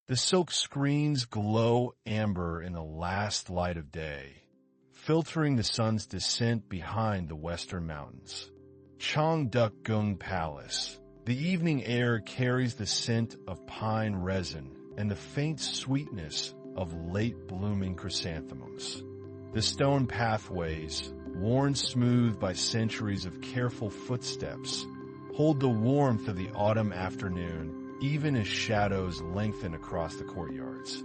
The silk screens glow amber in the last light of day, filtering the sun's descent behind the western mountains. Cheongdeok Palace. The evening air carries the scent of pine resin and the faint sweetness of late-blooming chrysanthemums. The stone pathways, worn smooth by centuries of careful footsteps, hold the warmth of the autumn afternoon even as shadows lengthen across the courtyards.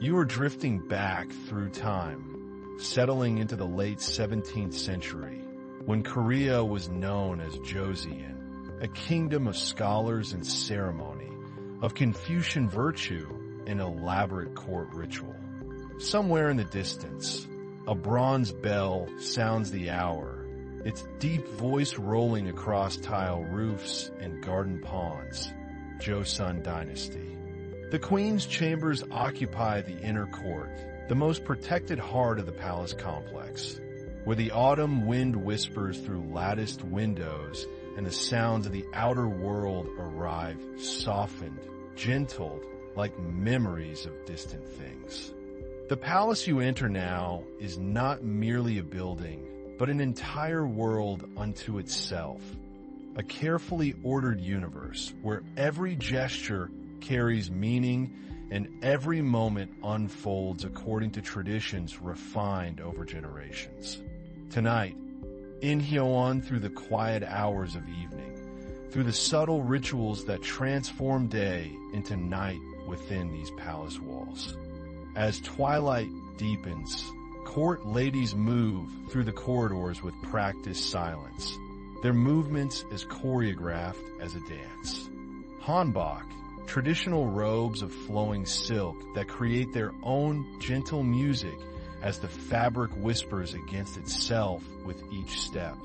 You are drifting back through time, settling into the late 17th century, when Korea was known as Joseon, a kingdom of scholars and ceremony, of Confucian virtue and elaborate court ritual. Somewhere in the distance, a bronze bell sounds the hour, its deep voice rolling across tile roofs and garden ponds. Joseon Dynasty. The Queen's chambers occupy the inner court, the most protected heart of the palace complex, where the autumn wind whispers through latticed windows and the sounds of the outer world arrive softened, gentled, like memories of distant things. The palace you enter now is not merely a building, but an entire world unto itself. A carefully ordered universe where every gesture carries meaning and every moment unfolds according to traditions refined over generations. Tonight, Inhyeon through the quiet hours of evening, through the subtle rituals that transform day into night within these palace walls. As twilight deepens, court ladies move through the corridors with practiced silence, their movements as choreographed as a dance. Hanbok, traditional robes of flowing silk that create their own gentle music as the fabric whispers against itself with each step.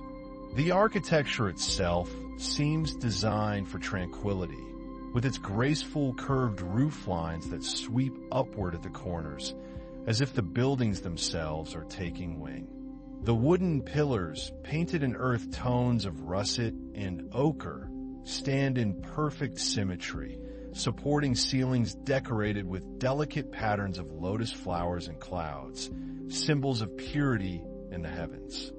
The architecture itself seems designed for tranquility, with its graceful curved roof lines that sweep upward at the corners, as if the buildings themselves are taking wing. The wooden pillars, painted in earth tones of russet and ochre, stand in perfect symmetry, supporting ceilings decorated with delicate patterns of lotus flowers and clouds, symbols of purity in the heavens.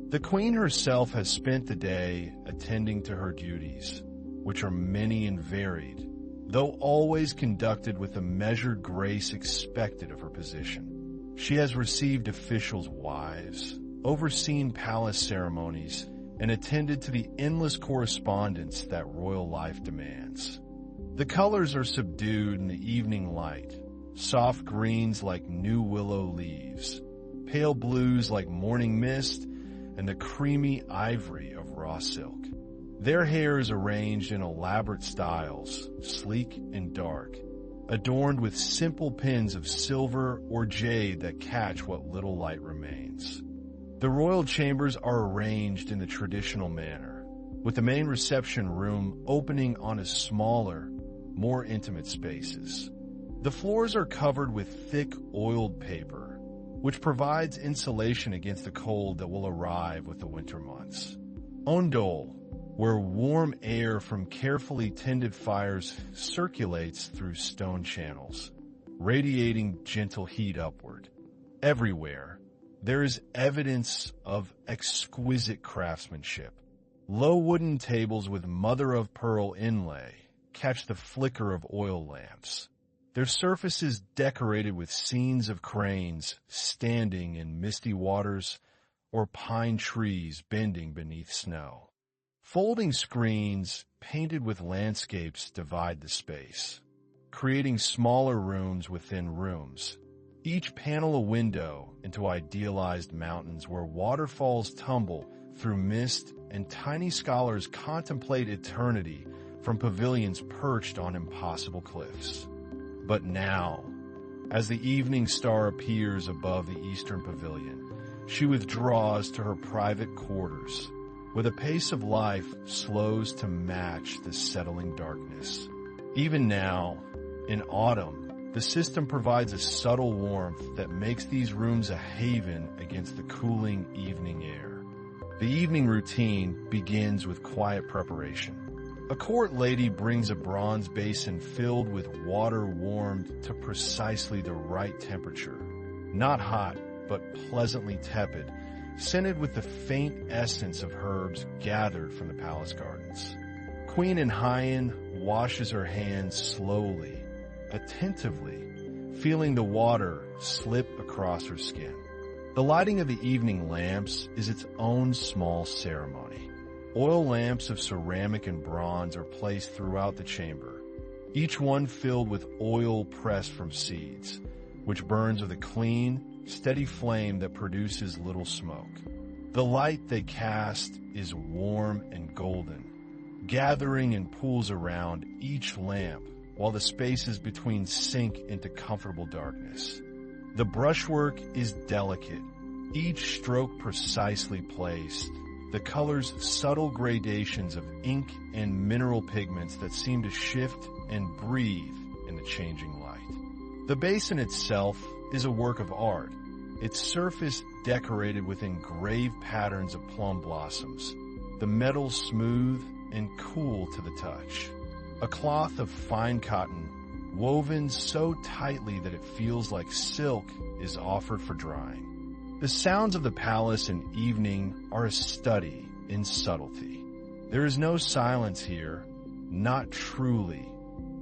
The Queen herself has spent the day attending to her duties, which are many and varied, though always conducted with the measured grace expected of her position. She has received officials' wives, overseen palace ceremonies, and attended to the endless correspondence that royal life demands. The colors are subdued in the evening light, soft greens like new willow leaves, pale blues like morning mist, and the creamy ivory of raw silk. Their hair is arranged in elaborate styles, sleek and dark, adorned with simple pins of silver or jade that catch what little light remains. The royal chambers are arranged in the traditional manner, with the main reception room opening onto smaller, more intimate spaces. The floors are covered with thick oiled paper, which provides insulation against the cold that will arrive with the winter months. Ondol, where warm air from carefully tended fires circulates through stone channels, radiating gentle heat upward. Everywhere, there is evidence of exquisite craftsmanship. Low wooden tables with mother-of-pearl inlay catch the flicker of oil lamps, their surfaces decorated with scenes of cranes standing in misty waters or pine trees bending beneath snow. Folding screens painted with landscapes divide the space, creating smaller rooms within rooms, each panel a window into idealized mountains where waterfalls tumble through mist and tiny scholars contemplate eternity from pavilions perched on impossible cliffs. But now, as the evening star appears above the eastern pavilion, she withdraws to her private quarters, where the pace of life slows to match the settling darkness. Even now, in autumn, the system provides a subtle warmth that makes these rooms a haven against the cooling evening air. The evening routine begins with quiet preparation. A court lady brings a bronze basin filled with water warmed to precisely the right temperature. Not hot, but pleasantly tepid, scented with the faint essence of herbs gathered from the palace gardens. Queen Inhyeon washes her hands slowly, attentively, feeling the water slip across her skin. The lighting of the evening lamps is its own small ceremony. Oil lamps of ceramic and bronze are placed throughout the chamber, each one filled with oil pressed from seeds, which burns with a clean, steady flame that produces little smoke. The light they cast is warm and golden, gathering in pools around each lamp while the spaces between sink into comfortable darkness. The brushwork is delicate, each stroke precisely placed, the colors subtle gradations of ink and mineral pigments that seem to shift and breathe in the changing light. The basin itself is a work of art, its surface decorated with engraved patterns of plum blossoms, the metal smooth and cool to the touch. A cloth of fine cotton, woven so tightly that it feels like silk, is offered for drying. The sounds of the palace in evening are a study in subtlety. There is no silence here, not truly,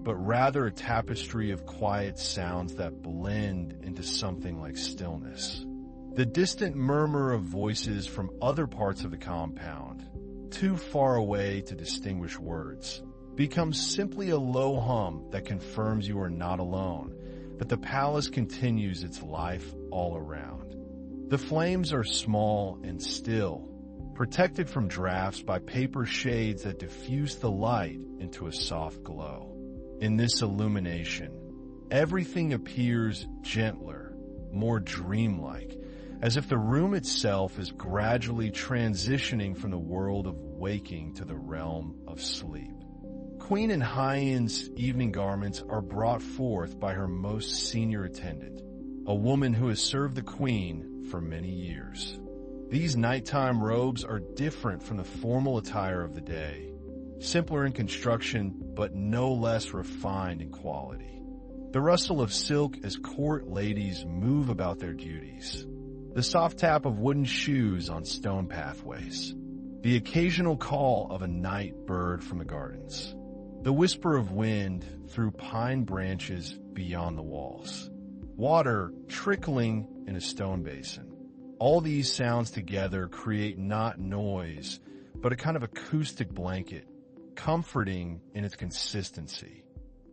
but rather a tapestry of quiet sounds that blend into something like stillness. The distant murmur of voices from other parts of the compound, too far away to distinguish words, becomes simply a low hum that confirms you are not alone, that the palace continues its life all around. The flames are small and still, protected from drafts by paper shades that diffuse the light into a soft glow. In this illumination, everything appears gentler, more dreamlike, as if the room itself is gradually transitioning from the world of waking to the realm of sleep. Queen Inhyeon's evening garments are brought forth by her most senior attendant, a woman who has served the queen for many years. These nighttime robes are different from the formal attire of the day, simpler in construction, but no less refined in quality. The rustle of silk as court ladies move about their duties, the soft tap of wooden shoes on stone pathways, the occasional call of a night bird from the gardens, the whisper of wind through pine branches beyond the walls, water trickling in a stone basin. All these sounds together create not noise, but a kind of acoustic blanket, comforting in its consistency.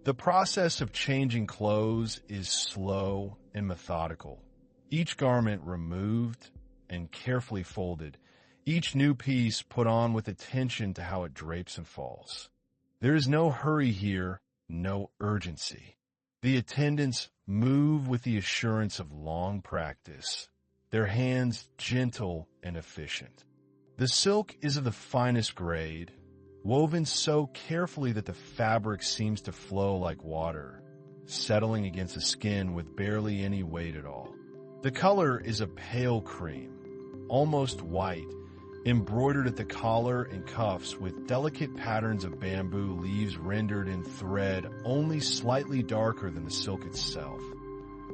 The process of changing clothes is slow and methodical. Each garment removed and carefully folded, each new piece put on with attention to how it drapes and falls. There is no hurry here, no urgency. The attendants move with the assurance of long practice, their hands gentle and efficient. The silk is of the finest grade, woven so carefully that the fabric seems to flow like water, settling against the skin with barely any weight at all. The color is a pale cream, almost white, embroidered at the collar and cuffs with delicate patterns of bamboo leaves rendered in thread only slightly darker than the silk itself,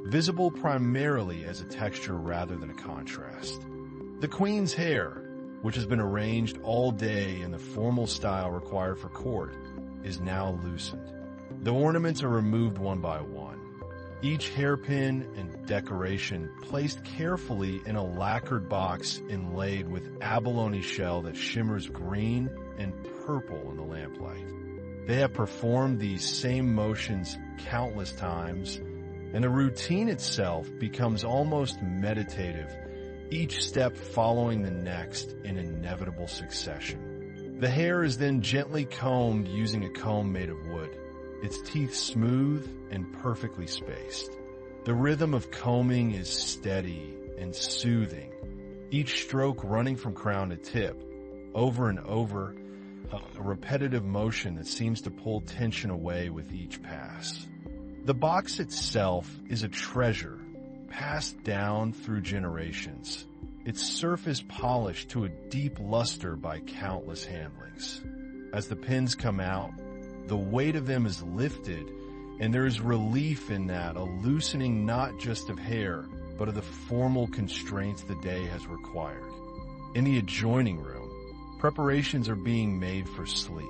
visible primarily as a texture rather than a contrast. The queen's hair, which has been arranged all day in the formal style required for court, is now loosened. The ornaments are removed one by one, each hairpin and decoration placed carefully in a lacquered box inlaid with abalone shell that shimmers green and purple in the lamplight. They have performed these same motions countless times, and the routine itself becomes almost meditative, each step following the next in inevitable succession. The hair is then gently combed using a comb made of wood, its teeth smooth and perfectly spaced. The rhythm of combing is steady and soothing, each stroke running from crown to tip, over and over, a repetitive motion that seems to pull tension away with each pass. The box itself is a treasure, passed down through generations, its surface polished to a deep luster by countless handlings. As the pins come out, the weight of them is lifted, and there is relief in that, a loosening not just of hair, but of the formal constraints the day has required. In the adjoining room, preparations are being made for sleep.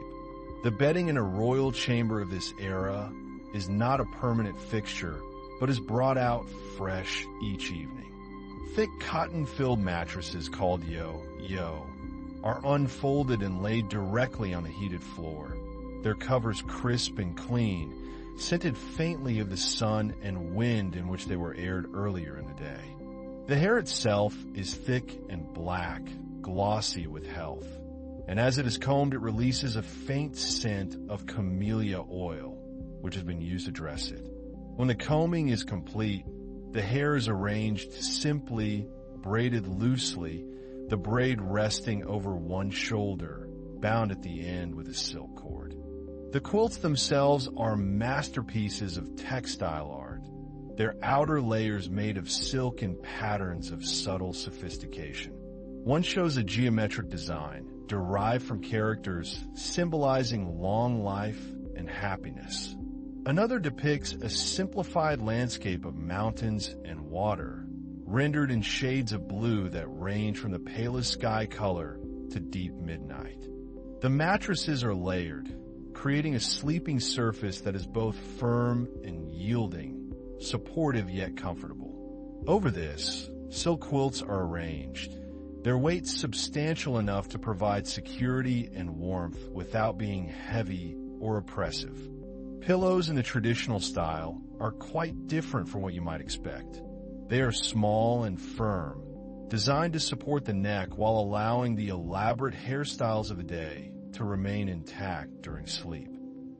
The bedding in a royal chamber of this era is not a permanent fixture, but is brought out fresh each evening. Thick cotton-filled mattresses called yo are unfolded and laid directly on the heated floor, their covers crisp and clean, scented faintly of the sun and wind in which they were aired earlier in the day. The hair itself is thick and black, glossy with health, and as it is combed, it releases a faint scent of camellia oil, which has been used to dress it. When the combing is complete, the hair is arranged simply, braided loosely, the braid resting over one shoulder, bound at the end with a silk cord. The quilts themselves are masterpieces of textile art, their outer layers made of silk and patterns of subtle sophistication. One shows a geometric design derived from characters symbolizing long life and happiness. Another depicts a simplified landscape of mountains and water, rendered in shades of blue that range from the palest sky color to deep midnight. The mattresses are layered, creating a sleeping surface that is both firm and yielding, supportive yet comfortable. Over this, silk quilts are arranged, their weight substantial enough to provide security and warmth without being heavy or oppressive. Pillows in the traditional style are quite different from what you might expect. They are small and firm, designed to support the neck while allowing the elaborate hairstyles of the day to remain intact during sleep.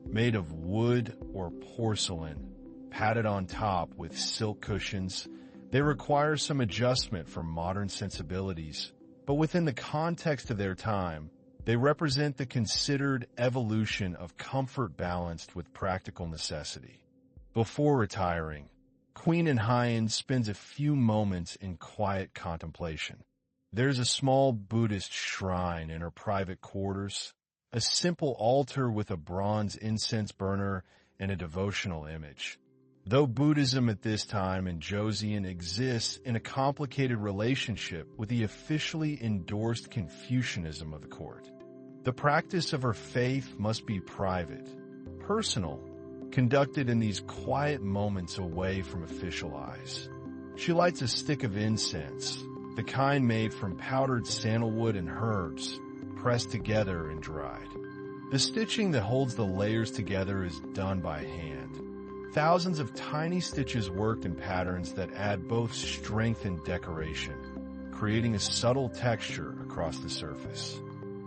Made of wood or porcelain, padded on top with silk cushions, they require some adjustment for modern sensibilities, but within the context of their time, they represent the considered evolution of comfort balanced with practical necessity. Before retiring, Queen Inhyeon spends a few moments in quiet contemplation. There's a small Buddhist shrine in her private quarters, a simple altar with a bronze incense burner and a devotional image. Though Buddhism at this time in Joseon exists in a complicated relationship with the officially endorsed Confucianism of the court, the practice of her faith must be private, personal, conducted in these quiet moments away from official eyes. She lights a stick of incense, the kind made from powdered sandalwood and herbs, pressed together and dried. The stitching that holds the layers together is done by hand. Thousands of tiny stitches worked in patterns that add both strength and decoration, creating a subtle texture across the surface.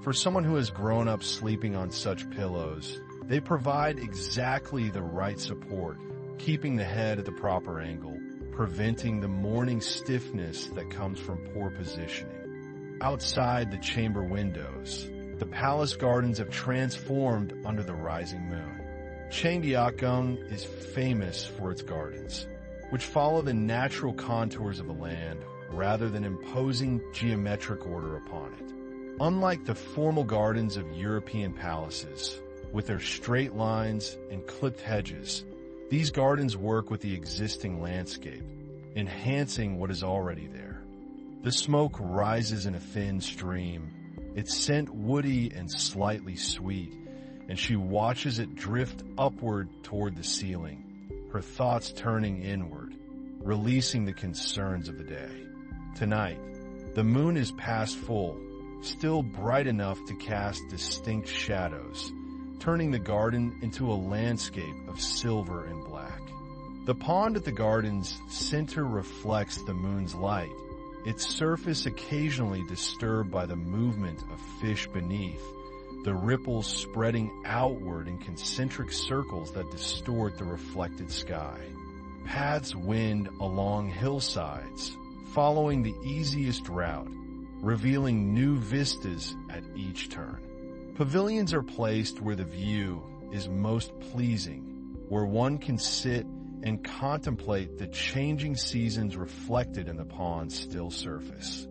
For someone who has grown up sleeping on such pillows, they provide exactly the right support, keeping the head at the proper angle, preventing the morning stiffness that comes from poor positioning. Outside the chamber windows, the palace gardens have transformed under the rising moon. Cheondeok is famous for its gardens, which follow the natural contours of the land rather than imposing geometric order upon it. Unlike the formal gardens of European palaces, with their straight lines and clipped hedges, these gardens work with the existing landscape, enhancing what is already there. The smoke rises in a thin stream, its scent woody and slightly sweet, and she watches it drift upward toward the ceiling, her thoughts turning inward, releasing the concerns of the day. Tonight, the moon is past full, still bright enough to cast distinct shadows, turning the garden into a landscape of silver and black. The pond at the garden's center reflects the moon's light, its surface occasionally disturbed by the movement of fish beneath, the ripples spreading outward in concentric circles that distort the reflected sky. Paths wind along hillsides, following the easiest route, revealing new vistas at each turn. Pavilions are placed where the view is most pleasing, where one can sit and contemplate the changing seasons reflected in the pond's still surface.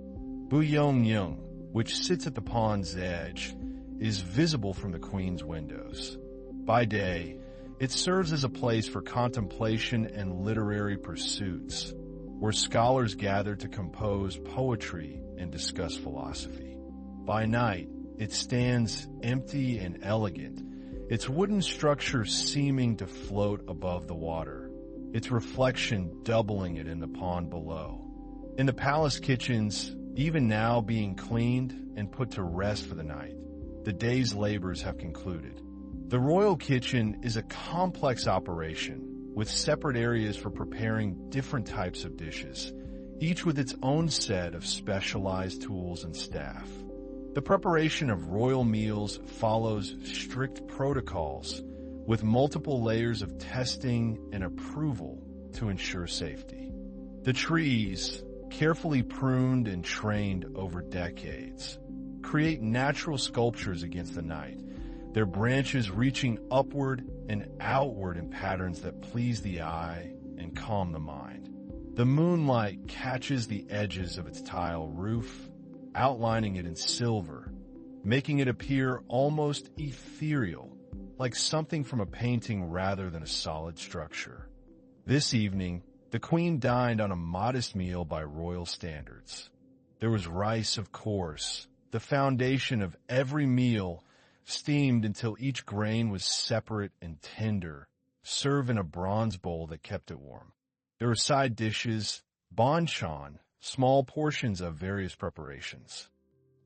Buyongyung, which sits at the pond's edge, is visible from the Queen's windows. By day, it serves as a place for contemplation and literary pursuits, where scholars gather to compose poetry and discuss philosophy. By night, it stands empty and elegant, its wooden structure seeming to float above the water, its reflection doubling it in the pond below. In the palace kitchens, even now being cleaned and put to rest for the night, the day's labors have concluded. The royal kitchen is a complex operation with separate areas for preparing different types of dishes, each with its own set of specialized tools and staff. The preparation of royal meals follows strict protocols with multiple layers of testing and approval to ensure safety. The trees, carefully pruned and trained over decades, create natural sculptures against the night, their branches reaching upward and outward in patterns that please the eye and calm the mind. The moonlight catches the edges of its tile roof, outlining it in silver, making it appear almost ethereal, like something from a painting rather than a solid structure. This evening, the Queen dined on a modest meal by royal standards. There was rice, of course, the foundation of every meal, steamed until each grain was separate and tender, served in a bronze bowl that kept it warm. There were side dishes, banchan, small portions of various preparations.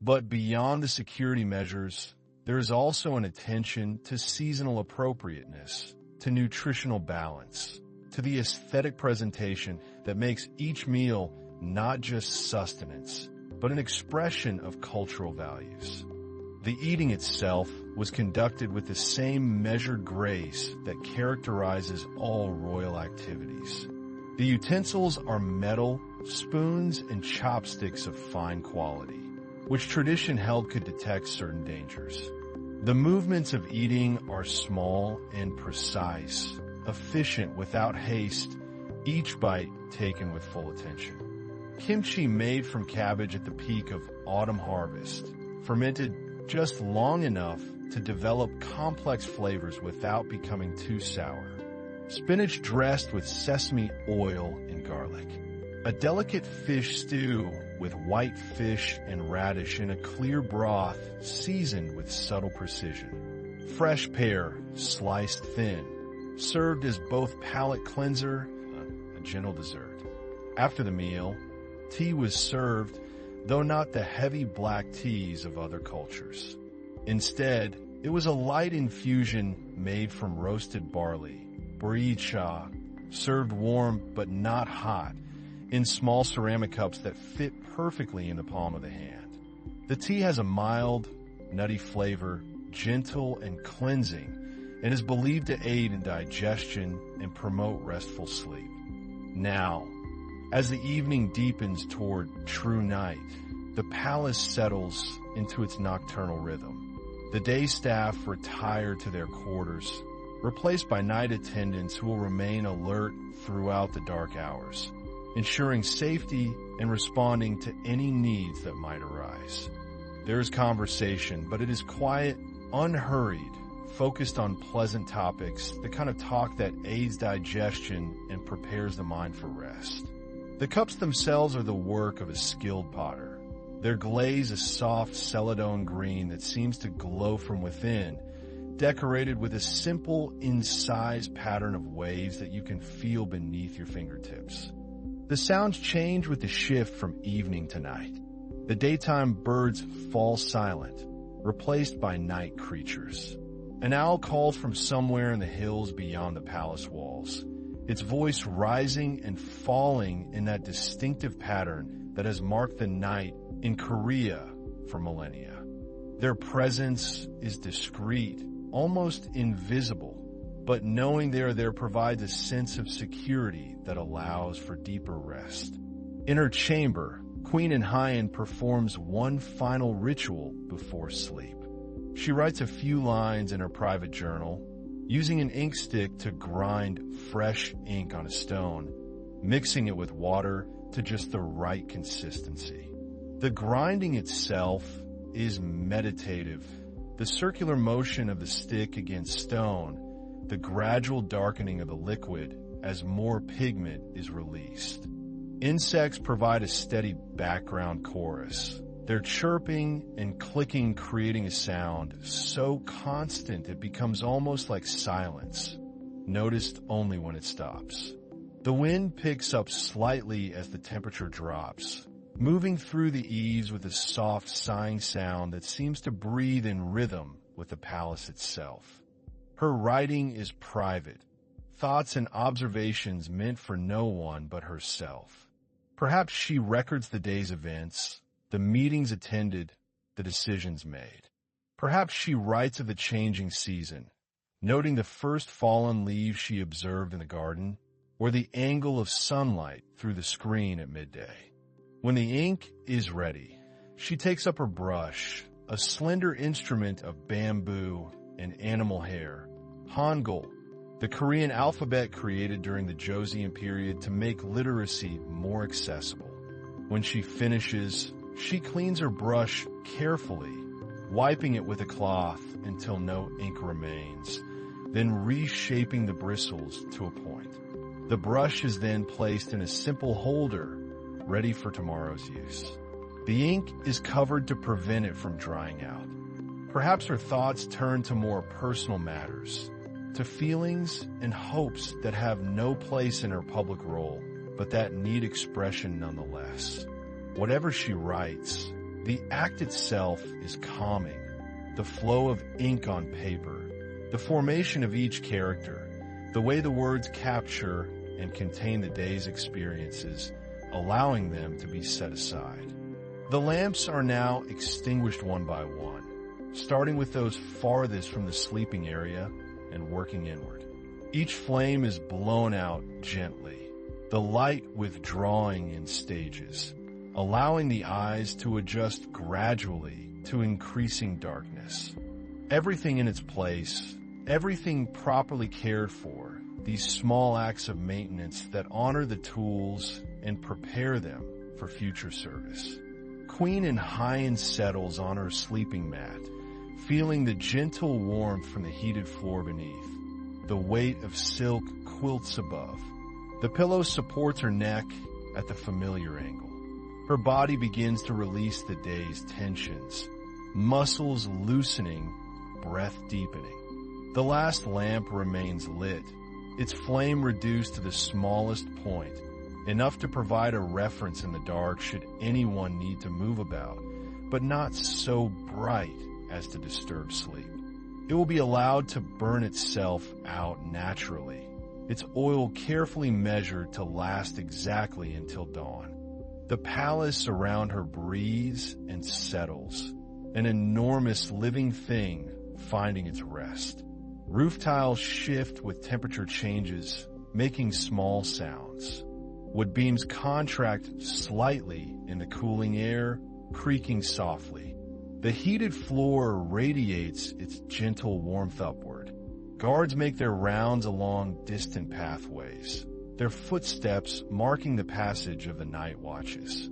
But beyond the security measures, there is also an attention to seasonal appropriateness, to nutritional balance, to the aesthetic presentation that makes each meal not just sustenance, but an expression of cultural values. The eating itself was conducted with the same measured grace that characterizes all royal activities. The utensils are metal, spoons, and chopsticks of fine quality, which tradition held could detect certain dangers. The movements of eating are small and precise, efficient without haste, each bite taken with full attention. Kimchi made from cabbage at the peak of autumn harvest, fermented just long enough to develop complex flavors without becoming too sour. Spinach dressed with sesame oil and garlic. A delicate fish stew with white fish and radish in a clear broth seasoned with subtle precision. Fresh pear, sliced thin, served as both palate cleanser, a gentle dessert. After the meal, tea was served, though not the heavy black teas of other cultures. Instead, it was a light infusion made from roasted barley, buri cha, served warm but not hot, in small ceramic cups that fit perfectly in the palm of the hand. The tea has a mild, nutty flavor, gentle and cleansing, and is believed to aid in digestion and promote restful sleep. Now, as the evening deepens toward true night, the palace settles into its nocturnal rhythm. The day staff retire to their quarters, replaced by night attendants who will remain alert throughout the dark hours, ensuring safety and responding to any needs that might arise. There is conversation, but it is quiet, unhurried, focused on pleasant topics, the kind of talk that aids digestion and prepares the mind for rest. The cups themselves are the work of a skilled potter. Their glaze is soft celadon green that seems to glow from within, decorated with a simple, incised pattern of waves that you can feel beneath your fingertips. The sounds change with the shift from evening to night. The daytime birds fall silent, replaced by night creatures. An owl calls from somewhere in the hills beyond the palace walls, its voice rising and falling in that distinctive pattern that has marked the night in Korea for millennia. Their presence is discreet, almost invisible, but knowing they are there provides a sense of security that allows for deeper rest. In her chamber, Queen Inhyeon performs one final ritual before sleep. She writes a few lines in her private journal, using an ink stick to grind fresh ink on a stone, mixing it with water to just the right consistency. The grinding itself is meditative The circular motion of the stick against stone, the gradual darkening of the liquid as more pigment is released. Insects provide a steady background chorus, their chirping and clicking creating a sound so constant it becomes almost like silence, noticed only when it stops. The wind picks up slightly as the temperature drops, moving through the eaves with a soft sighing sound that seems to breathe in rhythm with the palace itself. Her writing is private, thoughts and observations meant for no one but herself. Perhaps she records the day's events, the meetings attended, the decisions made. Perhaps she writes of the changing season, noting the first fallen leaves she observed in the garden, or the angle of sunlight through the screen at midday. When the ink is ready, she takes up her brush, a slender instrument of bamboo and animal hair, Hangul, the Korean alphabet created during the Joseon period to make literacy more accessible. When she finishes, she cleans her brush carefully, wiping it with a cloth until no ink remains, then reshaping the bristles to a point. The brush is then placed in a simple holder, ready for tomorrow's use. The ink is covered to prevent it from drying out. Perhaps her thoughts turn to more personal matters, to feelings and hopes that have no place in her public role, but that need expression nonetheless. Whatever she writes, the act itself is calming. The flow of ink on paper, the formation of each character, the way the words capture and contain the day's experiences, allowing them to be set aside. The lamps are now extinguished one by one, starting with those farthest from the sleeping area and working inward. Each flame is blown out gently, the light withdrawing in stages, allowing the eyes to adjust gradually to increasing darkness. Everything in its place, everything properly cared for, these small acts of maintenance that honor the tools and prepare them for future service. Queen Inhyeon settles on her sleeping mat, feeling the gentle warmth from the heated floor beneath. The weight of silk quilts above. The pillow supports her neck at the familiar angle. Her body begins to release the day's tensions, muscles loosening, breath deepening. The last lamp remains lit, its flame reduced to the smallest point, enough to provide a reference in the dark should anyone need to move about, but not so bright as to disturb sleep. It will be allowed to burn itself out naturally, its oil carefully measured to last exactly until dawn. The palace around her breathes and settles, an enormous living thing finding its rest. Roof tiles shift with temperature changes, making small sounds. Wood beams contract slightly in the cooling air, creaking softly. The heated floor radiates its gentle warmth upward. Guards make their rounds along distant pathways, their footsteps marking the passage of the night watches.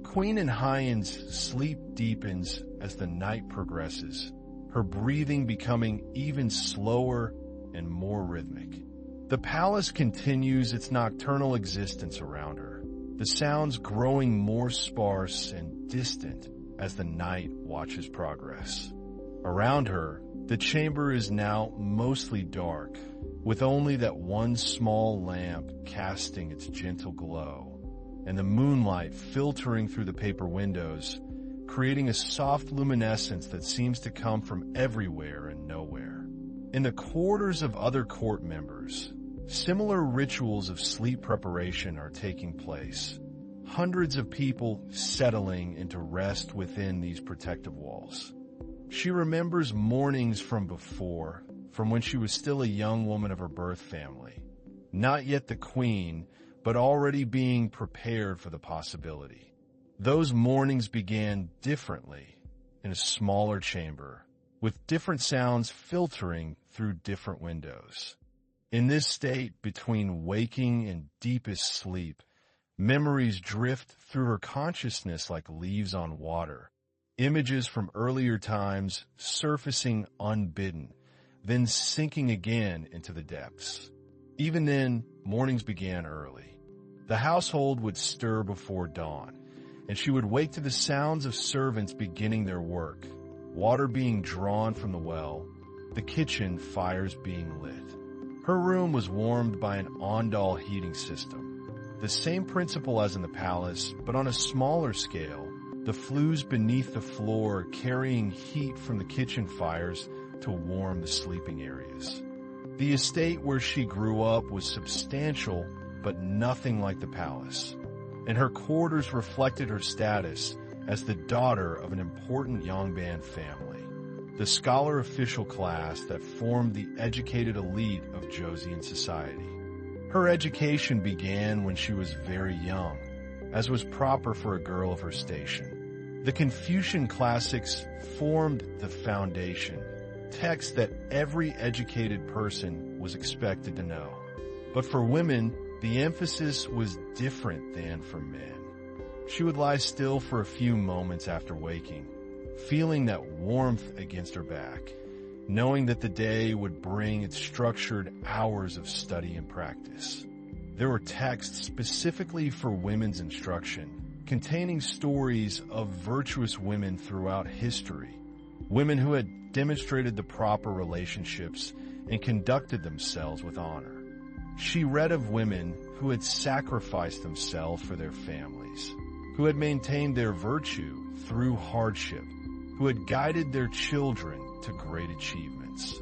Queen Inhyeon's sleep deepens as the night progresses, her breathing becoming even slower and more rhythmic. The palace continues its nocturnal existence around her, the sounds growing more sparse and distant as the night watches progress. Around her, the chamber is now mostly dark, with only that one small lamp casting its gentle glow, and the moonlight filtering through the paper windows, creating a soft luminescence that seems to come from everywhere and nowhere. In the quarters of other court members, similar rituals of sleep preparation are taking place, hundreds of people settling into rest within these protective walls. She remembers mornings from before, from when she was still a young woman of her birth family, not yet the queen, but already being prepared for the possibility. Those mornings began differently, in a smaller chamber, with different sounds filtering through different windows. In this state between waking and deepest sleep, memories drift through her consciousness like leaves on water, images from earlier times surfacing unbidden, then sinking again into the depths. Even then, mornings began early. The household would stir before dawn, and she would wake to the sounds of servants beginning their work, water being drawn from the well, the kitchen fires being lit. Her room was warmed by an ondal heating system, the same principle as in the palace, but on a smaller scale, the flues beneath the floor carrying heat from the kitchen fires to warm the sleeping areas. The estate where she grew up was substantial, but nothing like the palace, and her quarters reflected her status as the daughter of an important Yongband family, the scholar official class that formed the educated elite of Joseon society. Her education began when she was very young, as was proper for a girl of her station. The Confucian classics formed the foundation, texts that every educated person was expected to know. But for women, the emphasis was different than for men. She would lie still for a few moments after waking, feeling that warmth against her back, knowing that the day would bring its structured hours of study and practice. There were texts specifically for women's instruction, containing stories of virtuous women throughout history, women who had demonstrated the proper relationships and conducted themselves with honor. She read of women who had sacrificed themselves for their families, who had maintained their virtue through hardship, who had guided their children to great achievements.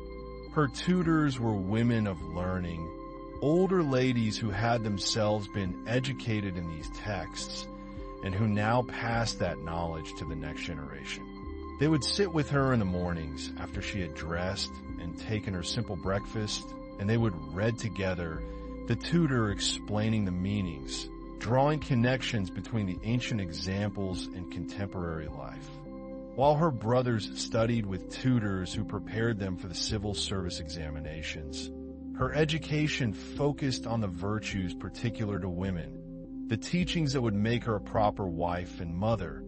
Her tutors were women of learning, older ladies who had themselves been educated in these texts and who now passed that knowledge to the next generation. They would sit with her in the mornings after she had dressed and taken her simple breakfast, and they would read together, the tutor explaining the meanings, drawing connections between the ancient examples and contemporary life. While her brothers studied with tutors who prepared them for the civil service examinations, her education focused on the virtues particular to women, the teachings that would make her a proper wife and mother,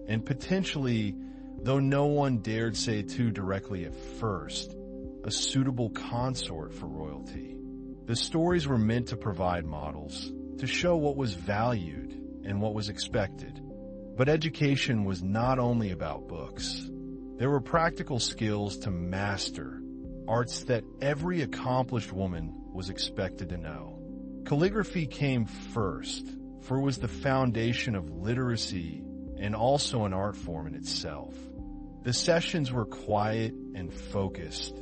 and potentially, though no one dared say it too directly at first, a suitable consort for royalty. The stories were meant to provide models, to show what was valued and what was expected. But education was not only about books. There were practical skills to master, arts that every accomplished woman was expected to know. Calligraphy came first, for it was the foundation of literacy and also an art form in itself. The sessions were quiet and focused.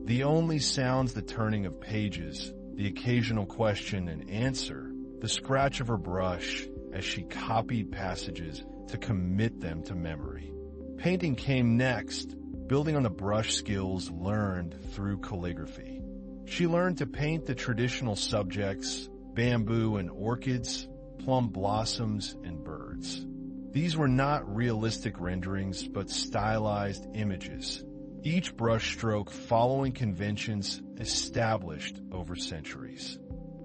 The only sounds the turning of pages, the occasional question and answer, the scratch of her brush as she copied passages to commit them to memory. Painting came next, building on the brush skills learned through calligraphy. She learned to paint the traditional subjects, bamboo and orchids, plum blossoms and birds. These were not realistic renderings, but stylized images, each brushstroke following conventions established over centuries.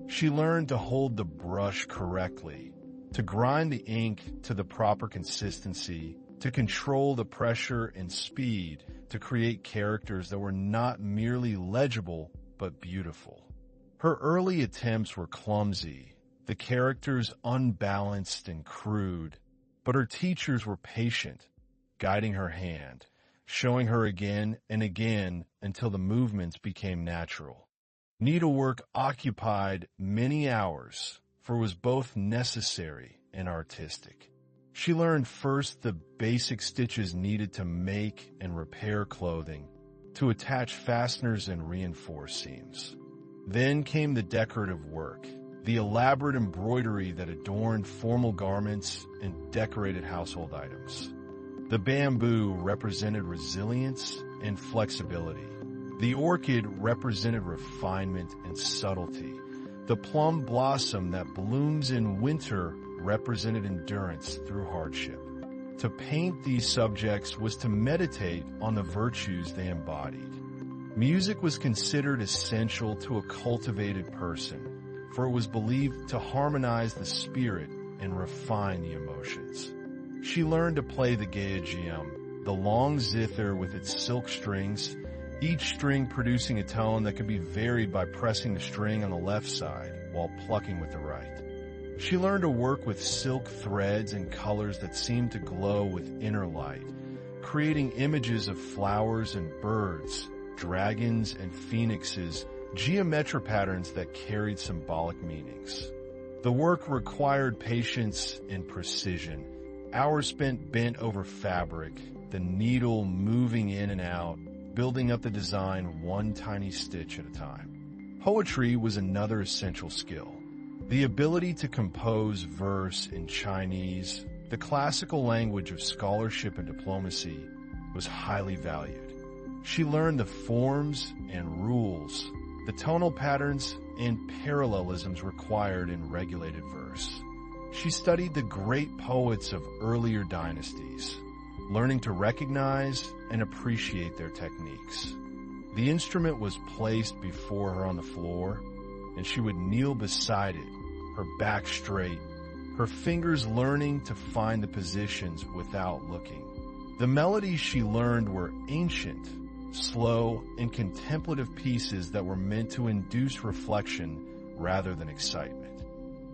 She learned to hold the brush correctly, to grind the ink to the proper consistency, to control the pressure and speed, to create characters that were not merely legible but beautiful. Her early attempts were clumsy, the characters unbalanced and crude, but her teachers were patient, guiding her hand, showing her again and again until the movements became natural. Needlework occupied many hours, for it was both necessary and artistic. She learned first the basic stitches needed to make and repair clothing, to attach fasteners and reinforce seams. Then came the decorative work, the elaborate embroidery that adorned formal garments and decorated household items. The bamboo represented resilience and flexibility. The orchid represented refinement and subtlety. The plum blossom that blooms in winter represented endurance through hardship. To paint these subjects was to meditate on the virtues they embodied. Music was considered essential to a cultivated person, for it was believed to harmonize the spirit and refine the emotions. She learned to play the geogium, the long zither with its silk strings, each string producing a tone that could be varied by pressing the string on the left side while plucking with the right. She learned to work with silk threads and colors that seemed to glow with inner light, creating images of flowers and birds, dragons and phoenixes, geometric patterns that carried symbolic meanings. The work required patience and precision, hours spent bent over fabric, the needle moving in and out, building up the design one tiny stitch at a time. Poetry was another essential skill. The ability to compose verse in Chinese, the classical language of scholarship and diplomacy, was highly valued. She learned the forms and rules, the tonal patterns and parallelisms required in regulated verse. She studied the great poets of earlier dynasties, learning to recognize and appreciate their techniques. The instrument was placed before her on the floor, and she would kneel beside it, her back straight, her fingers learning to find the positions without looking. The melodies she learned were ancient, slow, and contemplative pieces that were meant to induce reflection rather than excitement.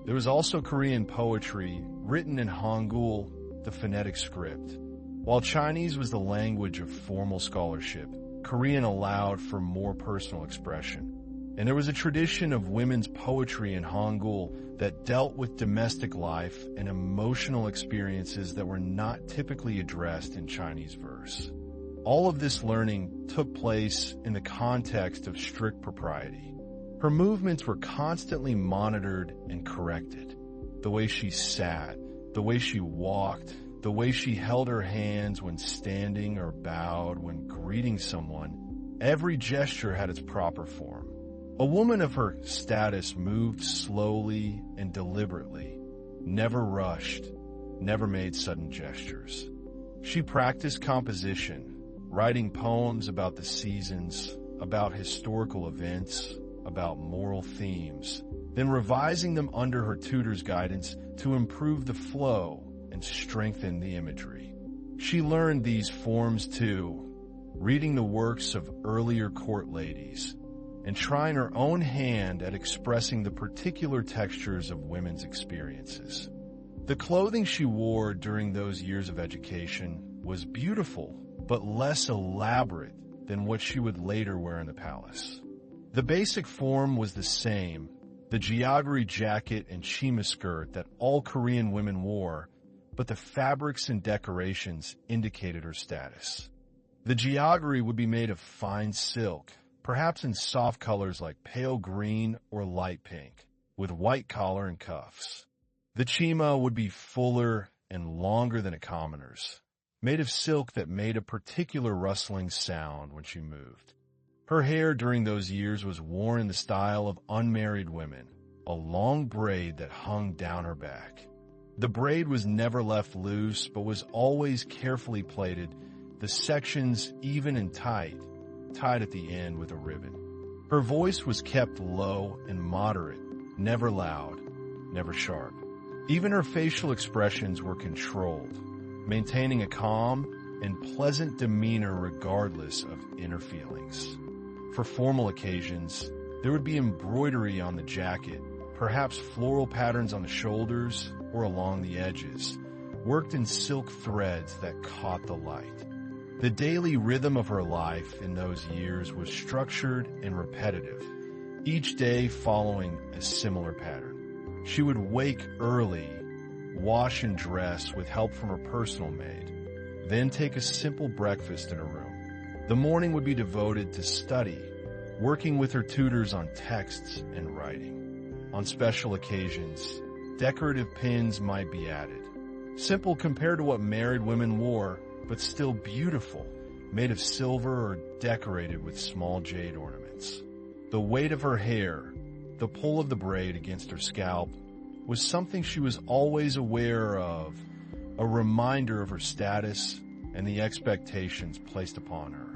There was also Korean poetry written in Hangul, the phonetic script. While Chinese was the language of formal scholarship, Korean allowed for more personal expression. And there was a tradition of women's poetry in Hangul that dealt with domestic life and emotional experiences that were not typically addressed in Chinese verse. All of this learning took place in the context of strict propriety. Her movements were constantly monitored and corrected. The way she sat, the way she walked, the way she held her hands when standing or bowed when greeting someone, every gesture had its proper form. A woman of her status moved slowly and deliberately, never rushed, never made sudden gestures. She practiced composition, writing poems about the seasons, about historical events, about moral themes, then revising them under her tutor's guidance to improve the flow and strengthen the imagery. She learned these forms too, reading the works of earlier court ladies, and trying her own hand at expressing the particular textures of women's experiences. The clothing she wore during those years of education was beautiful, but less elaborate than what she would later wear in the palace. The basic form was the same, the jaggery jacket and chima skirt that all Korean women wore, but the fabrics and decorations indicated her status. The jaggery would be made of fine silk, perhaps in soft colors like pale green or light pink, with white collar and cuffs. The chima would be fuller and longer than a commoner's, made of silk that made a particular rustling sound when she moved. Her hair during those years was worn in the style of unmarried women, a long braid that hung down her back. The braid was never left loose, but was always carefully plaited, the sections even and tight, tied at the end with a ribbon. Her voice was kept low and moderate, never loud, never sharp. Even her facial expressions were controlled, maintaining a calm and pleasant demeanor regardless of inner feelings. For formal occasions, there would be embroidery on the jacket, perhaps floral patterns on the shoulders or along the edges, worked in silk threads that caught the light. The daily rhythm of her life in those years was structured and repetitive, each day following a similar pattern. She would wake early, wash and dress with help from her personal maid, then take a simple breakfast in her room. The morning would be devoted to study, working with her tutors on texts and writing. On special occasions, decorative pins might be added. Simple compared to what married women wore, but still beautiful, made of silver or decorated with small jade ornaments. The weight of her hair, the pull of the braid against her scalp, was something she was always aware of, a reminder of her status and the expectations placed upon her.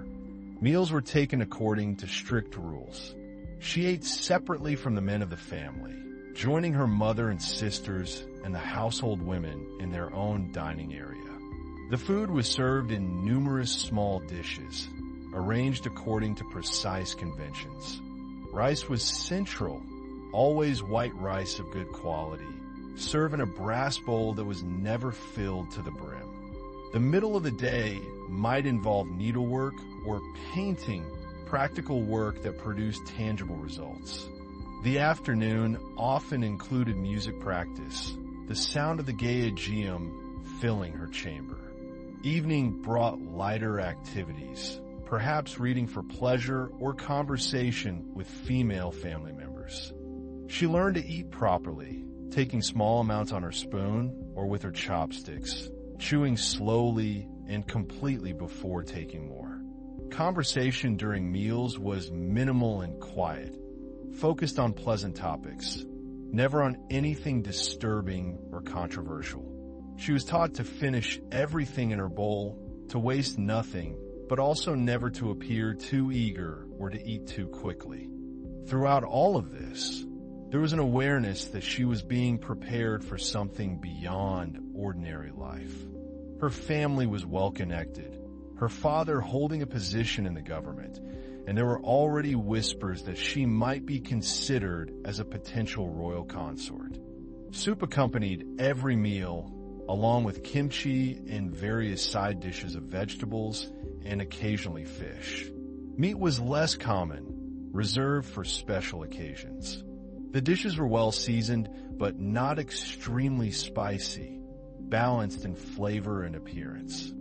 Meals were taken according to strict rules. She ate separately from the men of the family, joining her mother and sisters and the household women in their own dining area. The food was served in numerous small dishes, arranged according to precise conventions. Rice was central, always white rice of good quality, served in a brass bowl that was never filled to the brim. The middle of the day might involve needlework or painting, practical work that produced tangible results. The afternoon often included music practice, the sound of the Gyeogeum filling her chamber. Evening brought lighter activities, perhaps reading for pleasure or conversation with female family members. She learned to eat properly, taking small amounts on her spoon or with her chopsticks, chewing slowly and completely before taking more. Conversation during meals was minimal and quiet, focused on pleasant topics, never on anything disturbing or controversial. She was taught to finish everything in her bowl, to waste nothing, but also never to appear too eager or to eat too quickly. Throughout all of this, there was an awareness that she was being prepared for something beyond ordinary life. Her family was well-connected, her father holding a position in the government, and there were already whispers that she might be considered as a potential royal consort. Soup accompanied every meal, along with kimchi and various side dishes of vegetables and occasionally fish. Meat was less common, reserved for special occasions. The dishes were well seasoned, but not extremely spicy, balanced in flavor and appearance.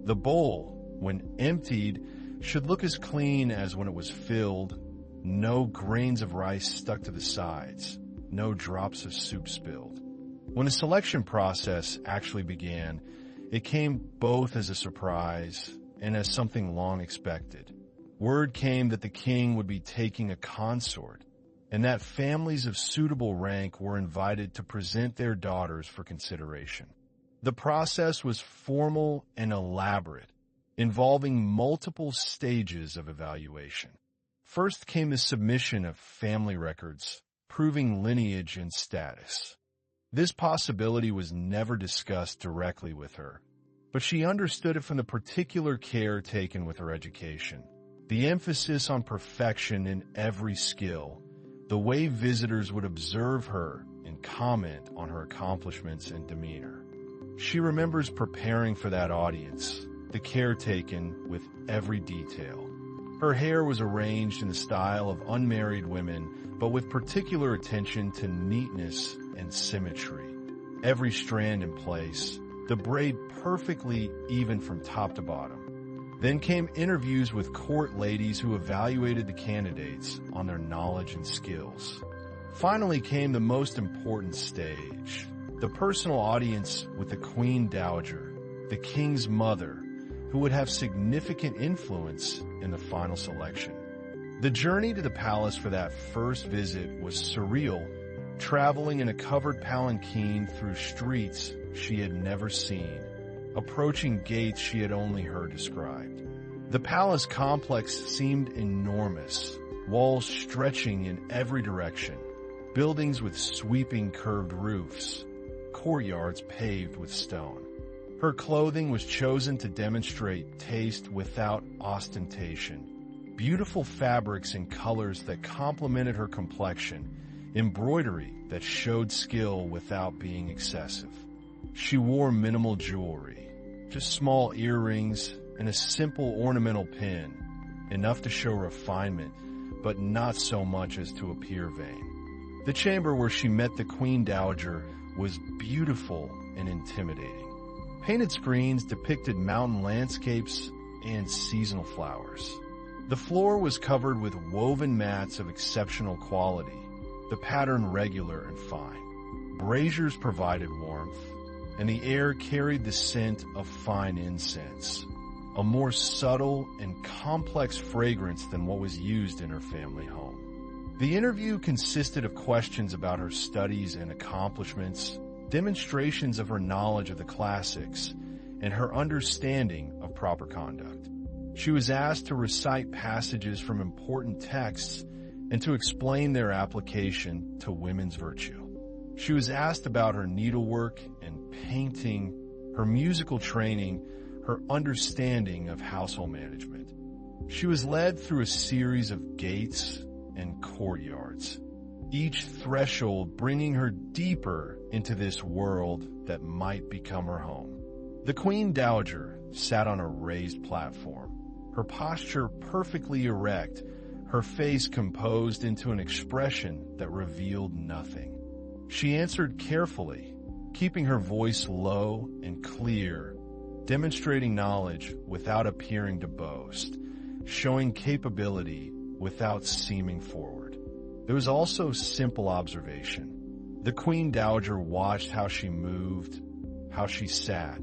The bowl, when emptied, should look as clean as when it was filled, no grains of rice stuck to the sides, no drops of soup spilled. When the selection process actually began, it came both as a surprise and as something long expected. Word came that the king would be taking a consort, and that families of suitable rank were invited to present their daughters for consideration. The process was formal and elaborate, involving multiple stages of evaluation. First came the submission of family records, proving lineage and status. This possibility was never discussed directly with her, but she understood it from the particular care taken with her education, the emphasis on perfection in every skill, the way visitors would observe her and comment on her accomplishments and demeanor. She remembers preparing for that audience, the care taken with every detail. Her hair was arranged in the style of unmarried women, but with particular attention to neatness and symmetry. Every strand in place, the braid perfectly even from top to bottom. Then came interviews with court ladies who evaluated the candidates on their knowledge and skills. Finally came the most important stage, the personal audience with the Queen Dowager, the king's mother, who would have significant influence in the final selection. The journey to the palace for that first visit was surreal, traveling in a covered palanquin through streets she had never seen, approaching gates she had only heard described. The palace complex seemed enormous, walls stretching in every direction, buildings with sweeping curved roofs, courtyards paved with stone. Her clothing was chosen to demonstrate taste without ostentation. Beautiful fabrics and colors that complemented her complexion, embroidery that showed skill without being excessive. She wore minimal jewelry, just small earrings and a simple ornamental pin, enough to show refinement, but not so much as to appear vain. The chamber where she met the Queen Dowager was beautiful and intimidating. Painted screens depicted mountain landscapes and seasonal flowers. The floor was covered with woven mats of exceptional quality, the pattern regular and fine. Braziers provided warmth, and the air carried the scent of fine incense, a more subtle and complex fragrance than what was used in her family home. The interview consisted of questions about her studies and accomplishments, demonstrations of her knowledge of the classics, and her understanding of proper conduct. She was asked to recite passages from important texts and to explain their application to women's virtue. She was asked about her needlework and painting, her musical training, her understanding of household management. She was led through a series of gates and courtyards, each threshold bringing her deeper into this world that might become her home. The Queen Dowager sat on a raised platform, her posture perfectly erect, her face composed into an expression that revealed nothing. She answered carefully, keeping her voice low and clear, demonstrating knowledge without appearing to boast, showing capability without seeming forward. There was also simple observation. The Queen Dowager watched how she moved, how she sat,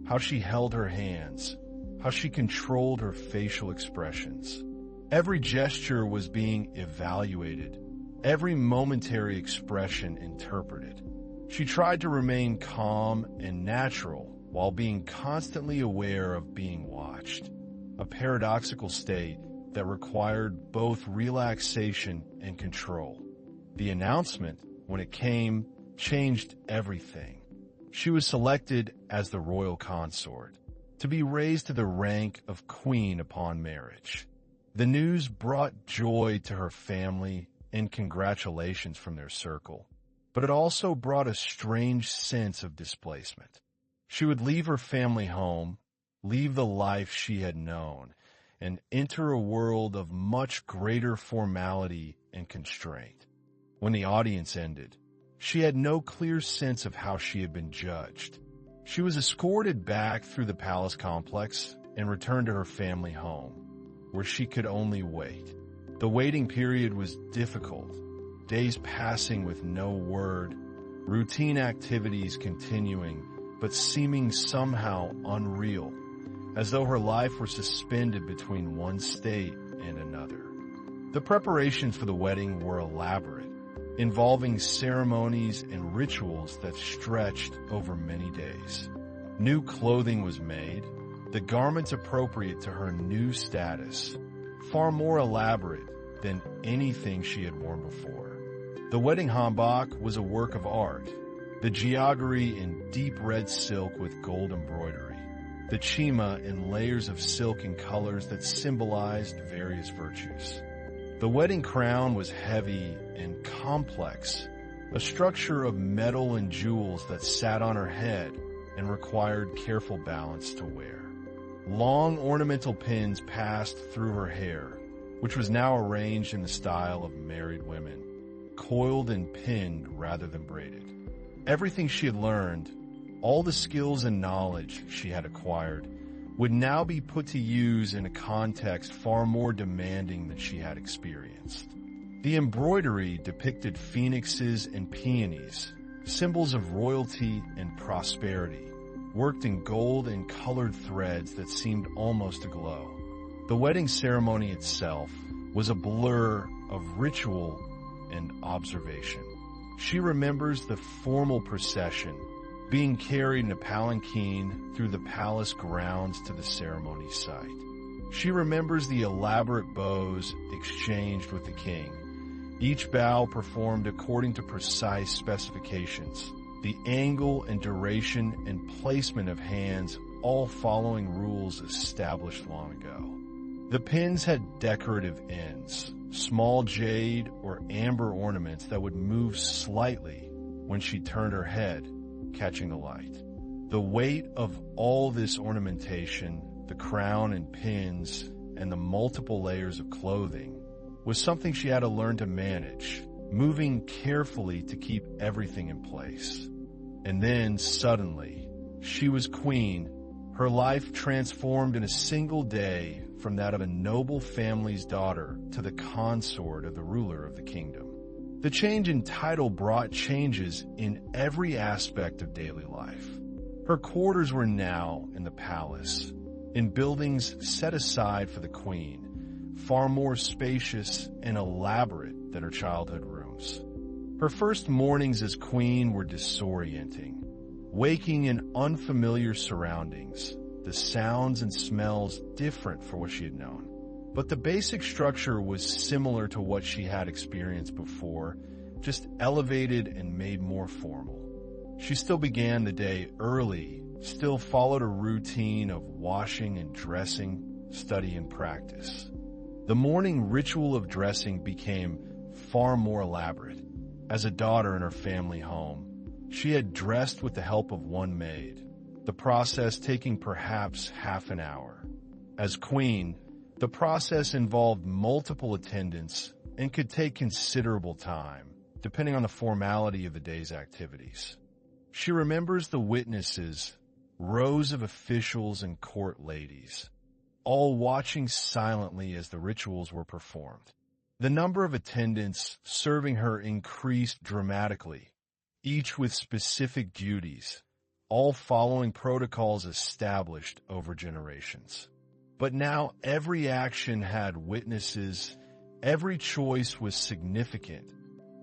how she held her hands, how she controlled her facial expressions. Every gesture was being evaluated, every momentary expression interpreted. She tried to remain calm and natural while being constantly aware of being watched, a paradoxical state that required both relaxation and control. The announcement, when it came, changed everything. She was selected as the royal consort, to be raised to the rank of queen upon marriage. The news brought joy to her family and congratulations from their circle, but it also brought a strange sense of displacement. She would leave her family home, leave the life she had known, and enter a world of much greater formality and constraint. When the audience ended, she had no clear sense of how she had been judged. She was escorted back through the palace complex and returned to her family home, where she could only wait. The waiting period was difficult, days passing with no word, routine activities continuing, but seeming somehow unreal, as though her life were suspended between one state and another. The preparations for the wedding were elaborate, involving ceremonies and rituals that stretched over many days. New clothing was made, the garments appropriate to her new status, far more elaborate than anything she had worn before. The wedding hanbok was a work of art, the jaggery in deep red silk with gold embroidery, the chima in layers of silk in colors that symbolized various virtues. The wedding crown was heavy and complex, a structure of metal and jewels that sat on her head and required careful balance to wear. Long ornamental pins passed through her hair, which was now arranged in the style of married women, coiled and pinned rather than braided. Everything she had learned, all the skills and knowledge she had acquired, would now be put to use in a context far more demanding than she had experienced. The embroidery depicted phoenixes and peonies, symbols of royalty and prosperity, worked in gold and colored threads that seemed almost to glow. The wedding ceremony itself was a blur of ritual and observation. She remembers the formal procession, being carried in a palanquin through the palace grounds to the ceremony site. She remembers the elaborate bows exchanged with the king, each bow performed according to precise specifications, the angle and duration and placement of hands all following rules established long ago. The pins had decorative ends, small jade or amber ornaments that would move slightly when she turned her head, catching the light. The weight of all this ornamentation, the crown and pins, and the multiple layers of clothing was something she had to learn to manage, moving carefully to keep everything in place. And then, suddenly, she was queen, her life transformed in a single day from that of a noble family's daughter to the consort of the ruler of the kingdom. The change in title brought changes in every aspect of daily life. Her quarters were now in the palace, in buildings set aside for the queen, far more spacious and elaborate than her childhood rooms. Her first mornings as queen were disorienting, waking in unfamiliar surroundings, the sounds and smells different for what she had known. But the basic structure was similar to what she had experienced before, just elevated and made more formal. She still began the day early, still followed a routine of washing and dressing, study and practice. The morning ritual of dressing became far more elaborate. As a daughter in her family home, she had dressed with the help of one maid, the process taking perhaps half an hour. As queen, the process involved multiple attendants and could take considerable time, depending on the formality of the day's activities. She remembers the witnesses, rows of officials and court ladies, all watching silently as the rituals were performed. The number of attendants serving her increased dramatically, each with specific duties, all following protocols established over generations. But now every action had witnesses, every choice was significant,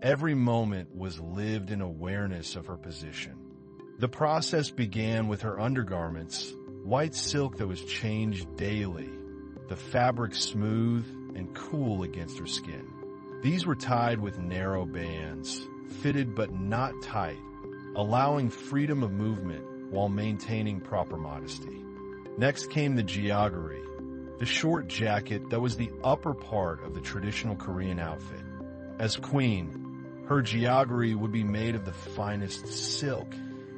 every moment was lived in awareness of her position. The process began with her undergarments, white silk that was changed daily, the fabric smooth and cool against her skin. These were tied with narrow bands, fitted but not tight, allowing freedom of movement while maintaining proper modesty. Next came the jeoggery, the short jacket that was the upper part of the traditional Korean outfit. As queen, her jeoggery would be made of the finest silk,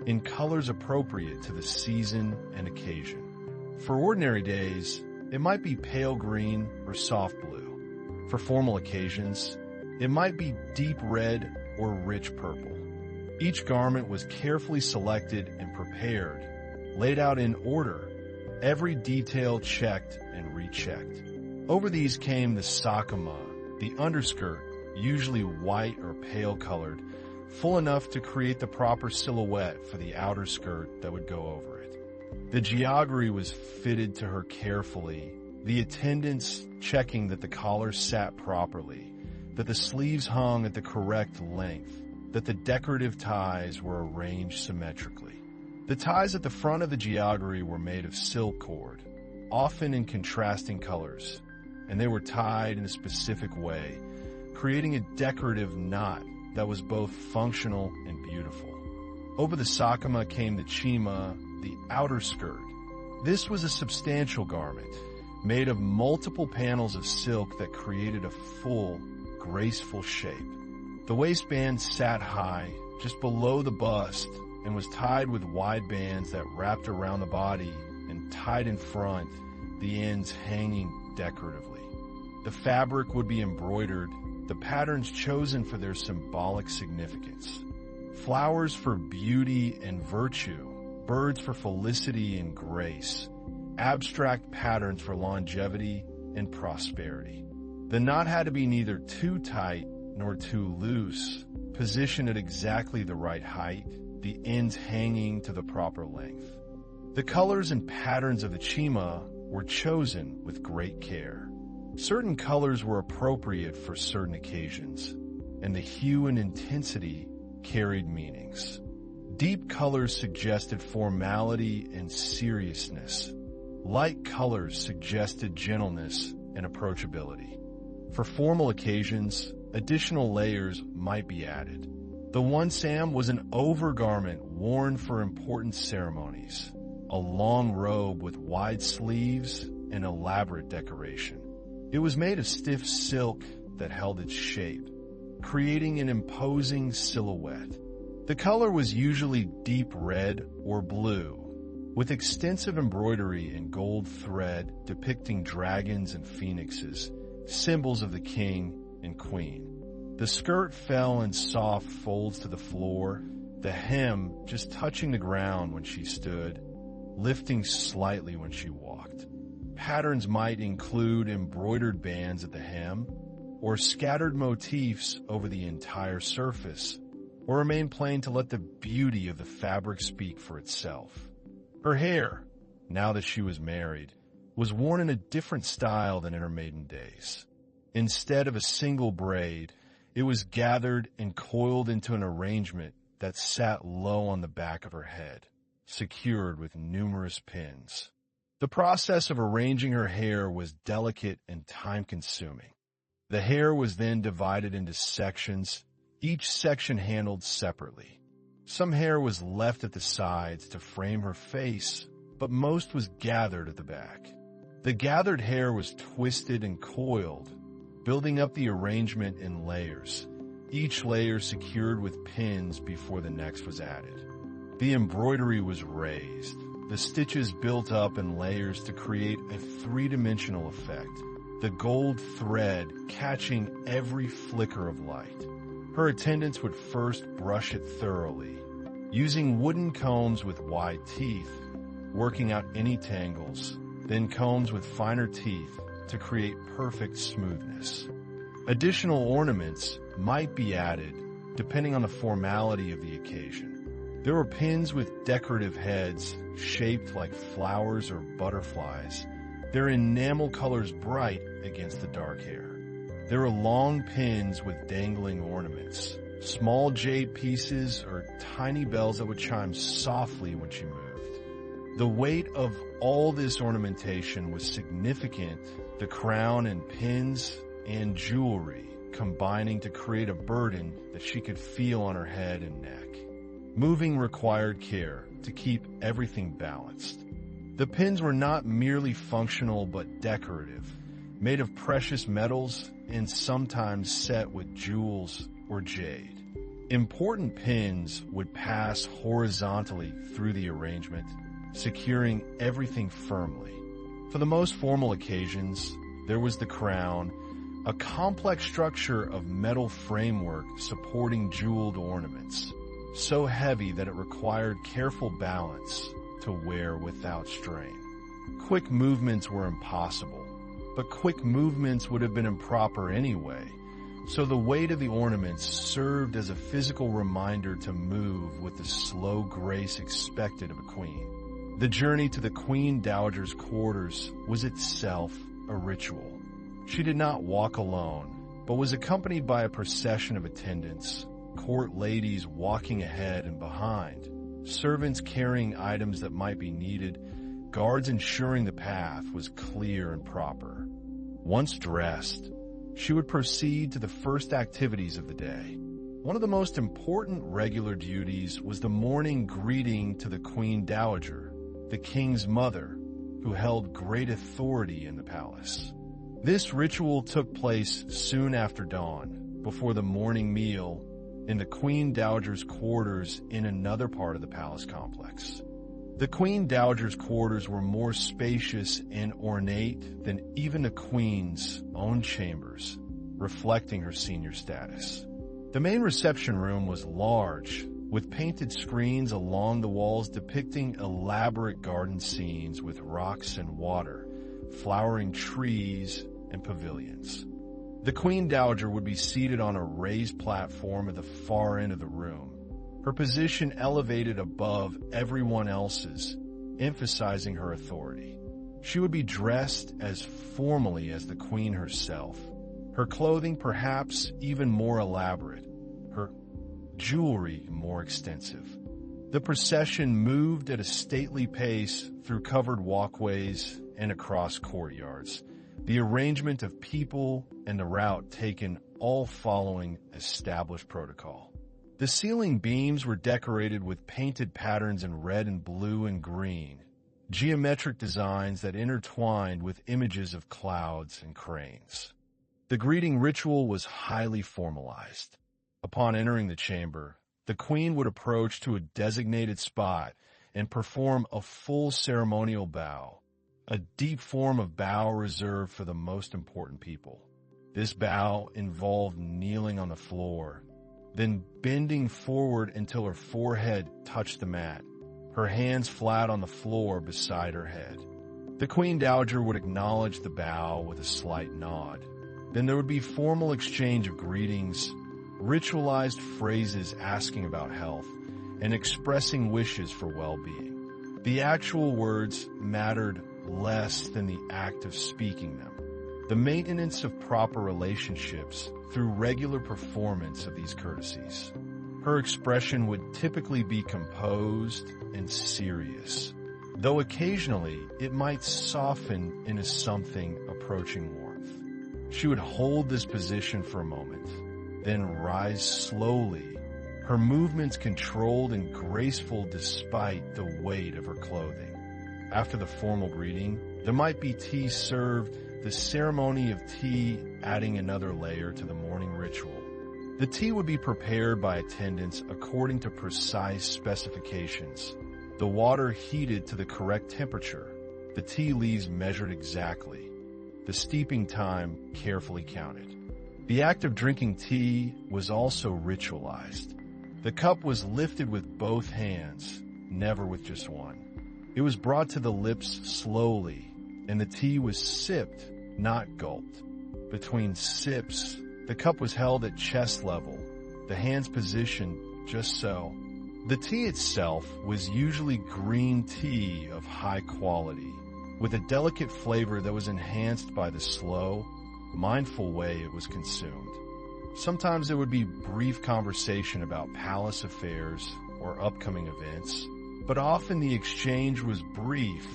in colors appropriate to the season and occasion. For ordinary days, it might be pale green or soft blue. For formal occasions, it might be deep red or rich purple. Each garment was carefully selected and prepared, laid out in order, every detail checked and rechecked. Over these came the sakama, the underskirt, usually white or pale colored, full enough to create the proper silhouette for the outer skirt that would go over it. The jeoggery was fitted to her carefully, the attendants checking that the collar sat properly, that the sleeves hung at the correct length, that the decorative ties were arranged symmetrically. The ties at the front of the jeoggery were made of silk cord, often in contrasting colors, and they were tied in a specific way, creating a decorative knot that was both functional and beautiful. Over the sakama came the chima, the outer skirt. This was a substantial garment, made of multiple panels of silk that created a full, graceful shape. The waistband sat high, just below the bust, and was tied with wide bands that wrapped around the body and tied in front, the ends hanging decoratively. The fabric would be embroidered, the patterns chosen for their symbolic significance. Flowers for beauty and virtue, birds for felicity and grace, abstract patterns for longevity and prosperity. The knot had to be neither too tight nor too loose, positioned at exactly the right height, the ends hanging to the proper length. The colors and patterns of the chima were chosen with great care. Certain colors were appropriate for certain occasions, and the hue and intensity carried meanings. Deep colors suggested formality and seriousness. Light colors suggested gentleness and approachability. For formal occasions, additional layers might be added. The wonsam was an overgarment worn for important ceremonies, a long robe with wide sleeves and elaborate decoration. It was made of stiff silk that held its shape, creating an imposing silhouette. The color was usually deep red or blue, with extensive embroidery in gold thread depicting dragons and phoenixes, symbols of the king and queen. The skirt fell in soft folds to the floor, the hem just touching the ground when she stood, lifting slightly when she walked. Patterns might include embroidered bands at the hem, or scattered motifs over the entire surface, or remain plain to let the beauty of the fabric speak for itself. Her hair, now that she was married, was worn in a different style than in her maiden days. Instead of a single braid, it was gathered and coiled into an arrangement that sat low on the back of her head, secured with numerous pins. The process of arranging her hair was delicate and time-consuming. The hair was then divided into sections, each section handled separately. Some hair was left at the sides to frame her face, but most was gathered at the back. The gathered hair was twisted and coiled, building up the arrangement in layers, each layer secured with pins before the next was added. The embroidery was raised, the stitches built up in layers to create a three-dimensional effect, the gold thread catching every flicker of light. Her attendants would first brush it thoroughly, using wooden combs with wide teeth, working out any tangles, then combs with finer teeth to create perfect smoothness. Additional ornaments might be added depending on the formality of the occasion. There were pins with decorative heads shaped like flowers or butterflies, their enamel colors bright against the dark hair. There were long pins with dangling ornaments, small jade pieces or tiny bells that would chime softly when she moved. The weight of all this ornamentation was significant, the crown and pins and jewelry combining to create a burden that she could feel on her head and neck. Moving required care to keep everything balanced. The pins were not merely functional but decorative, made of precious metals and sometimes set with jewels or jade. Important pins would pass horizontally through the arrangement, securing everything firmly. For the most formal occasions, there was the crown, a complex structure of metal framework supporting jeweled ornaments, so heavy that it required careful balance to wear without strain. Quick movements were impossible, but quick movements would have been improper anyway, so the weight of the ornaments served as a physical reminder to move with the slow grace expected of a queen. The journey to the Queen Dowager's quarters was itself a ritual. She did not walk alone, but was accompanied by a procession of attendants, court ladies walking ahead and behind, servants carrying items that might be needed, guards ensuring the path was clear and proper. Once dressed, she would proceed to the first activities of the day. One of the most important regular duties was the morning greeting to the Queen Dowager, the king's mother, who held great authority in the palace. This ritual took place soon after dawn, before the morning meal, in the Queen Dowager's quarters in another part of the palace complex. The Queen Dowager's quarters were more spacious and ornate than even the Queen's own chambers, reflecting her senior status. The main reception room was large, with painted screens along the walls depicting elaborate garden scenes with rocks and water, flowering trees, and pavilions. The Queen Dowager would be seated on a raised platform at the far end of the room, her position elevated above everyone else's, emphasizing her authority. She would be dressed as formally as the Queen herself, her clothing perhaps even more elaborate, her jewelry more extensive. The procession moved at a stately pace through covered walkways and across courtyards, the arrangement of people and the route taken all following established protocol. The ceiling beams were decorated with painted patterns in red and blue and green, geometric designs that intertwined with images of clouds and cranes. The greeting ritual was highly formalized. Upon entering the chamber, the queen would approach to a designated spot and perform a full ceremonial bow, a deep form of bow reserved for the most important people. This bow involved kneeling on the floor, then bending forward until her forehead touched the mat, her hands flat on the floor beside her head. The Queen Dowager would acknowledge the bow with a slight nod. Then there would be formal exchange of greetings, ritualized phrases asking about health, and expressing wishes for well-being. The actual words mattered less than the act of speaking them. The maintenance of proper relationships through regular performance of these courtesies. Her expression would typically be composed and serious, though occasionally it might soften into something approaching warmth. She would hold this position for a moment, then rise slowly, her movements controlled and graceful despite the weight of her clothing. After the formal greeting, there might be tea served, the ceremony of tea adding another layer to the morning ritual. The tea would be prepared by attendants according to precise specifications. The water heated to the correct temperature, the tea leaves measured exactly, the steeping time carefully counted. The act of drinking tea was also ritualized. The cup was lifted with both hands, never with just one. It was brought to the lips slowly, and the tea was sipped, not gulped. Between sips, the cup was held at chest level, the hands positioned just so. The tea itself was usually green tea of high quality, with a delicate flavor that was enhanced by the slow, mindful way it was consumed. Sometimes there would be brief conversation about palace affairs or upcoming events, but often the exchange was brief,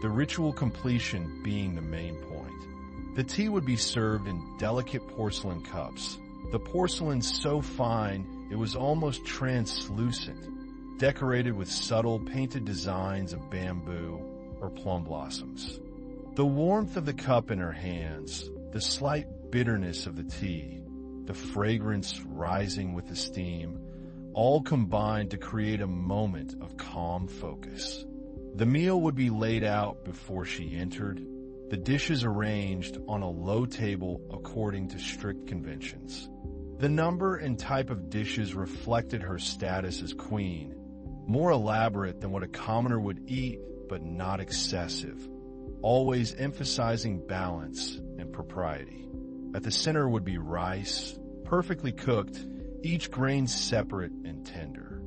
the ritual completion being the main point. The tea would be served in delicate porcelain cups, the porcelain so fine it was almost translucent, decorated with subtle painted designs of bamboo or plum blossoms. The warmth of the cup in her hands, the slight bitterness of the tea, the fragrance rising with the steam, all combined to create a moment of calm focus. The meal would be laid out before she entered, the dishes arranged on a low table according to strict conventions. The number and type of dishes reflected her status as queen, more elaborate than what a commoner would eat, but not excessive, always emphasizing balance and propriety. At the center would be rice, perfectly cooked, each grain separate and tender.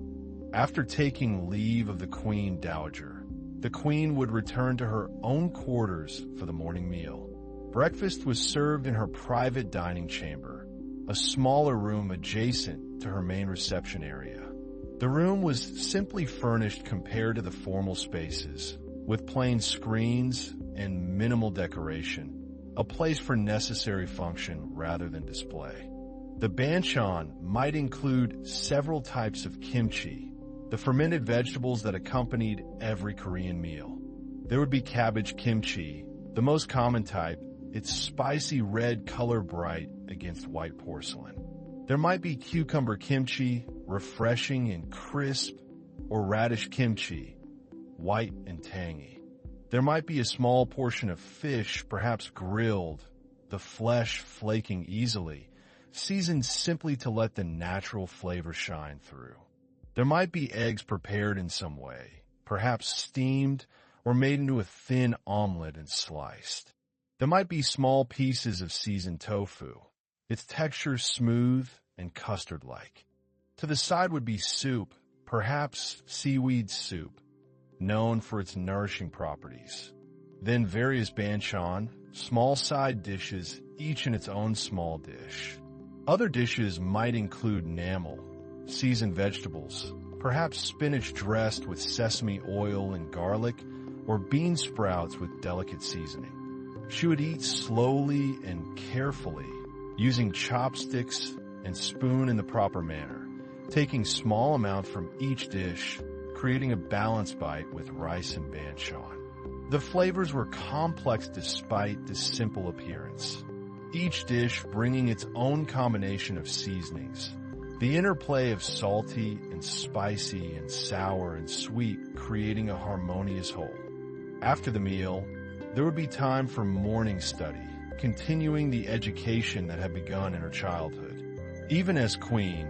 After taking leave of the Queen Dowager, the Queen would return to her own quarters for the morning meal. Breakfast was served in her private dining chamber, a smaller room adjacent to her main reception area. The room was simply furnished compared to the formal spaces, with plain screens and minimal decoration, a place for necessary function rather than display. The banchan might include several types of kimchi, the fermented vegetables that accompanied every Korean meal. There would be cabbage kimchi, the most common type, its spicy red color bright against white porcelain. There might be cucumber kimchi, refreshing and crisp, or radish kimchi, white and tangy. There might be a small portion of fish, perhaps grilled, the flesh flaking easily, seasoned simply to let the natural flavor shine through. There might be eggs prepared in some way, perhaps steamed or made into a thin omelet and sliced. There might be small pieces of seasoned tofu, its texture smooth and custard-like. To the side would be soup, perhaps seaweed soup, known for its nourishing properties. Then various banchan, small side dishes, each in its own small dish. Other dishes might include namel, seasoned vegetables, perhaps spinach dressed with sesame oil and garlic, or bean sprouts with delicate seasoning. She would eat slowly and carefully, using chopsticks and spoon in the proper manner, taking small amounts from each dish, creating a balanced bite with rice and banchan. The flavors were complex despite the simple appearance, each dish bringing its own combination of seasonings. The interplay of salty and spicy and sour and sweet creating a harmonious whole. After the meal, there would be time for morning study, continuing the education that had begun in her childhood. Even as queen,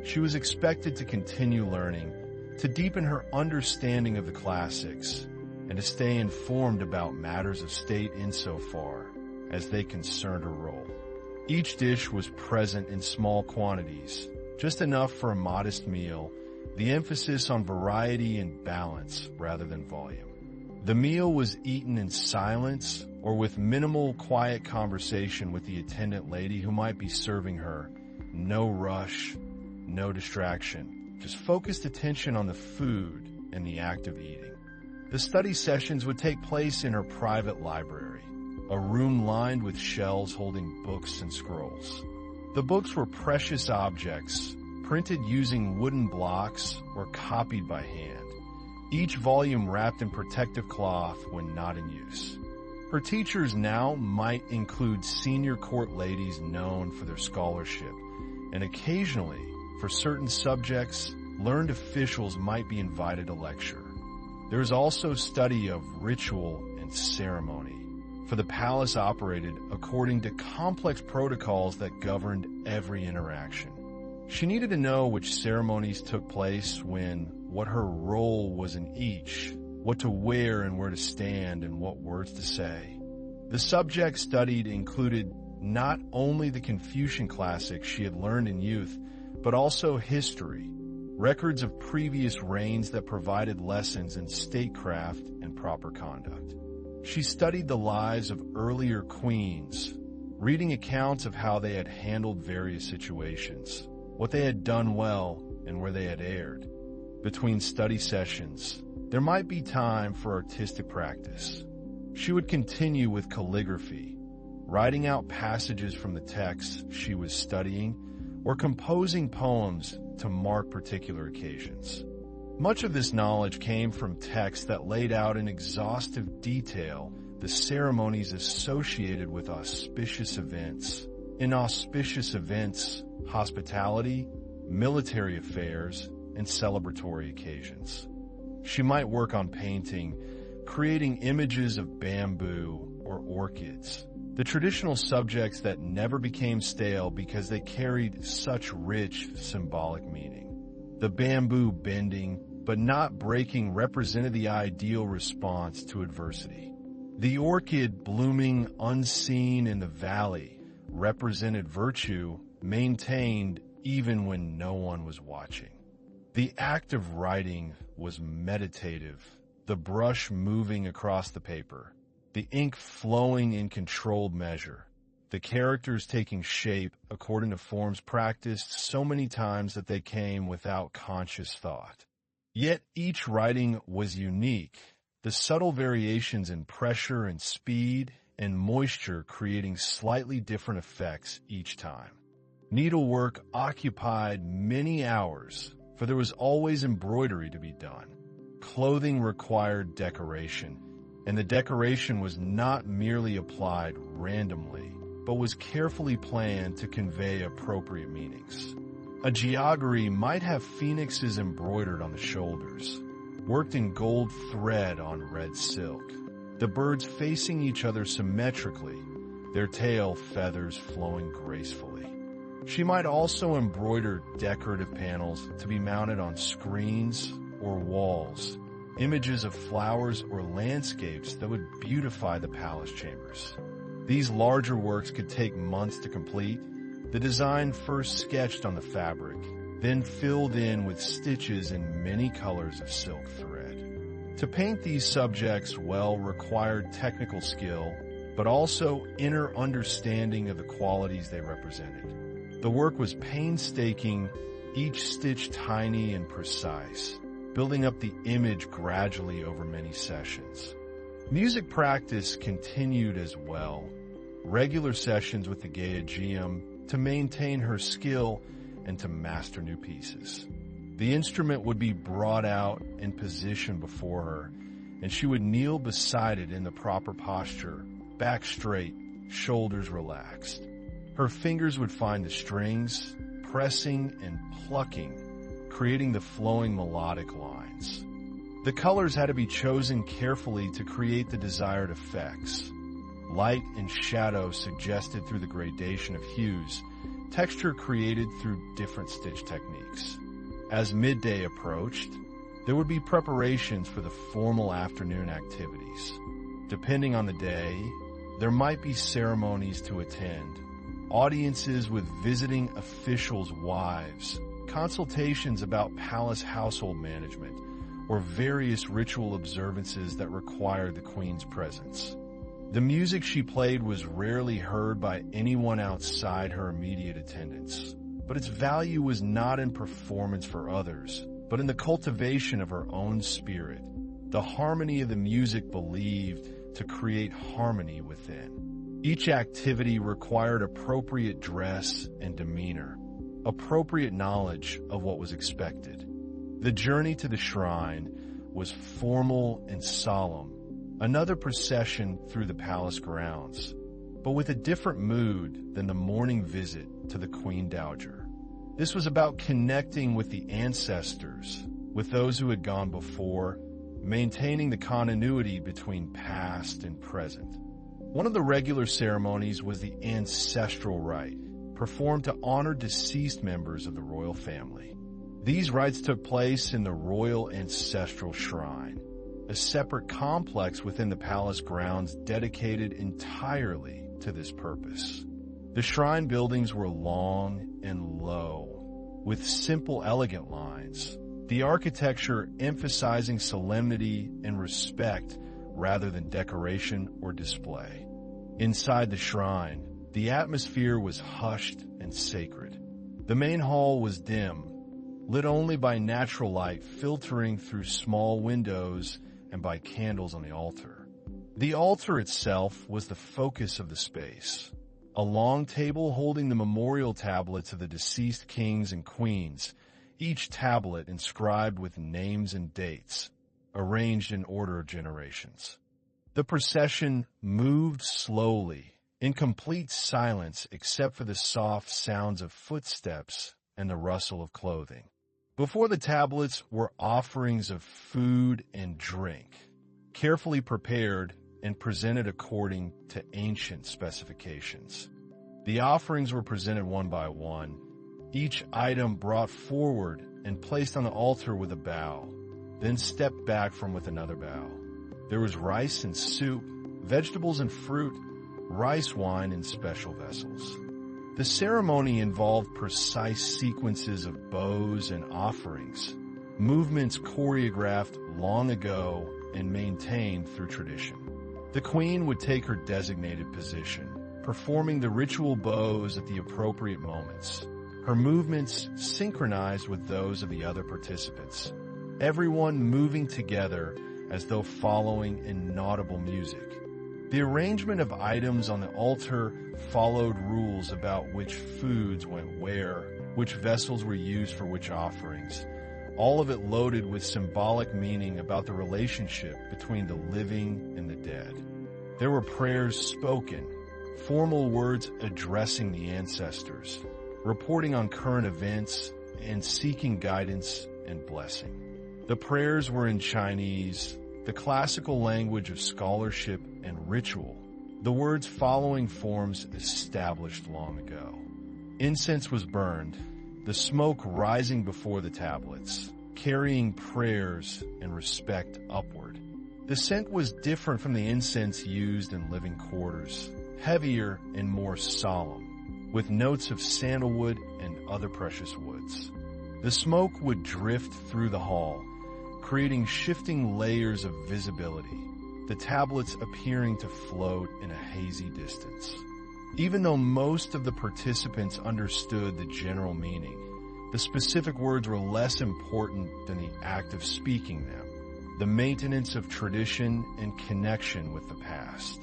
she was expected to continue learning, to deepen her understanding of the classics, and to stay informed about matters of state insofar as they concerned her role. Each dish was present in small quantities, just enough for a modest meal, the emphasis on variety and balance rather than volume. The meal was eaten in silence or with minimal quiet conversation with the attendant lady who might be serving her. No rush, no distraction, just focused attention on the food and the act of eating. The study sessions would take place in her private library, a room lined with shelves holding books and scrolls. The books were precious objects, printed using wooden blocks or copied by hand, each volume wrapped in protective cloth when not in use. Her teachers now might include senior court ladies known for their scholarship, and occasionally, for certain subjects, learned officials might be invited to lecture. There is also study of ritual and ceremony, for the palace operated according to complex protocols that governed every interaction. She needed to know which ceremonies took place when, what her role was in each, what to wear and where to stand, and what words to say. The subjects studied included not only the Confucian classics she had learned in youth, but also history, records of previous reigns that provided lessons in statecraft and proper conduct. She studied the lives of earlier queens, reading accounts of how they had handled various situations, what they had done well, and where they had erred. Between study sessions, there might be time for artistic practice. She would continue with calligraphy, writing out passages from the texts she was studying, or composing poems to mark particular occasions. Much of this knowledge came from texts that laid out in exhaustive detail the ceremonies associated with auspicious events. In auspicious events, hospitality, military affairs, and celebratory occasions. She might work on painting, creating images of bamboo or orchids, the traditional subjects that never became stale because they carried such rich symbolic meaning. The bamboo bending but not breaking represented the ideal response to adversity. The orchid blooming unseen in the valley represented virtue maintained even when no one was watching. The act of writing was meditative, the brush moving across the paper, the ink flowing in controlled measure, the characters taking shape according to forms practiced so many times that they came without conscious thought. Yet each writing was unique, the subtle variations in pressure and speed and moisture creating slightly different effects each time. Needlework occupied many hours, for there was always embroidery to be done. Clothing required decoration, and the decoration was not merely applied randomly, but was carefully planned to convey appropriate meanings. A geoggery might have phoenixes embroidered on the shoulders, worked in gold thread on red silk, the birds facing each other symmetrically, their tail feathers flowing gracefully. She might also embroider decorative panels to be mounted on screens or walls, images of flowers or landscapes that would beautify the palace chambers. These larger works could take months to complete, the design first sketched on the fabric, then filled in with stitches in many colors of silk thread. To paint these subjects well required technical skill, but also inner understanding of the qualities they represented. The work was painstaking, each stitch tiny and precise, building up the image gradually over many sessions. Music practice continued as well, regular sessions with the Geogeum to maintain her skill and to master new pieces. The instrument would be brought out and positioned before her, and she would kneel beside it in the proper posture, back straight, shoulders relaxed. Her fingers would find the strings, pressing and plucking, creating the flowing melodic lines. The colors had to be chosen carefully to create the desired effects. Light and shadow suggested through the gradation of hues, texture created through different stitch techniques. As midday approached, there would be preparations for the formal afternoon activities. Depending on the day, there might be ceremonies to attend, audiences with visiting officials' wives, consultations about palace household management, or various ritual observances that required the queen's presence. The music she played was rarely heard by anyone outside her immediate attendance, but its value was not in performance for others, but in the cultivation of her own spirit, the harmony of the music believed to create harmony within. Each activity required appropriate dress and demeanor. appropriate knowledge of what was expected. The journey to the shrine was formal and solemn, another procession through the palace grounds, but with a different mood than the morning visit to the Queen Dowager. This was about connecting with the ancestors, with those who had gone before, maintaining the continuity between past and present. One of the regular ceremonies was the ancestral rite, performed to honor deceased members of the royal family. These rites took place in the Royal Ancestral Shrine, a separate complex within the palace grounds dedicated entirely to this purpose. The shrine buildings were long and low, with simple, elegant lines, the architecture emphasizing solemnity and respect rather than decoration or display. Inside the shrine, the atmosphere was hushed and sacred. The main hall was dim, lit only by natural light filtering through small windows and by candles on the altar. The altar itself was the focus of the space, a long table holding the memorial tablets of the deceased kings and queens, each tablet inscribed with names and dates, arranged in order of generations. The procession moved slowly, in complete silence except for the soft sounds of footsteps and the rustle of clothing. Before the tablets were offerings of food and drink, carefully prepared and presented according to ancient specifications. The offerings were presented one by one, each item brought forward and placed on the altar with a bow, then stepped back from with another bow. There was rice and soup, vegetables and fruit, rice wine in special vessels. The ceremony involved precise sequences of bows and offerings, movements choreographed long ago and maintained through tradition. The queen would take her designated position, performing the ritual bows at the appropriate moments, her movements synchronized with those of the other participants, everyone moving together as though following inaudible music. The arrangement of items on the altar followed rules about which foods went where, which vessels were used for which offerings, all of it loaded with symbolic meaning about the relationship between the living and the dead. There were prayers spoken, formal words addressing the ancestors, reporting on current events, and seeking guidance and blessing. The prayers were in Chinese, the classical language of scholarship and ritual, the words following forms established long ago. Incense was burned, the smoke rising before the tablets, carrying prayers and respect upward. The scent was different from the incense used in living quarters, heavier and more solemn, with notes of sandalwood and other precious woods. The smoke would drift through the hall, creating shifting layers of visibility, the tablets appearing to float in a hazy distance. Even though most of the participants understood the general meaning, the specific words were less important than the act of speaking them, the maintenance of tradition and connection with the past.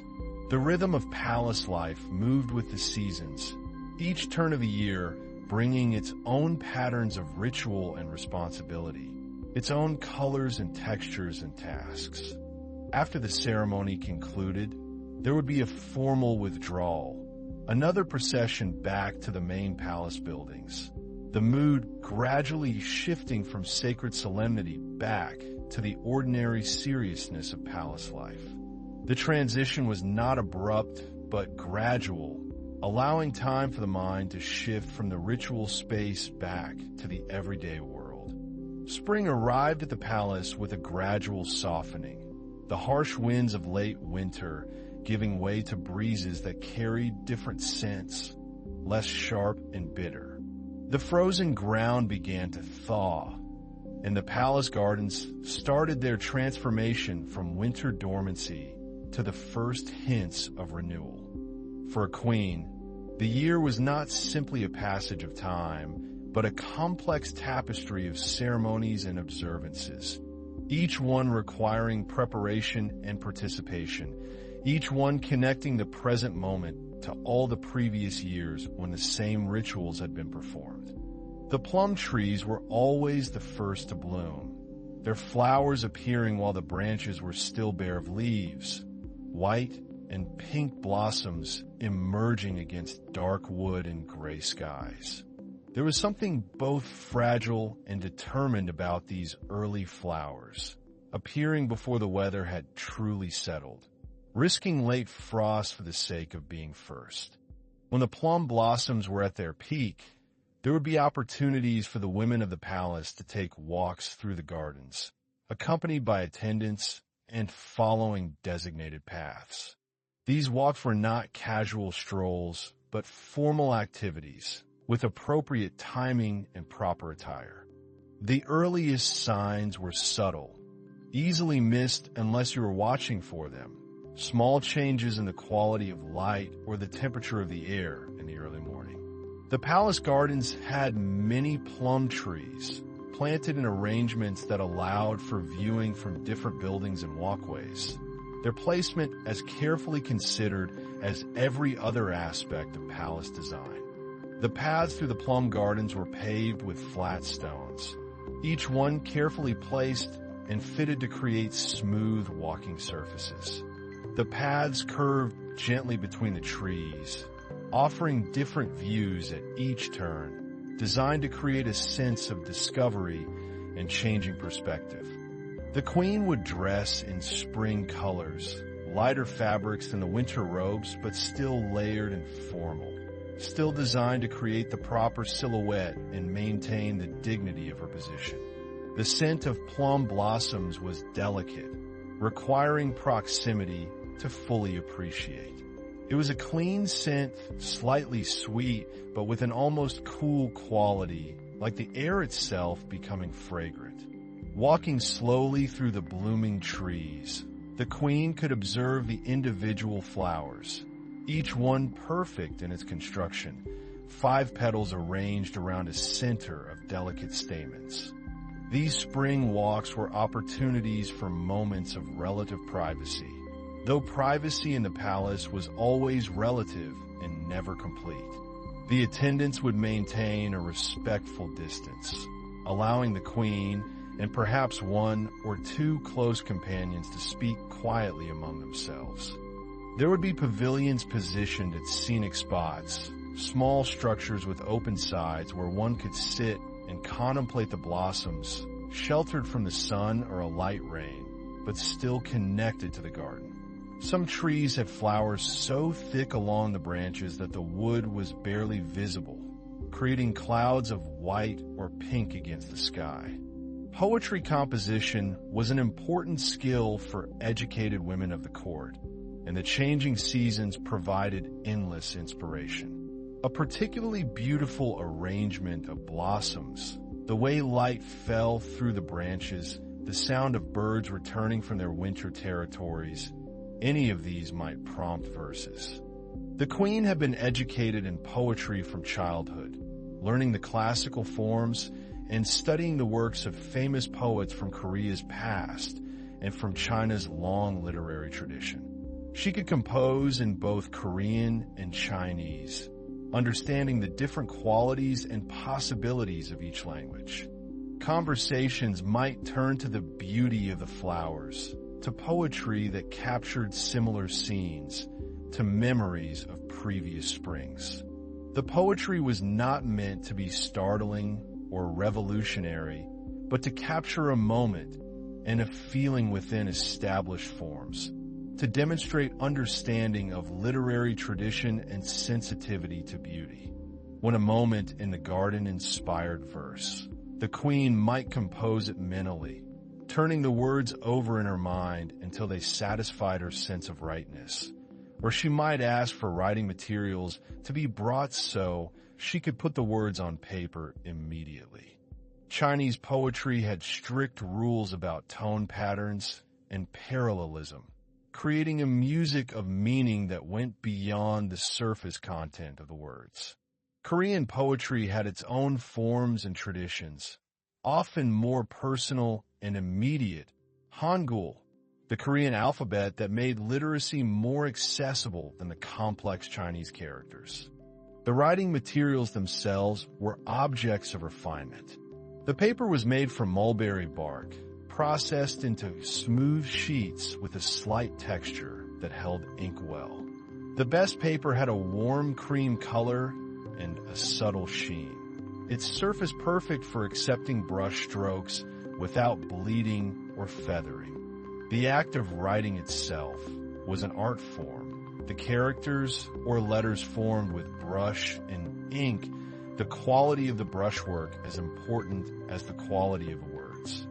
The rhythm of palace life moved with the seasons, each turn of the year bringing its own patterns of ritual and responsibility, its own colors and textures and tasks. After the ceremony concluded, there would be a formal withdrawal, another procession back to the main palace buildings, the mood gradually shifting from sacred solemnity back to the ordinary seriousness of palace life. The transition was not abrupt, but gradual, allowing time for the mind to shift from the ritual space back to the everyday world. Spring arrived at the palace with a gradual softening, the harsh winds of late winter giving way to breezes that carried different scents, less sharp and bitter. The frozen ground began to thaw, and the palace gardens started their transformation from winter dormancy to the first hints of renewal. For a queen, the year was not simply a passage of time, but a complex tapestry of ceremonies and observances, each one requiring preparation and participation, each one connecting the present moment to all the previous years when the same rituals had been performed. The plum trees were always the first to bloom, their flowers appearing while the branches were still bare of leaves, white and pink blossoms emerging against dark wood and gray skies. There was something both fragile and determined about these early flowers, appearing before the weather had truly settled, risking late frost for the sake of being first. When the plum blossoms were at their peak, there would be opportunities for the women of the palace to take walks through the gardens, accompanied by attendants and following designated paths. These walks were not casual strolls, but formal activities with appropriate timing and proper attire. The earliest signs were subtle, easily missed unless you were watching for them. Small changes in the quality of light or the temperature of the air in the early morning. The palace gardens had many plum trees, planted in arrangements that allowed for viewing from different buildings and walkways, their placement as carefully considered as every other aspect of palace design. The paths through the plum gardens were paved with flat stones, each one carefully placed and fitted to create smooth walking surfaces. The paths curved gently between the trees, offering different views at each turn, designed to create a sense of discovery and changing perspective. The queen would dress in spring colors, lighter fabrics than the winter robes, but still layered and formal, still designed to create the proper silhouette and maintain the dignity of her position. The scent of plum blossoms was delicate, requiring proximity to fully appreciate. It was a clean scent, slightly sweet, but with an almost cool quality, like the air itself becoming fragrant. Walking slowly through the blooming trees, the queen could observe the individual flowers, each one perfect in its construction, 5 petals arranged around a center of delicate stamens. These spring walks were opportunities for moments of relative privacy, though privacy in the palace was always relative and never complete. The attendants would maintain a respectful distance, allowing the queen and perhaps 1 or 2 close companions to speak quietly among themselves. There would be pavilions positioned at scenic spots, small structures with open sides where one could sit and contemplate the blossoms, sheltered from the sun or a light rain, but still connected to the garden. Some trees had flowers so thick along the branches that the wood was barely visible, creating clouds of white or pink against the sky. Poetry composition was an important skill for educated women of the court, and the changing seasons provided endless inspiration. A particularly beautiful arrangement of blossoms, the way light fell through the branches, the sound of birds returning from their winter territories, any of these might prompt verses. The queen had been educated in poetry from childhood, learning the classical forms and studying the works of famous poets from Korea's past and from China's long literary tradition. She could compose in both Korean and Chinese, understanding the different qualities and possibilities of each language. Conversations might turn to the beauty of the flowers, to poetry that captured similar scenes, to memories of previous springs. The poetry was not meant to be startling or revolutionary, but to capture a moment and a feeling within established forms, to demonstrate understanding of literary tradition and sensitivity to beauty. When a moment in the garden inspired verse, the queen might compose it mentally, turning the words over in her mind until they satisfied her sense of rightness. Or she might ask for writing materials to be brought so she could put the words on paper immediately. Chinese poetry had strict rules about tone patterns and parallelism, creating a music of meaning that went beyond the surface content of the words. Korean poetry had its own forms and traditions, often more personal and immediate. Hangul, the Korean alphabet that made literacy more accessible than the complex Chinese characters. The writing materials themselves were objects of refinement. The paper was made from mulberry bark, processed into smooth sheets with a slight texture that held ink well. The best paper had a warm cream color and a subtle sheen. Its surface perfect for accepting brush strokes without bleeding or feathering. The act of writing itself was an art form. The characters or letters formed with brush and ink, the quality of the brushwork as important as the quality of the words.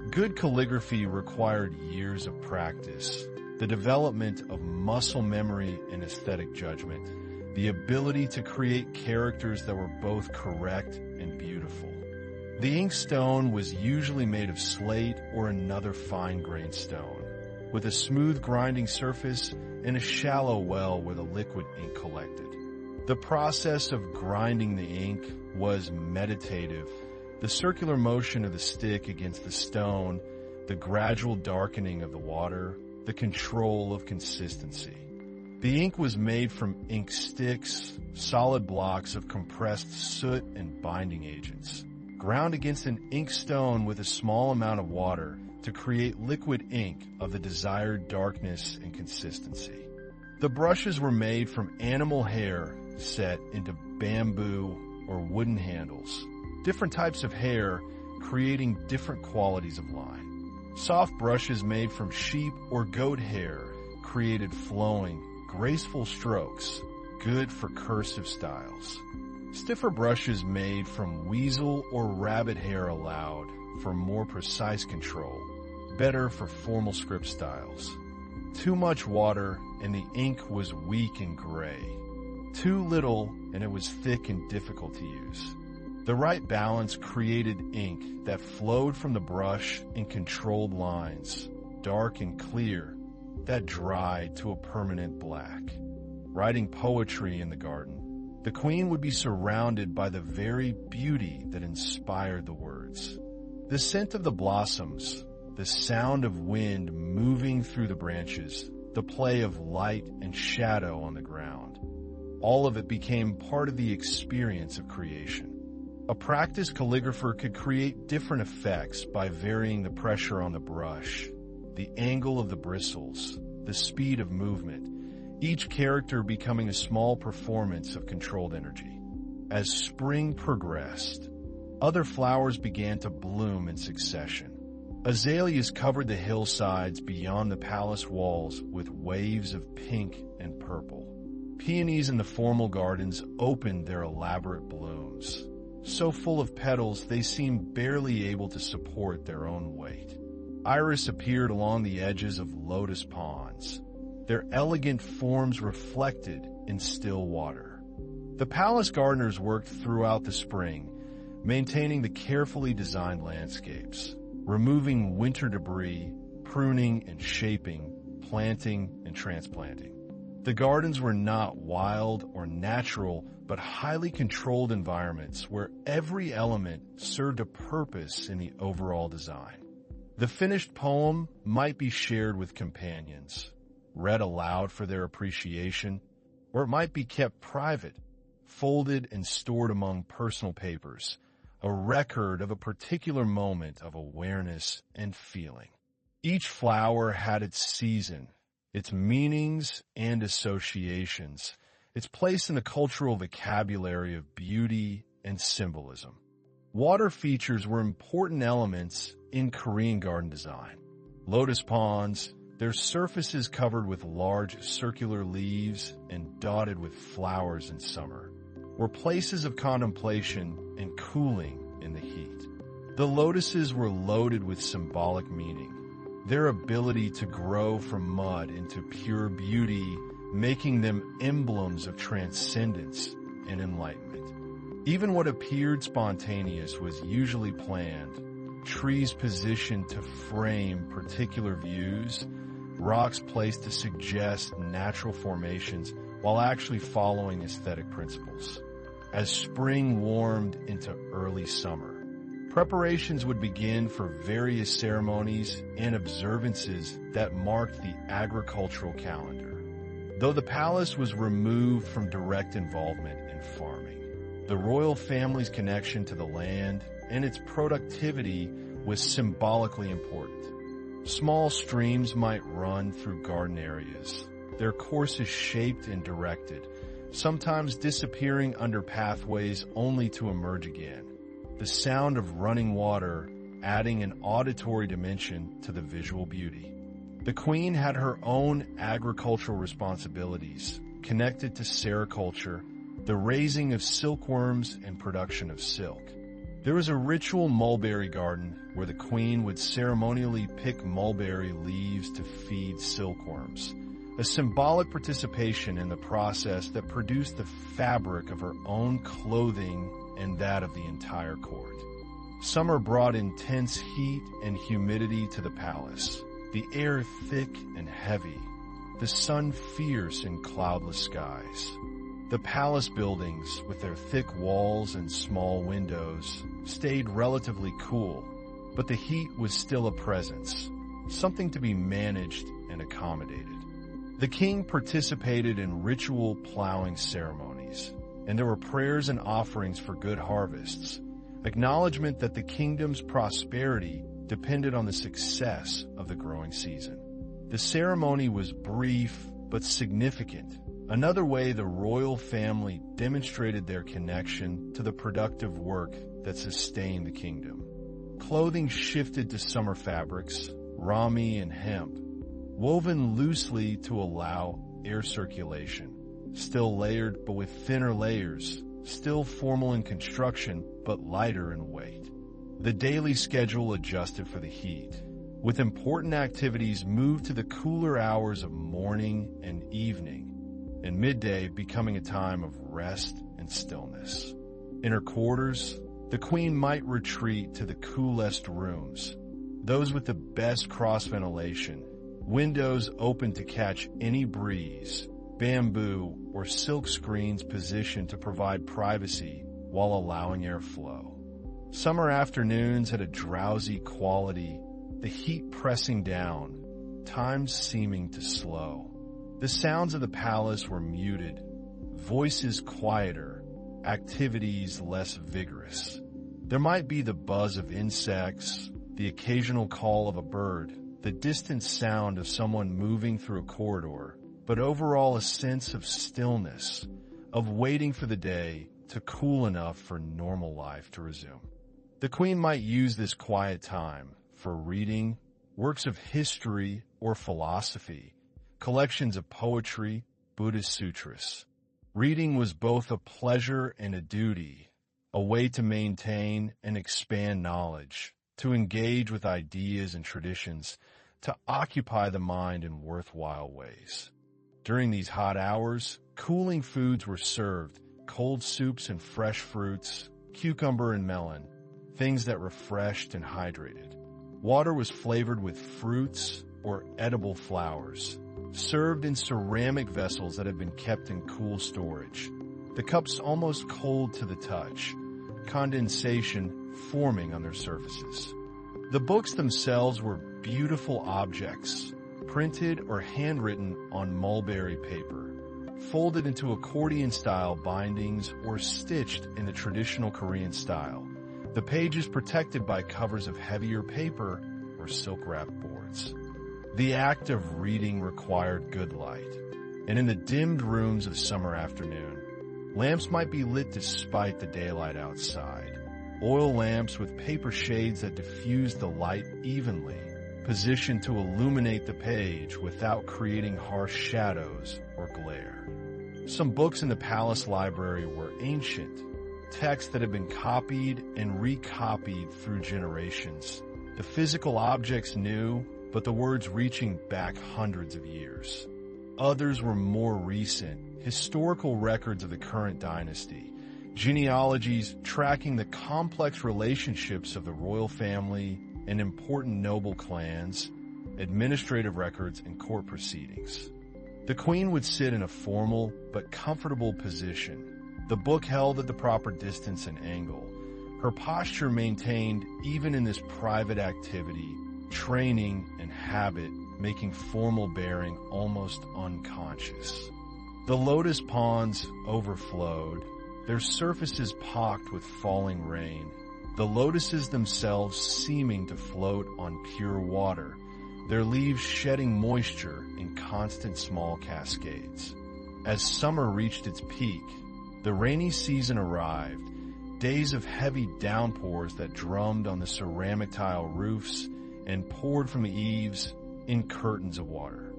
Good calligraphy required years of practice, the development of muscle memory and aesthetic judgment, the ability to create characters that were both correct and beautiful. The inkstone was usually made of slate or another fine-grained stone, with a smooth grinding surface and a shallow well where the liquid ink collected. The process of grinding the ink was meditative. The circular motion of the stick against the stone, the gradual darkening of the water, the control of consistency. The ink was made from ink sticks, solid blocks of compressed soot and binding agents, ground against an inkstone with a small amount of water to create liquid ink of the desired darkness and consistency. The brushes were made from animal hair set into bamboo or wooden handles, different types of hair creating different qualities of line. Soft brushes made from sheep or goat hair created flowing, graceful strokes, good for cursive styles. Stiffer brushes made from weasel or rabbit hair allowed for more precise control, better for formal script styles. Too much water and the ink was weak and gray. Too little and it was thick and difficult to use. The right balance created ink that flowed from the brush in controlled lines, dark and clear, that dried to a permanent black. Writing poetry in the garden, the queen would be surrounded by the very beauty that inspired the words. The scent of the blossoms, the sound of wind moving through the branches, the play of light and shadow on the ground. All of it became part of the experience of creation. A practiced calligrapher could create different effects by varying the pressure on the brush, the angle of the bristles, the speed of movement, each character becoming a small performance of controlled energy. As spring progressed, other flowers began to bloom in succession. Azaleas covered the hillsides beyond the palace walls with waves of pink and purple. Peonies in the formal gardens opened their elaborate blooms, so full of petals they seemed barely able to support their own weight. Iris appeared along the edges of lotus ponds, their elegant forms reflected in still water. The palace gardeners worked throughout the spring, maintaining the carefully designed landscapes, removing winter debris, pruning and shaping, planting and transplanting. The gardens were not wild or natural, but highly controlled environments where every element served a purpose in the overall design. The finished poem might be shared with companions, read aloud for their appreciation, or it might be kept private, folded and stored among personal papers, a record of a particular moment of awareness and feeling. Each flower had its season, its meanings and associations, its place in the cultural vocabulary of beauty and symbolism. Water features were important elements in Korean garden design. Lotus ponds, their surfaces covered with large circular leaves and dotted with flowers in summer, were places of contemplation and cooling in the heat. The lotuses were loaded with symbolic meaning, their ability to grow from mud into pure beauty, making them emblems of transcendence and enlightenment. Even what appeared spontaneous was usually planned. Trees positioned to frame particular views, rocks placed to suggest natural formations while actually following aesthetic principles. As spring warmed into early summer, preparations would begin for various ceremonies and observances that marked the agricultural calendar. though the palace was removed from direct involvement in farming. The royal family's connection to the land and its productivity was symbolically important. Small streams might run through garden areas, their courses shaped and directed, sometimes disappearing under pathways only to emerge again. The sound of running water adding an auditory dimension to the visual beauty. The queen had her own agricultural responsibilities connected to sericulture, the raising of silkworms and production of silk. There was a ritual mulberry garden where the queen would ceremonially pick mulberry leaves to feed silkworms, a symbolic participation in the process that produced the fabric of her own clothing and that of the entire court. Summer brought intense heat and humidity to the palace, the air thick and heavy, the sun fierce in cloudless skies. The palace buildings, with their thick walls and small windows, stayed relatively cool, but the heat was still a presence, something to be managed and accommodated. The king participated in ritual plowing ceremonies, and there were prayers and offerings for good harvests, acknowledgement that the kingdom's prosperity depended on the success of the growing season. The ceremony was brief but significant, another way the royal family demonstrated their connection to the productive work that sustained the kingdom. Clothing shifted to summer fabrics, rami and hemp, woven loosely to allow air circulation, still layered but with thinner layers, still formal in construction but lighter in weight. The daily schedule adjusted for the heat, with important activities moved to the cooler hours of morning and evening, and midday becoming a time of rest and stillness. In her quarters, the queen might retreat to the coolest rooms, those with the best cross-ventilation, windows open to catch any breeze, bamboo or silk screens positioned to provide privacy while allowing airflow. Summer afternoons had a drowsy quality, the heat pressing down, time seeming to slow. The sounds of the palace were muted, voices quieter, activities less vigorous. There might be the buzz of insects, the occasional call of a bird, the distant sound of someone moving through a corridor, but overall a sense of stillness, of waiting for the day to cool enough for normal life to resume. The queen might use this quiet time for reading works of history or philosophy, collections of poetry, Buddhist sutras. Reading was both a pleasure and a duty, a way to maintain and expand knowledge, to engage with ideas and traditions, to occupy the mind in worthwhile ways. During these hot hours, cooling foods were served, cold soups and fresh fruits, cucumber and melon, things that refreshed and hydrated. Water was flavored with fruits or edible flowers, served in ceramic vessels that had been kept in cool storage, the cups almost cold to the touch, condensation forming on their surfaces. The books themselves were beautiful objects, printed or handwritten on mulberry paper, folded into accordion-style bindings or stitched in the traditional Korean style, the pages protected by covers of heavier paper or silk-wrapped boards. The act of reading required good light, and in the dimmed rooms of summer afternoon, lamps might be lit despite the daylight outside, oil lamps with paper shades that diffused the light evenly, positioned to illuminate the page without creating harsh shadows or glare. Some books in the palace library were ancient, texts that had been copied and recopied through generations. The physical objects new, but the words reaching back hundreds of years. Others were more recent, historical records of the current dynasty, genealogies tracking the complex relationships of the royal family and important noble clans, administrative records, and court proceedings. The queen would sit in a formal but comfortable position, the book held at the proper distance and angle, her posture maintained even in this private activity, training and habit making formal bearing almost unconscious. The lotus ponds overflowed, their surfaces pocked with falling rain, the lotuses themselves seeming to float on pure water, their leaves shedding moisture in constant small cascades. As summer reached its peak, the rainy season arrived, days of heavy downpours that drummed on the ceramic tile roofs and poured from the eaves in curtains of water.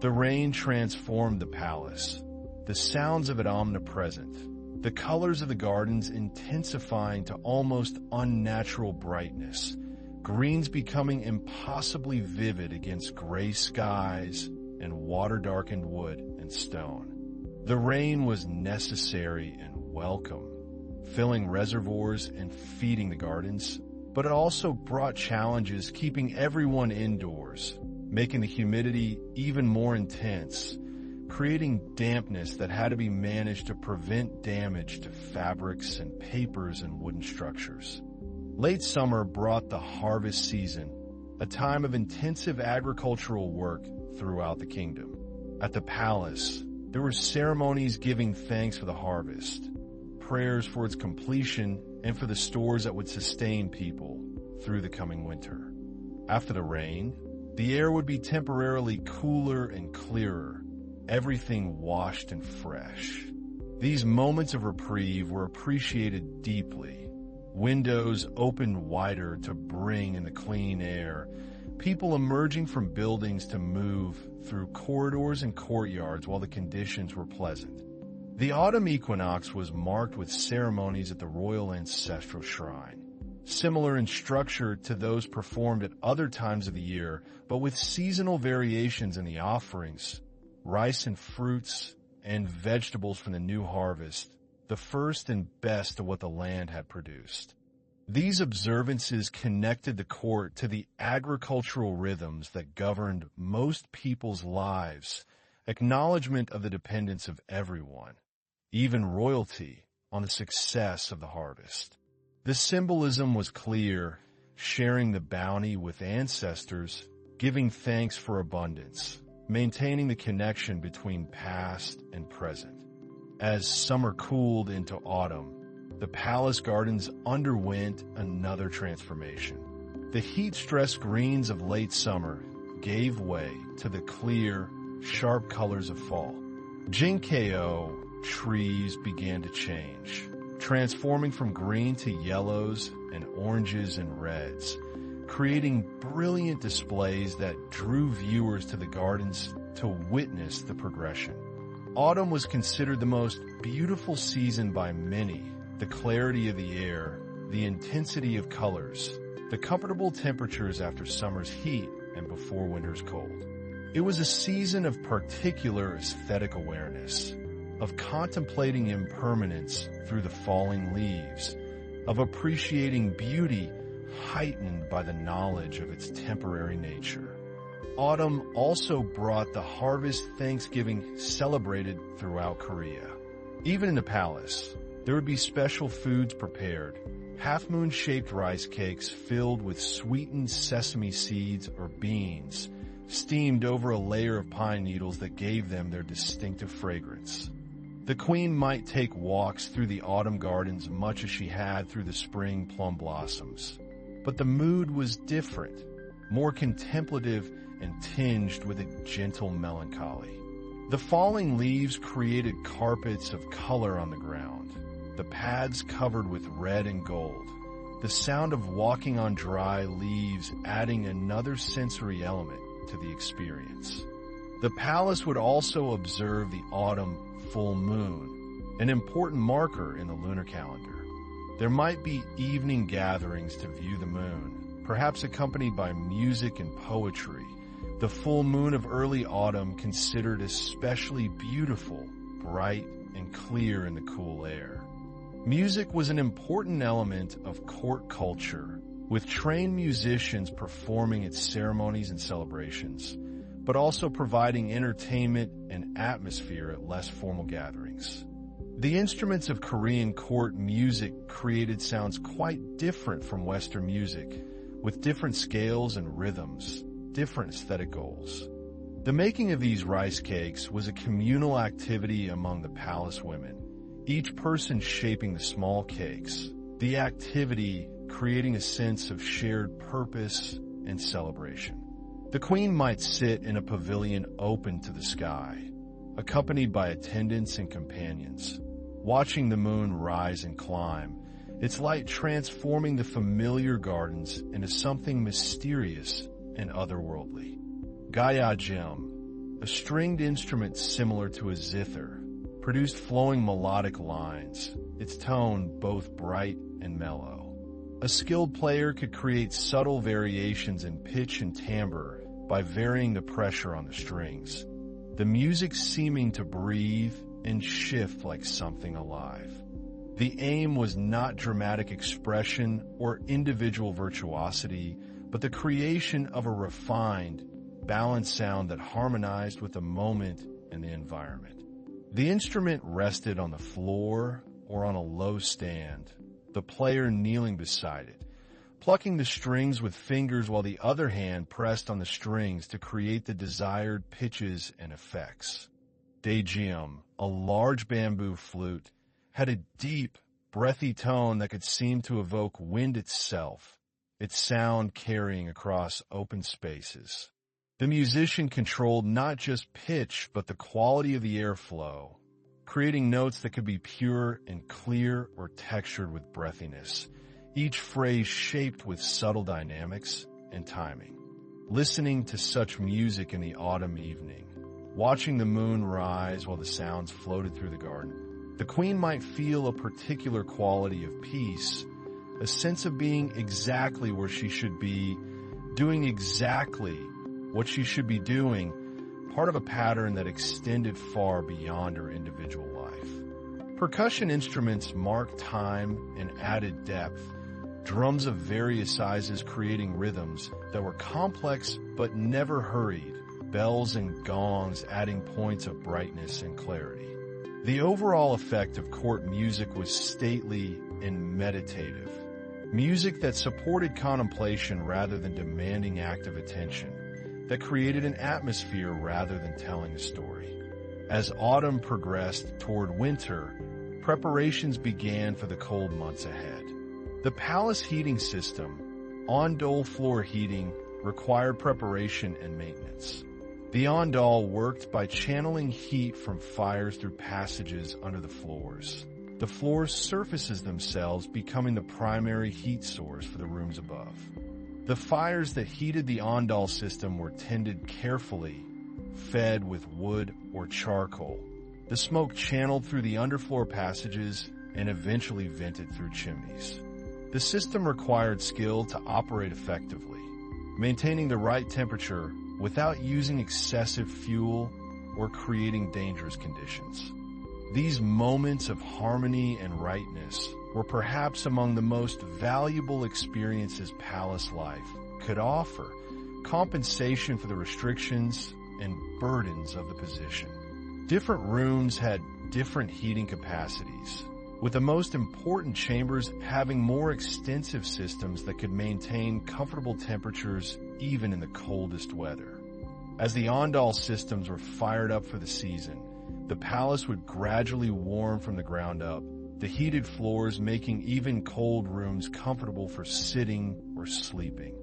The rain transformed the palace, the sounds of it omnipresent, the colors of the gardens intensifying to almost unnatural brightness, greens becoming impossibly vivid against gray skies and water-darkened wood and stone. The rain was necessary and welcome, filling reservoirs and feeding the gardens, but it also brought challenges keeping everyone indoors, making the humidity even more intense, creating dampness that had to be managed to prevent damage to fabrics and papers and wooden structures. Late summer brought the harvest season, a time of intensive agricultural work throughout the kingdom. At the palace, there were ceremonies giving thanks for the harvest, prayers for its completion and for the stores that would sustain people through the coming winter. After the rain, the air would be temporarily cooler and clearer, everything washed and fresh. These moments of reprieve were appreciated deeply. Windows opened wider to bring in the clean air, people emerging from buildings to move through corridors and courtyards while the conditions were pleasant. The autumn equinox was marked with ceremonies at the royal ancestral shrine, similar in structure to those performed at other times of the year, but with seasonal variations in the offerings, rice and fruits, and vegetables from the new harvest, the first and best of what the land had produced. These observances connected the court to the agricultural rhythms that governed most people's lives, acknowledgement of the dependence of everyone, even royalty, on the success of the harvest. The symbolism was clear, sharing the bounty with ancestors, giving thanks for abundance, maintaining the connection between past and present. As summer cooled into autumn, the palace gardens underwent another transformation. The heat-stressed greens of late summer gave way to the clear, sharp colors of fall. Jinkeo trees began to change, transforming from green to yellows and oranges and reds, creating brilliant displays that drew viewers to the gardens to witness the progression. Autumn was considered the most beautiful season by many. The clarity of the air, the intensity of colors, the comfortable temperatures after summer's heat and before winter's cold. It was a season of particular aesthetic awareness, of contemplating impermanence through the falling leaves, of appreciating beauty heightened by the knowledge of its temporary nature. Autumn also brought the harvest Thanksgiving celebrated throughout Korea. Even in the palace, there would be special foods prepared, half-moon-shaped rice cakes filled with sweetened sesame seeds or beans, steamed over a layer of pine needles that gave them their distinctive fragrance. The queen might take walks through the autumn gardens much as she had through the spring plum blossoms. But the mood was different, more contemplative and tinged with a gentle melancholy. The falling leaves created carpets of color on the ground, the paths covered with red and gold, the sound of walking on dry leaves adding another sensory element to the experience. The palace would also observe the autumn full moon, an important marker in the lunar calendar. There might be evening gatherings to view the moon, perhaps accompanied by music and poetry. The full moon of early autumn considered especially beautiful, bright, and clear in the cool air. Music was an important element of court culture, with trained musicians performing at ceremonies and celebrations, but also providing entertainment and atmosphere at less formal gatherings. The instruments of Korean court music created sounds quite different from Western music, with different scales and rhythms. different aesthetic goals. The making of these rice cakes was a communal activity among the palace women, each person shaping the small cakes, the activity creating a sense of shared purpose and celebration. The queen might sit in a pavilion open to the sky, accompanied by attendants and companions, watching the moon rise and climb, its light transforming the familiar gardens into something mysterious and otherworldly. Gayajim, a stringed instrument similar to a zither, produced flowing melodic lines, its tone both bright and mellow. A skilled player could create subtle variations in pitch and timbre by varying the pressure on the strings, the music seeming to breathe and shift like something alive. The aim was not dramatic expression or individual virtuosity, but the creation of a refined, balanced sound that harmonized with the moment and the environment. The instrument rested on the floor or on a low stand, the player kneeling beside it, plucking the strings with fingers while the other hand pressed on the strings to create the desired pitches and effects. Daejeom, a large bamboo flute, had a deep, breathy tone that could seem to evoke wind itself, its sound carrying across open spaces. The musician controlled not just pitch, but the quality of the airflow, creating notes that could be pure and clear or textured with breathiness, each phrase shaped with subtle dynamics and timing. Listening to such music in the autumn evening, watching the moon rise while the sounds floated through the garden, the queen might feel a particular quality of peace, a sense of being exactly where she should be, doing exactly what she should be doing, part of a pattern that extended far beyond her individual life. Percussion instruments marked time and added depth, drums of various sizes creating rhythms that were complex but never hurried, bells and gongs adding points of brightness and clarity. The overall effect of court music was stately and meditative, music that supported contemplation rather than demanding active attention, that created an atmosphere rather than telling a story. As autumn progressed toward winter, preparations began for the cold months ahead. The palace heating system, ondol floor heating, required preparation and maintenance. The ondol worked by channeling heat from fires through passages under the floors, the floor's surfaces themselves becoming the primary heat source for the rooms above. The fires that heated the ondol system were tended carefully, fed with wood or charcoal. The smoke channeled through the underfloor passages and eventually vented through chimneys. The system required skill to operate effectively, maintaining the right temperature without using excessive fuel or creating dangerous conditions. These moments of harmony and rightness were perhaps among the most valuable experiences palace life could offer, compensation for the restrictions and burdens of the position. Different rooms had different heating capacities, with the most important chambers having more extensive systems that could maintain comfortable temperatures even in the coldest weather. As the ondol systems were fired up for the season, the palace would gradually warm from the ground up, the heated floors making even cold rooms comfortable for sitting or sleeping.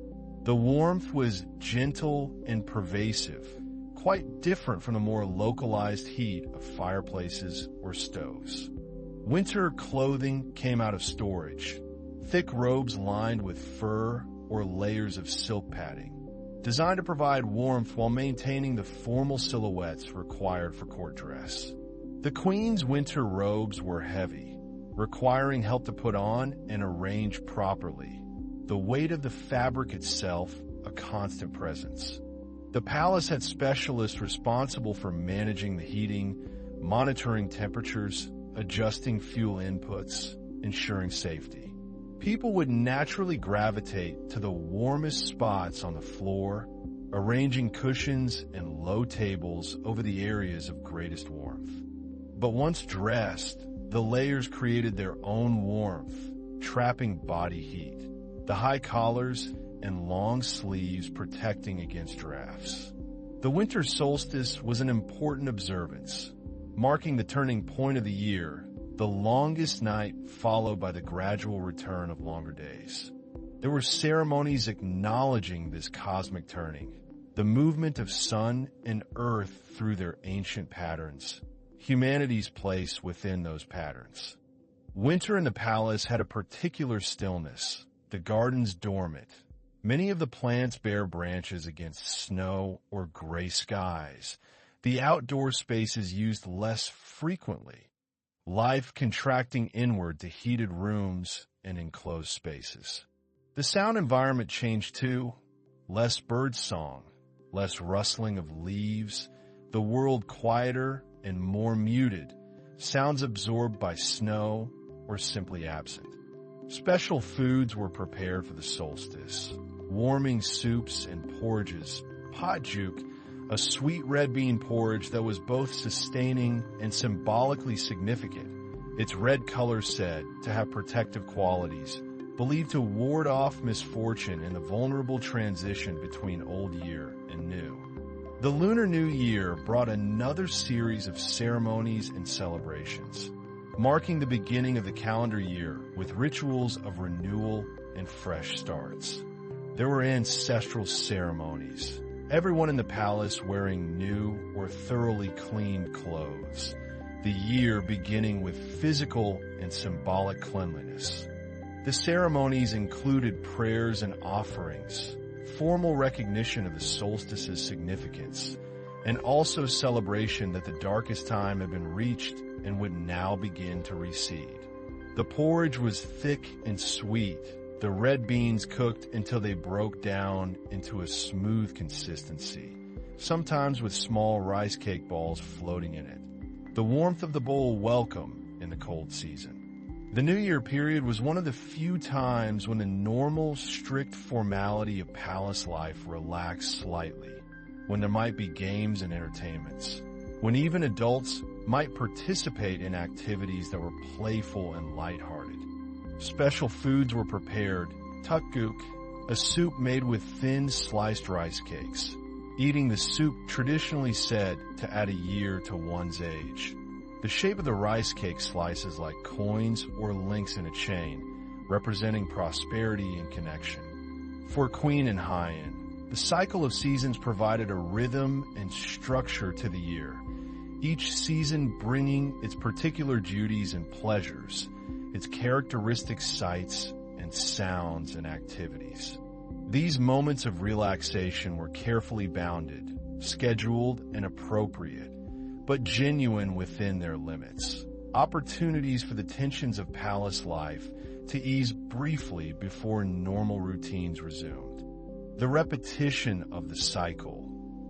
The warmth was gentle and pervasive, quite different from the more localized heat of fireplaces or stoves. Winter clothing came out of storage, thick robes lined with fur or layers of silk padding, designed to provide warmth while maintaining the formal silhouettes required for court dress. The queen's winter robes were heavy, requiring help to put on and arrange properly, the weight of the fabric itself a constant presence. The palace had specialists responsible for managing the heating, monitoring temperatures, adjusting fuel inputs, ensuring safety. People would naturally gravitate to the warmest spots on the floor, arranging cushions and low tables over the areas of greatest warmth. But once dressed, the layers created their own warmth, trapping body heat. The high collars, and long sleeves protecting against drafts. The winter solstice was an important observance, marking the turning point of the year, the longest night followed by the gradual return of longer days. There were ceremonies acknowledging this cosmic turning, the movement of sun and earth through their ancient patterns, humanity's place within those patterns. Winter in the palace had a particular stillness, the gardens dormant. Many of the plants bare branches against snow or gray skies. The outdoor spaces used less frequently, life contracting inward to heated rooms and enclosed spaces. The sound environment changed too. Less bird song, less rustling of leaves, the world quieter and more muted, sounds absorbed by snow or simply absent. Special foods were prepared for the solstice. Warming soups and porridges, potjuk, a sweet red bean porridge that was both sustaining and symbolically significant. Its red color said to have protective qualities, believed to ward off misfortune in the vulnerable transition between old year and new. The Lunar New Year brought another series of ceremonies and celebrations, marking the beginning of the calendar year with rituals of renewal and fresh starts. There were ancestral ceremonies, everyone in the palace wearing new or thoroughly cleaned clothes, the year beginning with physical and symbolic cleanliness. The ceremonies included prayers and offerings, formal recognition of the solstice's significance, and also celebration that the darkest time had been reached and would now begin to recede. The porridge was thick and sweet, the red beans cooked until they broke down into a smooth consistency, sometimes with small rice cake balls floating in it. The warmth of the bowl welcome in the cold season. The New Year period was one of the few times when the normal, strict formality of palace life relaxed slightly, when there might be games and entertainments, when even adults might participate in activities that were playful and lighthearted. Special foods were prepared, tukguk, a soup made with thin sliced rice cakes. Eating the soup traditionally said to add a year to one's age. The shape of the rice cake slices like coins or links in a chain, representing prosperity and connection. For Queen Inhyeon, the cycle of seasons provided a rhythm and structure to the year, each season bringing its particular duties and pleasures, its characteristic sights and sounds and activities. These moments of relaxation were carefully bounded, scheduled and appropriate, but genuine within their limits. Opportunities for the tensions of palace life to ease briefly before normal routines resumed. The repetition of the cycle,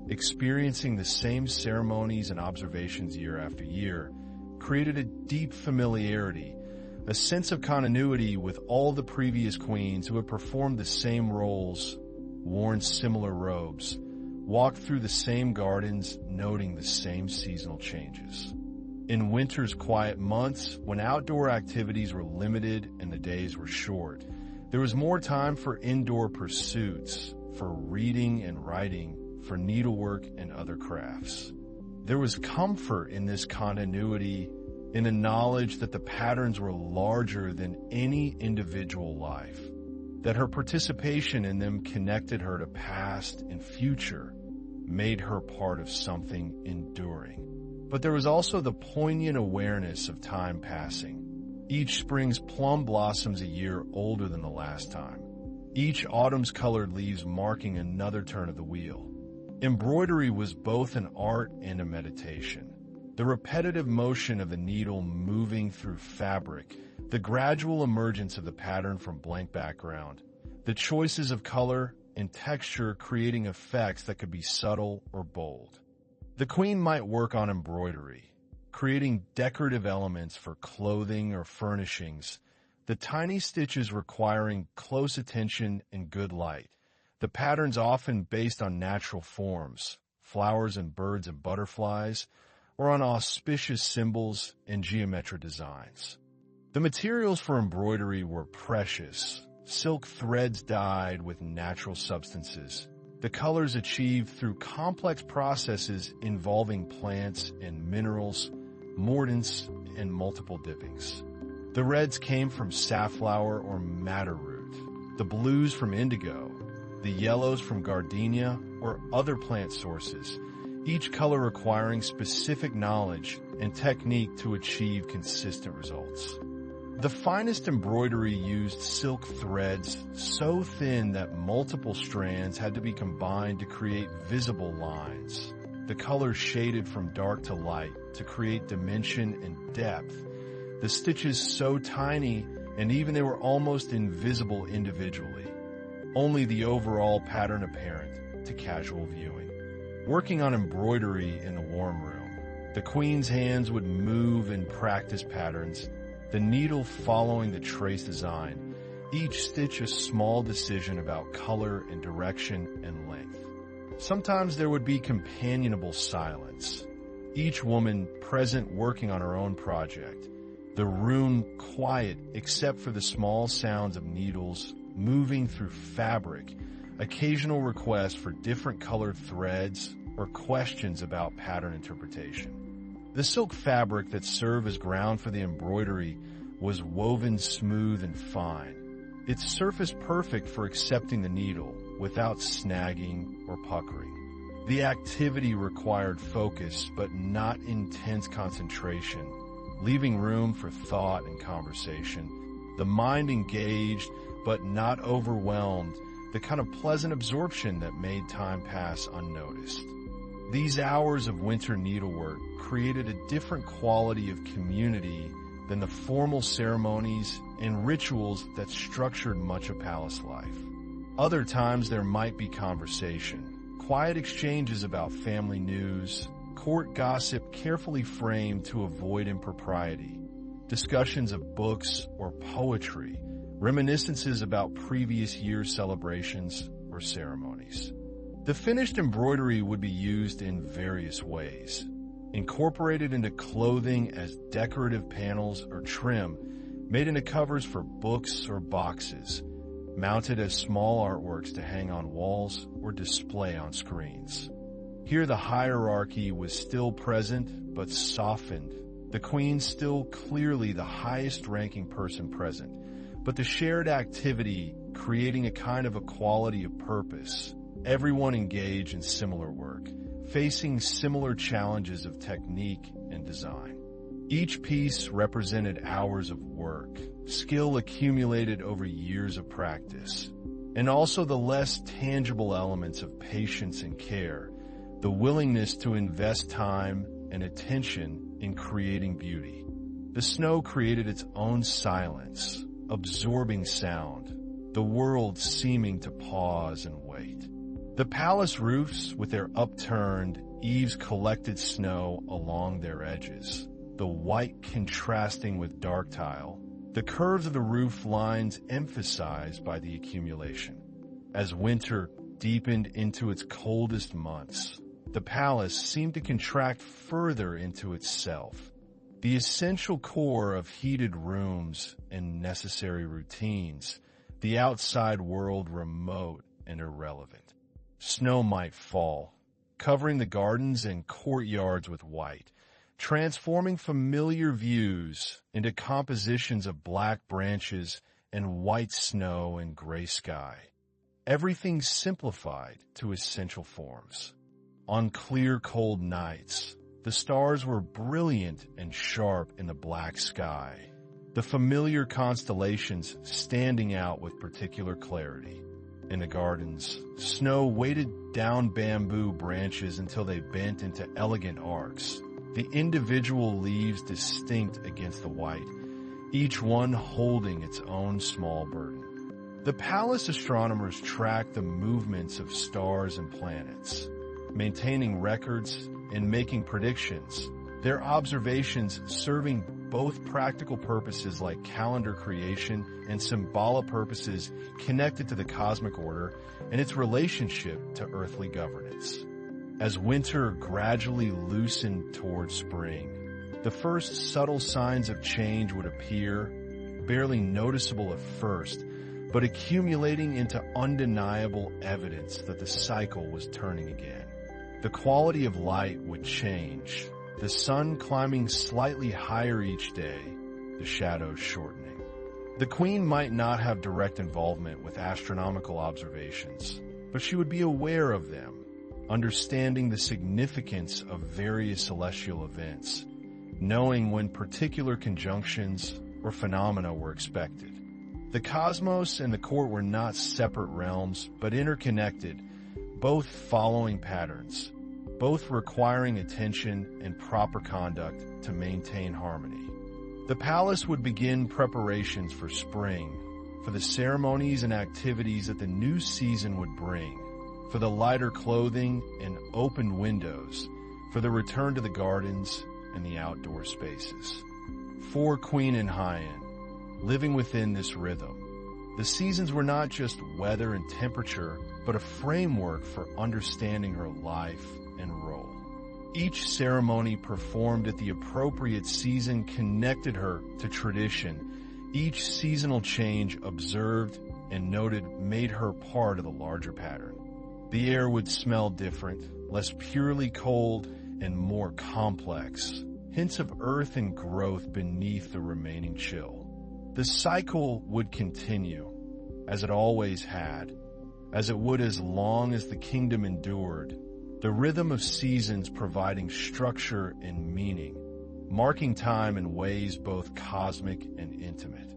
experiencing the same ceremonies and observations year after year, created a deep familiarity, a sense of continuity with all the previous queens who had performed the same roles, worn similar robes, walked through the same gardens, noting the same seasonal changes. In winter's quiet months, when outdoor activities were limited and the days were short, there was more time for indoor pursuits, for reading and writing, for needlework and other crafts. There was comfort in this continuity, in the knowledge that the patterns were larger than any individual life, that her participation in them connected her to past and future, made her part of something enduring. But there was also the poignant awareness of time passing. Each spring's plum blossoms a year older than the last time. Each autumn's colored leaves marking another turn of the wheel. Embroidery was both an art and a meditation. The repetitive motion of the needle moving through fabric, the gradual emergence of the pattern from blank background, the choices of color and texture creating effects that could be subtle or bold. The queen might work on embroidery, creating decorative elements for clothing or furnishings, the tiny stitches requiring close attention and good light, the patterns often based on natural forms, flowers and birds and butterflies, or on auspicious symbols and geometric designs. The materials for embroidery were precious, silk threads dyed with natural substances. The colors achieved through complex processes involving plants and minerals, mordants, and multiple dippings. The reds came from safflower or madder root, the blues from indigo, the yellows from gardenia or other plant sources, each color requiring specific knowledge and technique to achieve consistent results. The finest embroidery used silk threads so thin that multiple strands had to be combined to create visible lines. The colors shaded from dark to light to create dimension and depth. The stitches so tiny and even they were almost invisible individually. Only the overall pattern apparent to casual viewing. Working on embroidery in the warm room, the queen's hands would move and practice patterns, the needle following the trace design, each stitch a small decision about color and direction and length. Sometimes there would be companionable silence, each woman present working on her own project, the room quiet except for the small sounds of needles moving through fabric, occasional requests for different colored threads, or questions about pattern interpretation. The silk fabric that served as ground for the embroidery was woven smooth and fine, its surface perfect for accepting the needle without snagging or puckering. The activity required focus but not intense concentration, leaving room for thought and conversation. The mind engaged but not overwhelmed, the kind of pleasant absorption that made time pass unnoticed. These hours of winter needlework created a different quality of community than the formal ceremonies and rituals that structured much of palace life. Other times there might be conversation, quiet exchanges about family news, court gossip carefully framed to avoid impropriety, discussions of books or poetry, reminiscences about previous year's celebrations or ceremonies. The finished embroidery would be used in various ways. Incorporated into clothing as decorative panels or trim, made into covers for books or boxes, mounted as small artworks to hang on walls or display on screens. Here the hierarchy was still present but softened, the queen still clearly the highest ranking person present, but the shared activity creating a kind of equality of purpose. Everyone engaged in similar work, facing similar challenges of technique and design. Each piece represented hours of work, skill accumulated over years of practice, and also the less tangible elements of patience and care, the willingness to invest time and attention in creating beauty. The snow created its own silence, absorbing sound, the world seeming to pause and wait. The palace roofs, with their upturned eaves, collected snow along their edges, the white contrasting with dark tile, the curves of the roof lines emphasized by the accumulation. As winter deepened into its coldest months, the palace seemed to contract further into itself, the essential core of heated rooms and necessary routines, the outside world remote and irrelevant. Snow might fall, covering the gardens and courtyards with white, transforming familiar views into compositions of black branches and white snow and gray sky. Everything simplified to essential forms. On clear, cold nights, the stars were brilliant and sharp in the black sky, the familiar constellations standing out with particular clarity. In the gardens, snow weighted down bamboo branches until they bent into elegant arcs, the individual leaves distinct against the white, each one holding its own small burden. The palace astronomers tracked the movements of stars and planets, maintaining records and making predictions, their observations serving both practical purposes like calendar creation and symbolic purposes connected to the cosmic order and its relationship to earthly governance. As winter gradually loosened toward spring, the first subtle signs of change would appear, barely noticeable at first, but accumulating into undeniable evidence that the cycle was turning again. The quality of light would change, the sun climbing slightly higher each day, the shadows shortening. The queen might not have direct involvement with astronomical observations, but she would be aware of them, understanding the significance of various celestial events, knowing when particular conjunctions or phenomena were expected. The cosmos and the court were not separate realms, but interconnected, both following patterns, both requiring attention and proper conduct to maintain harmony. The palace would begin preparations for spring, for the ceremonies and activities that the new season would bring, for the lighter clothing and open windows, for the return to the gardens and the outdoor spaces. For Queen Inhyeon, living within this rhythm, the seasons were not just weather and temperature, but a framework for understanding her life and role. Each ceremony performed at the appropriate season connected her to tradition. Each seasonal change observed and noted made her part of the larger pattern. The air would smell different, less purely cold and more complex, hints of earth and growth beneath the remaining chill. The cycle would continue, as it always had, as it would as long as the kingdom endured, the rhythm of seasons providing structure and meaning, marking time in ways both cosmic and intimate.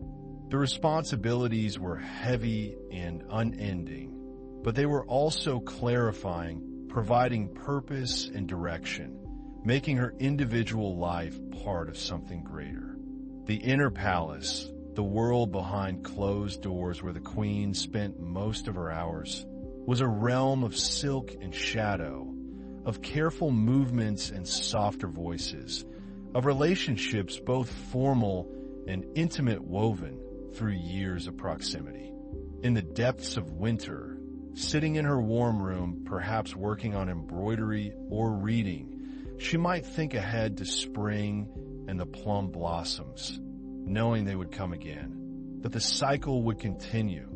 The responsibilities were heavy and unending, but they were also clarifying, providing purpose and direction, making her individual life part of something greater. The inner palace, the world behind closed doors where the queen spent most of her hours, was a realm of silk and shadow, of careful movements and softer voices, of relationships both formal and intimate woven through years of proximity. In the depths of winter, sitting in her warm room, perhaps working on embroidery or reading, she might think ahead to spring and the plum blossoms, knowing they would come again, that the cycle would continue,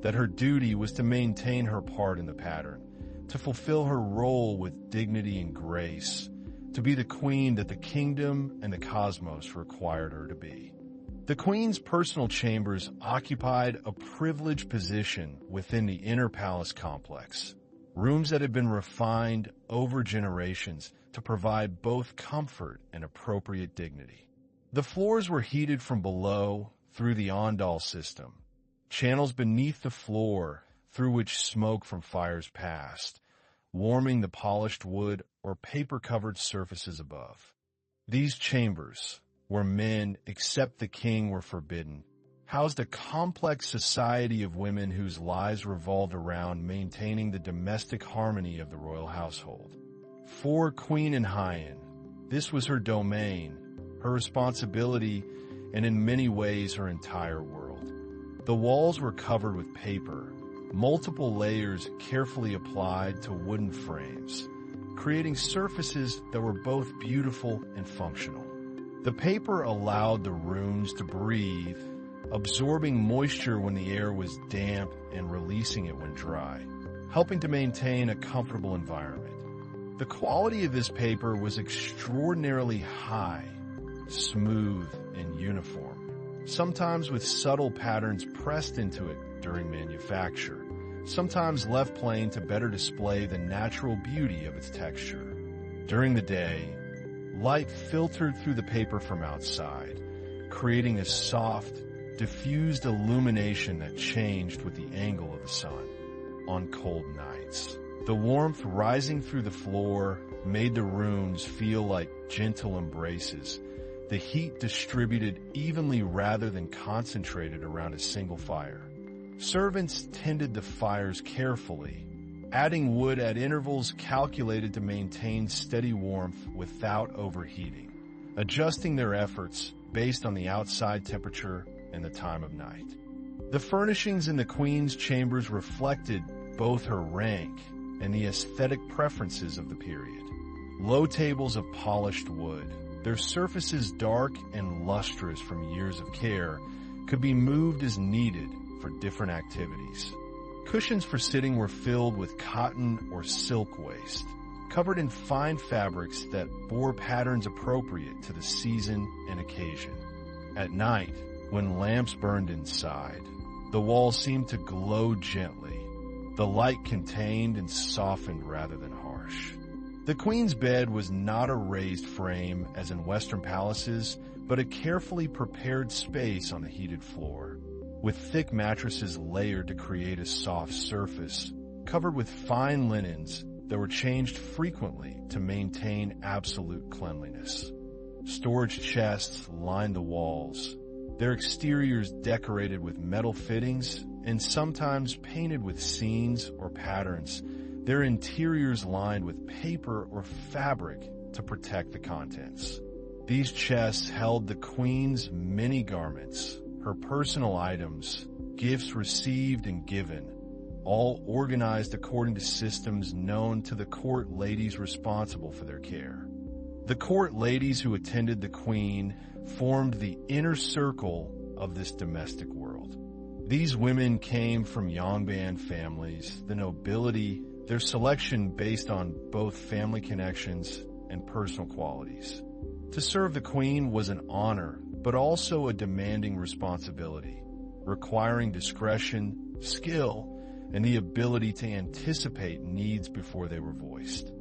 that her duty was to maintain her part in the pattern, to fulfill her role with dignity and grace, to be the queen that the kingdom and the cosmos required her to be. The queen's personal chambers occupied a privileged position within the inner palace complex, rooms that had been refined over generations to provide both comfort and appropriate dignity. The floors were heated from below through the ondal system, channels beneath the floor through which smoke from fires passed, warming the polished wood or paper-covered surfaces above. These chambers, where men except the king were forbidden, housed a complex society of women whose lives revolved around maintaining the domestic harmony of the royal household. For Queen Inhyeon, this was her domain, her responsibility, and in many ways her entire world. The walls were covered with paper, multiple layers carefully applied to wooden frames, creating surfaces that were both beautiful and functional. The paper allowed the rooms to breathe, absorbing moisture when the air was damp and releasing it when dry, helping to maintain a comfortable environment. The quality of this paper was extraordinarily high, smooth, and uniform, sometimes with subtle patterns pressed into it during manufacture, sometimes left plain to better display the natural beauty of its texture. During the day, light filtered through the paper from outside, creating a soft, diffused illumination that changed with the angle of the sun. On cold nights, the warmth rising through the floor made the rooms feel like gentle embraces, the heat distributed evenly rather than concentrated around a single fire. Servants tended the fires carefully, adding wood at intervals calculated to maintain steady warmth without overheating, adjusting their efforts based on the outside temperature and the time of night. The furnishings in the queen's chambers reflected both her rank and the aesthetic preferences of the period. Low tables of polished wood, their surfaces dark and lustrous from years of care, could be moved as needed for different activities. Cushions for sitting were filled with cotton or silk waste, covered in fine fabrics that bore patterns appropriate to the season and occasion. At night, when lamps burned inside, the walls seemed to glow gently, the light contained and softened rather than harsh. The queen's bed was not a raised frame as in Western palaces, but a carefully prepared space on the heated floor, with thick mattresses layered to create a soft surface, covered with fine linens that were changed frequently to maintain absolute cleanliness. Storage chests lined the walls, their exteriors decorated with metal fittings and sometimes painted with scenes or patterns, their interiors lined with paper or fabric to protect the contents. These chests held the queen's many garments, her personal items, gifts received and given, all organized according to systems known to the court ladies responsible for their care. The court ladies who attended the queen formed the inner circle of this domestic world. These women came from Yongband families, the nobility, their selection based on both family connections and personal qualities. To serve the queen was an honor, but also a demanding responsibility, requiring discretion, skill, and the ability to anticipate needs before they were voiced.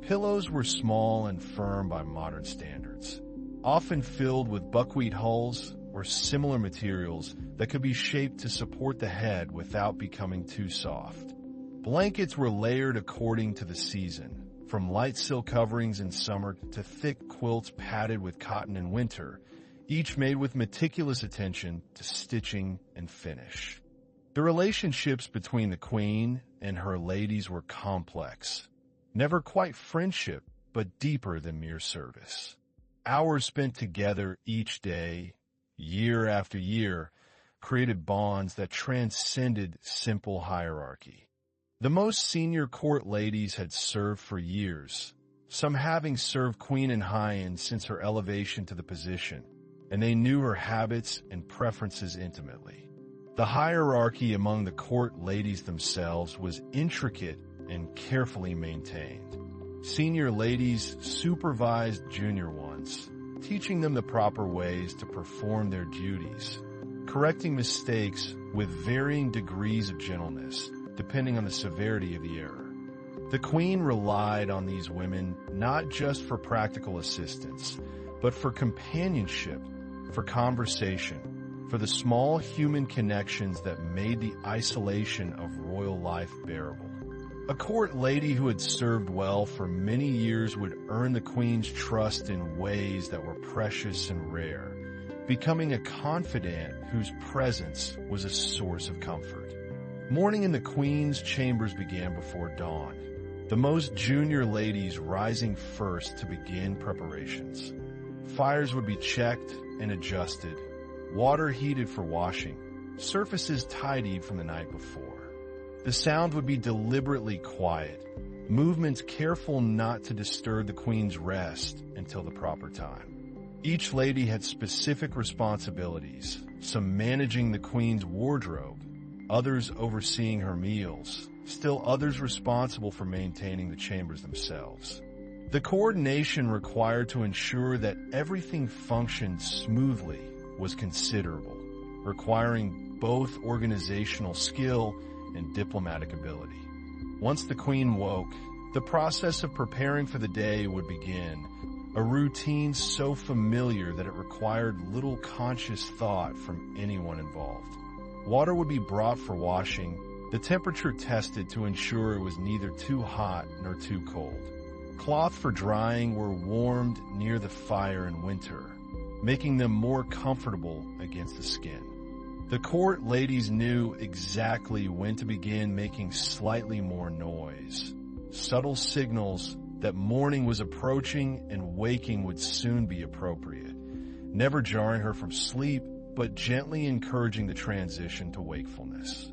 Pillows were small and firm by modern standards, often filled with buckwheat hulls or similar materials that could be shaped to support the head without becoming too soft. Blankets were layered according to the season, from light silk coverings in summer to thick quilts padded with cotton in winter, each made with meticulous attention to stitching and finish. The relationships between the queen and her ladies were complex, never quite friendship, but deeper than mere service. Hours spent together each day, year after year, created bonds that transcended simple hierarchy. The most senior court ladies had served for years, some having served Queen Inhyeon since her elevation to the position, and they knew her habits and preferences intimately. The hierarchy among the court ladies themselves was intricate and carefully maintained. Senior ladies supervised junior ones, teaching them the proper ways to perform their duties, correcting mistakes with varying degrees of gentleness, depending on the severity of the error. The queen relied on these women not just for practical assistance, but for companionship, for conversation, for the small human connections that made the isolation of royal life bearable. A court lady who had served well for many years would earn the queen's trust in ways that were precious and rare, becoming a confidant whose presence was a source of comfort. Morning in the queen's chambers began before dawn, the most junior ladies rising first to begin preparations. Fires would be checked and adjusted, water heated for washing, surfaces tidied from the night before. The sound would be deliberately quiet, movements careful not to disturb the queen's rest until the proper time. Each lady had specific responsibilities, some managing the queen's wardrobe, others overseeing her meals, still others responsible for maintaining the chambers themselves. The coordination required to ensure that everything functioned smoothly was considerable, requiring both organizational skill and diplomatic ability. Once the queen woke, the process of preparing for the day would begin, a routine so familiar that it required little conscious thought from anyone involved. Water would be brought for washing, the temperature tested to ensure it was neither too hot nor too cold. Cloth for drying were warmed near the fire in winter, making them more comfortable against the skin. The court ladies knew exactly when to begin making slightly more noise, subtle signals that morning was approaching and waking would soon be appropriate, never jarring her from sleep, but gently encouraging the transition to wakefulness.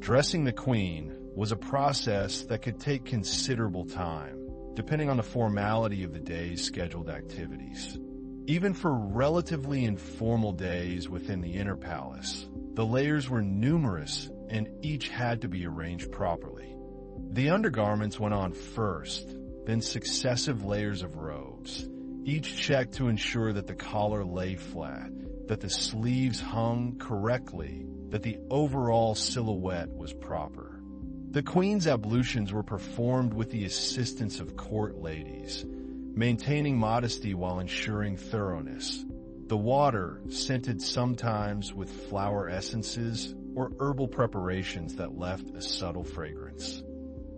Dressing the queen was a process that could take considerable time, depending on the formality of the day's scheduled activities. Even for relatively informal days within the inner palace, The layers were numerous and each had to be arranged properly. The undergarments went on first, then successive layers of robes, each checked to ensure that the collar lay flat, that the sleeves hung correctly, that the overall silhouette was proper. The queen's ablutions were performed with the assistance of court ladies, maintaining modesty while ensuring thoroughness. The water, scented sometimes with flower essences or herbal preparations that left a subtle fragrance.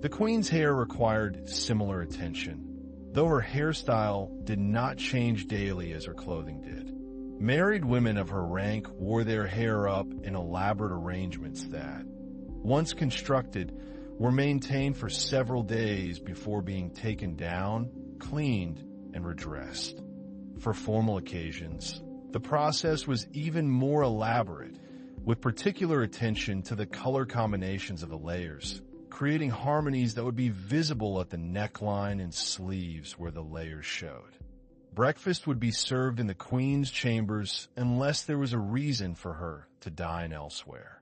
The queen's hair required similar attention, though her hairstyle did not change daily as her clothing did. Married women of her rank wore their hair up in elaborate arrangements that, once constructed, were maintained for several days before being taken down, cleaned, and redressed. For formal occasions, the process was even more elaborate, with particular attention to the color combinations of the layers, creating harmonies that would be visible at the neckline and sleeves where the layers showed. Breakfast would be served in the queen's chambers unless there was a reason for her to dine elsewhere.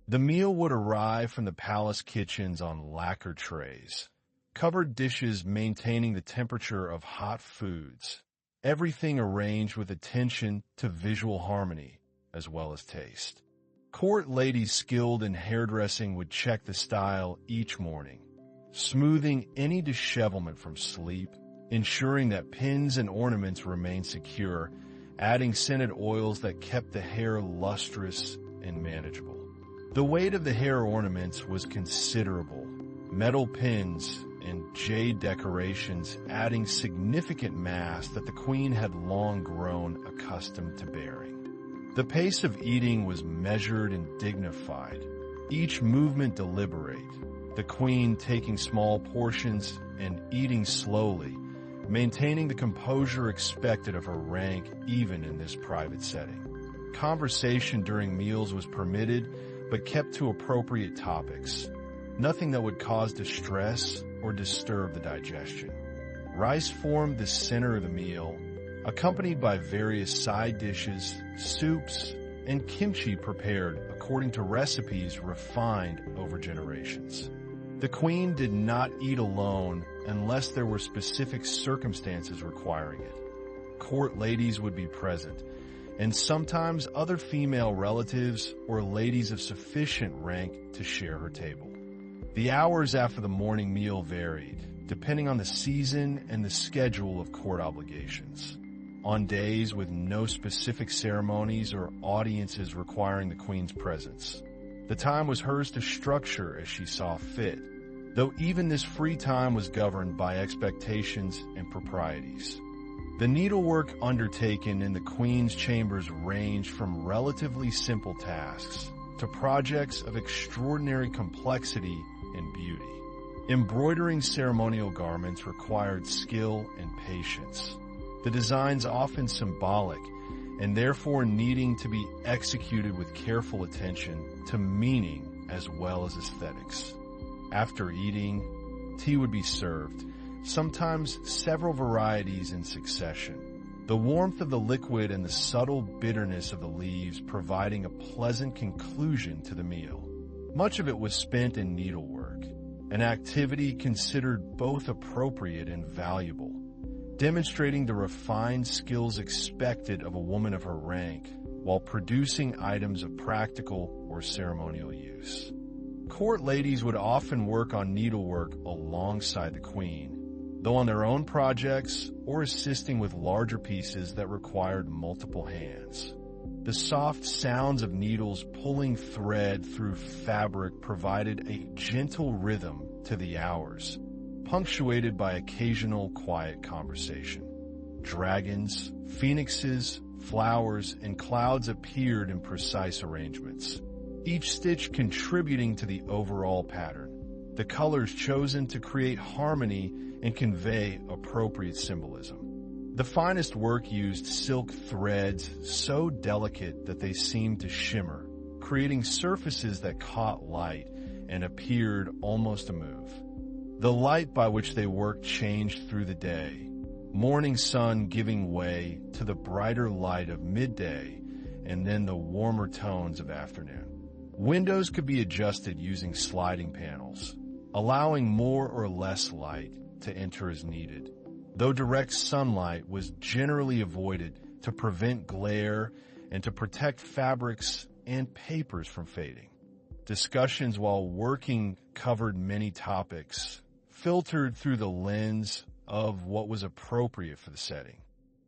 The meal would arrive from the palace kitchens on lacquer trays, covered dishes maintaining the temperature of hot foods, everything arranged with attention to visual harmony as well as taste. Court ladies skilled in hairdressing would check the style each morning, smoothing any dishevelment from sleep, ensuring that pins and ornaments remained secure, adding scented oils that kept the hair lustrous and manageable. The weight of the hair ornaments was considerable, metal pins and jade decorations adding significant mass that the queen had long grown accustomed to bearing. The pace of eating was measured and dignified, each movement deliberate, the queen taking small portions and eating slowly, maintaining the composure expected of her rank even in this private setting. Conversation during meals was permitted, but kept to appropriate topics, nothing that would cause distress or disturb the digestion. Rice formed the center of the meal, accompanied by various side dishes, soups, and kimchi prepared according to recipes refined over generations. The queen did not eat alone unless there were specific circumstances requiring it. Court ladies would be present, and sometimes other female relatives or ladies of sufficient rank to share her table. The hours after the morning meal varied, depending on the season and the schedule of court obligations. On days with no specific ceremonies or audiences requiring the queen's presence, the time was hers to structure as she saw fit, though even this free time was governed by expectations and proprieties. The needlework undertaken in the queen's chambers ranged from relatively simple tasks to projects of extraordinary complexity and beauty. Embroidering ceremonial garments required skill and patience, the designs often symbolic and therefore needing to be executed with careful attention to meaning as well as aesthetics. After eating, tea would be served, sometimes several varieties in succession, the warmth of the liquid and the subtle bitterness of the leaves providing a pleasant conclusion to the meal. Much of it was spent in needlework, an activity considered both appropriate and valuable, demonstrating the refined skills expected of a woman of her rank while producing items of practical or ceremonial use. Court ladies would often work on needlework alongside the queen, though on their own projects or assisting with larger pieces that required multiple hands. The soft sounds of needles pulling thread through fabric provided a gentle rhythm to the hours, punctuated by occasional quiet conversation. Dragons, phoenixes, flowers, and clouds appeared in precise arrangements, each stitch contributing to the overall pattern, the colors chosen to create harmony and convey appropriate symbolism. The finest work used silk threads so delicate that they seemed to shimmer, creating surfaces that caught light and appeared almost to move. The light by which they worked changed through the day, morning sun giving way to the brighter light of midday and then the warmer tones of afternoon. Windows could be adjusted using sliding panels, allowing more or less light to enter as needed, though direct sunlight was generally avoided to prevent glare and to protect fabrics and papers from fading. Discussions while working covered many topics, filtered through the lens of what was appropriate for the setting.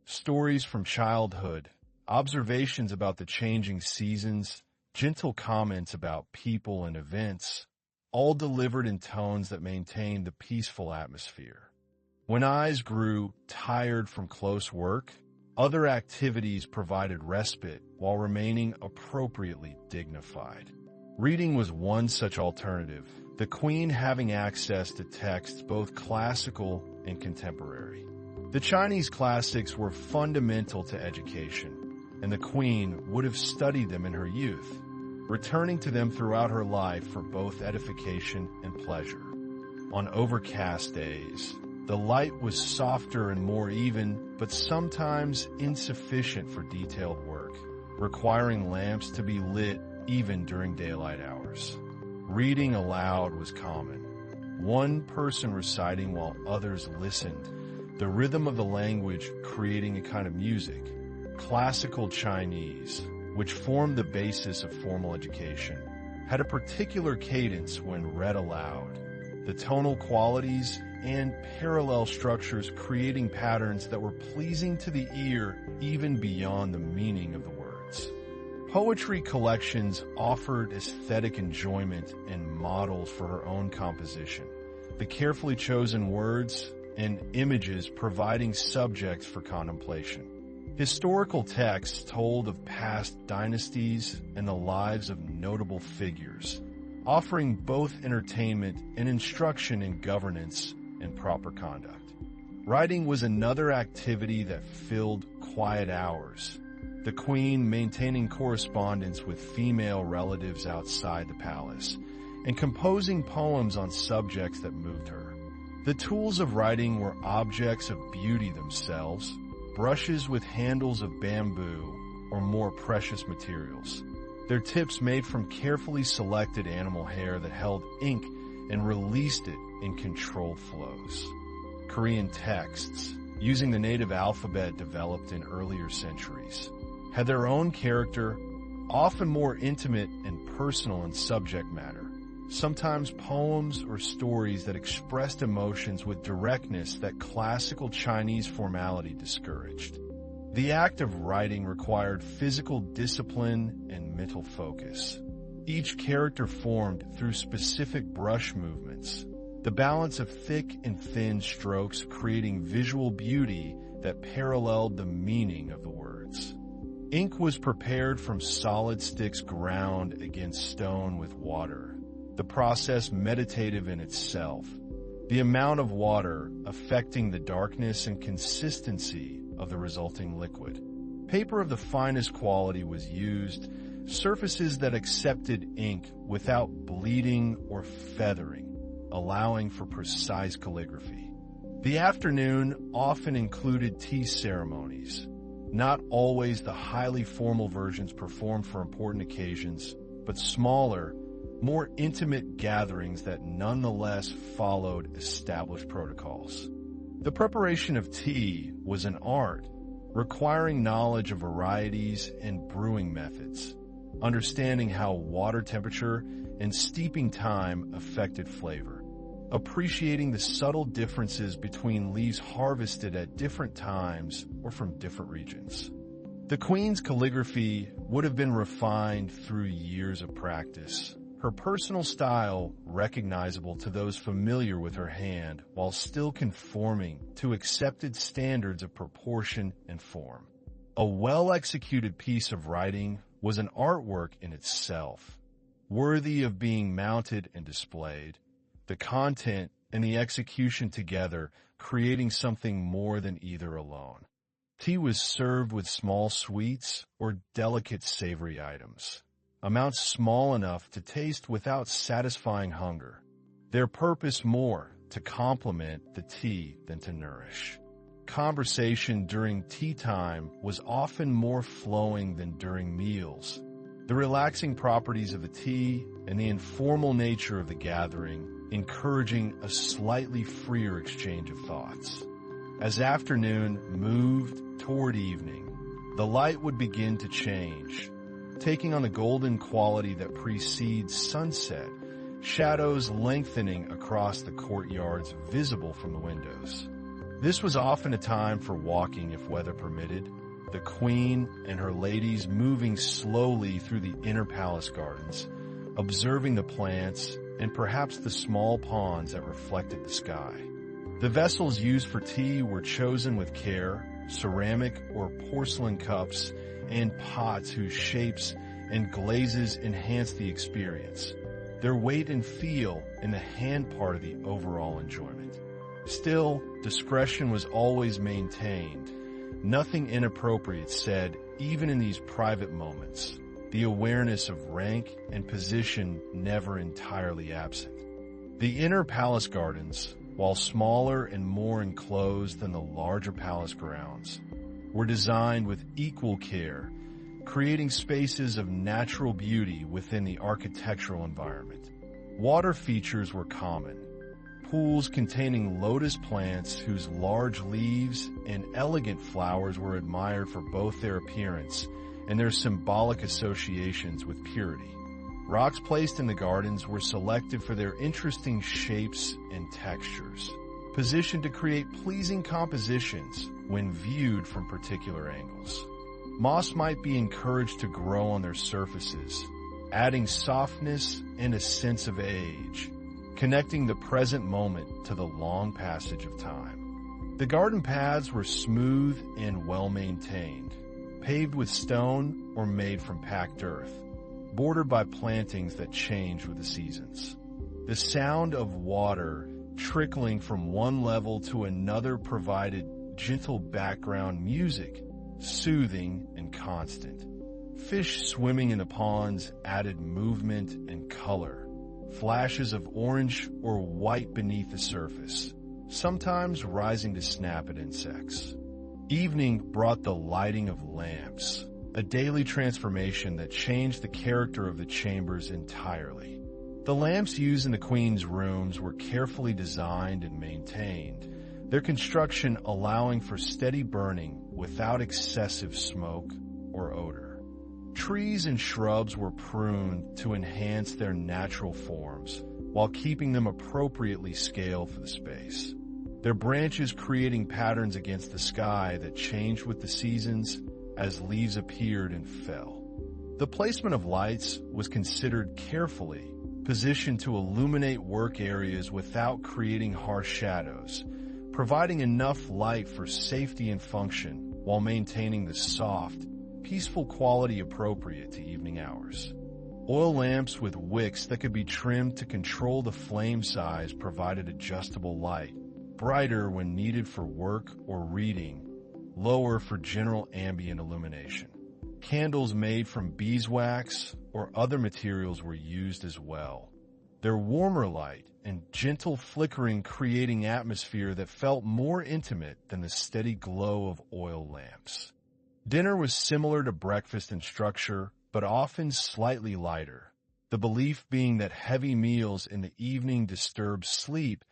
Stories from childhood, observations about the changing seasons, gentle comments about people and events, all delivered in tones that maintained the peaceful atmosphere. When eyes grew tired from close work, other activities provided respite while remaining appropriately dignified. Reading was one such alternative, the Queen having access to texts both classical and contemporary. The Chinese classics were fundamental to education, and the Queen would have studied them in her youth, returning to them throughout her life for both edification and pleasure. On overcast days, the light was softer and more even, but sometimes insufficient for detailed work, requiring lamps to be lit even during daylight hours. Reading aloud was common, one person reciting while others listened, the rhythm of the language creating a kind of music. Classical Chinese, which formed the basis of formal education, had a particular cadence when read aloud, the tonal qualities and parallel structures creating patterns that were pleasing to the ear even beyond the meaning of the words. Poetry collections offered aesthetic enjoyment and models for her own composition, the carefully chosen words and images providing subjects for contemplation. Historical texts told of past dynasties and the lives of notable figures, offering both entertainment and instruction in governance and proper conduct. Writing was another activity that filled quiet hours, the Queen maintaining correspondence with female relatives outside the palace and composing poems on subjects that moved her. The tools of writing were objects of beauty themselves, brushes with handles of bamboo or more precious materials, their tips made from carefully selected animal hair that held ink and released it in controlled flows. Korean texts, using the native alphabet developed in earlier centuries, had their own character, often more intimate and personal in subject matter, sometimes poems or stories that expressed emotions with directness that classical Chinese formality discouraged. The act of writing required physical discipline and mental focus. Each character formed through specific brush movements, the balance of thick and thin strokes creating visual beauty that paralleled the meaning of the words. Ink was prepared from solid sticks ground against stone with water, the process meditative in itself, the amount of water affecting the darkness and consistency of the resulting liquid. Paper of the finest quality was used, surfaces that accepted ink without bleeding or feathering, allowing for precise calligraphy. The afternoon often included tea ceremonies, not always the highly formal versions performed for important occasions, but smaller, more intimate gatherings that nonetheless followed established protocols. The preparation of tea was an art, requiring knowledge of varieties and brewing methods, understanding how water temperature and steeping time affected flavor, appreciating the subtle differences between leaves harvested at different times or from different regions. The Queen's calligraphy would have been refined through years of practice, her personal style recognizable to those familiar with her hand while still conforming to accepted standards of proportion and form. A well-executed piece of writing was an artwork in itself, worthy of being mounted and displayed, the content and the execution together creating something more than either alone. Tea was served with small sweets or delicate savory items, amounts small enough to taste without satisfying hunger, their purpose more to complement the tea than to nourish. conversation during tea time was often more flowing than during meals. The relaxing properties of the tea and the informal nature of the gathering encouraging a slightly freer exchange of thoughts. As afternoon moved toward evening, the light would begin to change, taking on the golden quality that precedes sunset, shadows lengthening across the courtyards visible from the windows. This was often a time for walking if weather permitted, the queen and her ladies moving slowly through the inner palace gardens, observing the plants and perhaps the small ponds that reflected the sky. The vessels used for tea were chosen with care, ceramic or porcelain cups and pots whose shapes and glazes enhanced the experience, their weight and feel in the hand part of the overall enjoyment. Still, discretion was always maintained. Nothing inappropriate said, even in these private moments. The awareness of rank and position never entirely absent. The inner palace gardens, while smaller and more enclosed than the larger palace grounds, were designed with equal care, creating spaces of natural beauty within the architectural environment. Water features were common. Pools containing lotus plants whose large leaves and elegant flowers were admired for both their appearance and their symbolic associations with purity. Rocks placed in the gardens were selected for their interesting shapes and textures, positioned to create pleasing compositions when viewed from particular angles. Moss might be encouraged to grow on their surfaces, adding softness and a sense of age, connecting the present moment to the long passage of time. The garden paths were smooth and well-maintained, paved with stone or made from packed earth, bordered by plantings that changed with the seasons. The sound of water trickling from one level to another provided gentle background music, soothing and constant. Fish swimming in the ponds added movement and color, flashes of orange or white beneath the surface, sometimes rising to snap at insects. Evening brought the lighting of lamps, a daily transformation that changed the character of the chambers entirely. The lamps used in the queen's rooms were carefully designed and maintained, their construction allowing for steady burning without excessive smoke or odor. Trees and shrubs were pruned to enhance their natural forms, while keeping them appropriately scaled for the space, their branches creating patterns against the sky that changed with the seasons as leaves appeared and fell. The placement of lights was considered carefully, positioned to illuminate work areas without creating harsh shadows, providing enough light for safety and function while maintaining the soft, peaceful quality appropriate to evening hours. Oil lamps with wicks that could be trimmed to control the flame size provided adjustable light, brighter when needed for work or reading, lower for general ambient illumination. Candles made from beeswax or other materials were used as well, their warmer light and gentle flickering creating atmosphere that felt more intimate than the steady glow of oil lamps. Dinner was similar to breakfast in structure, but often slightly lighter, the belief being that heavy meals in the evening disturbed sleep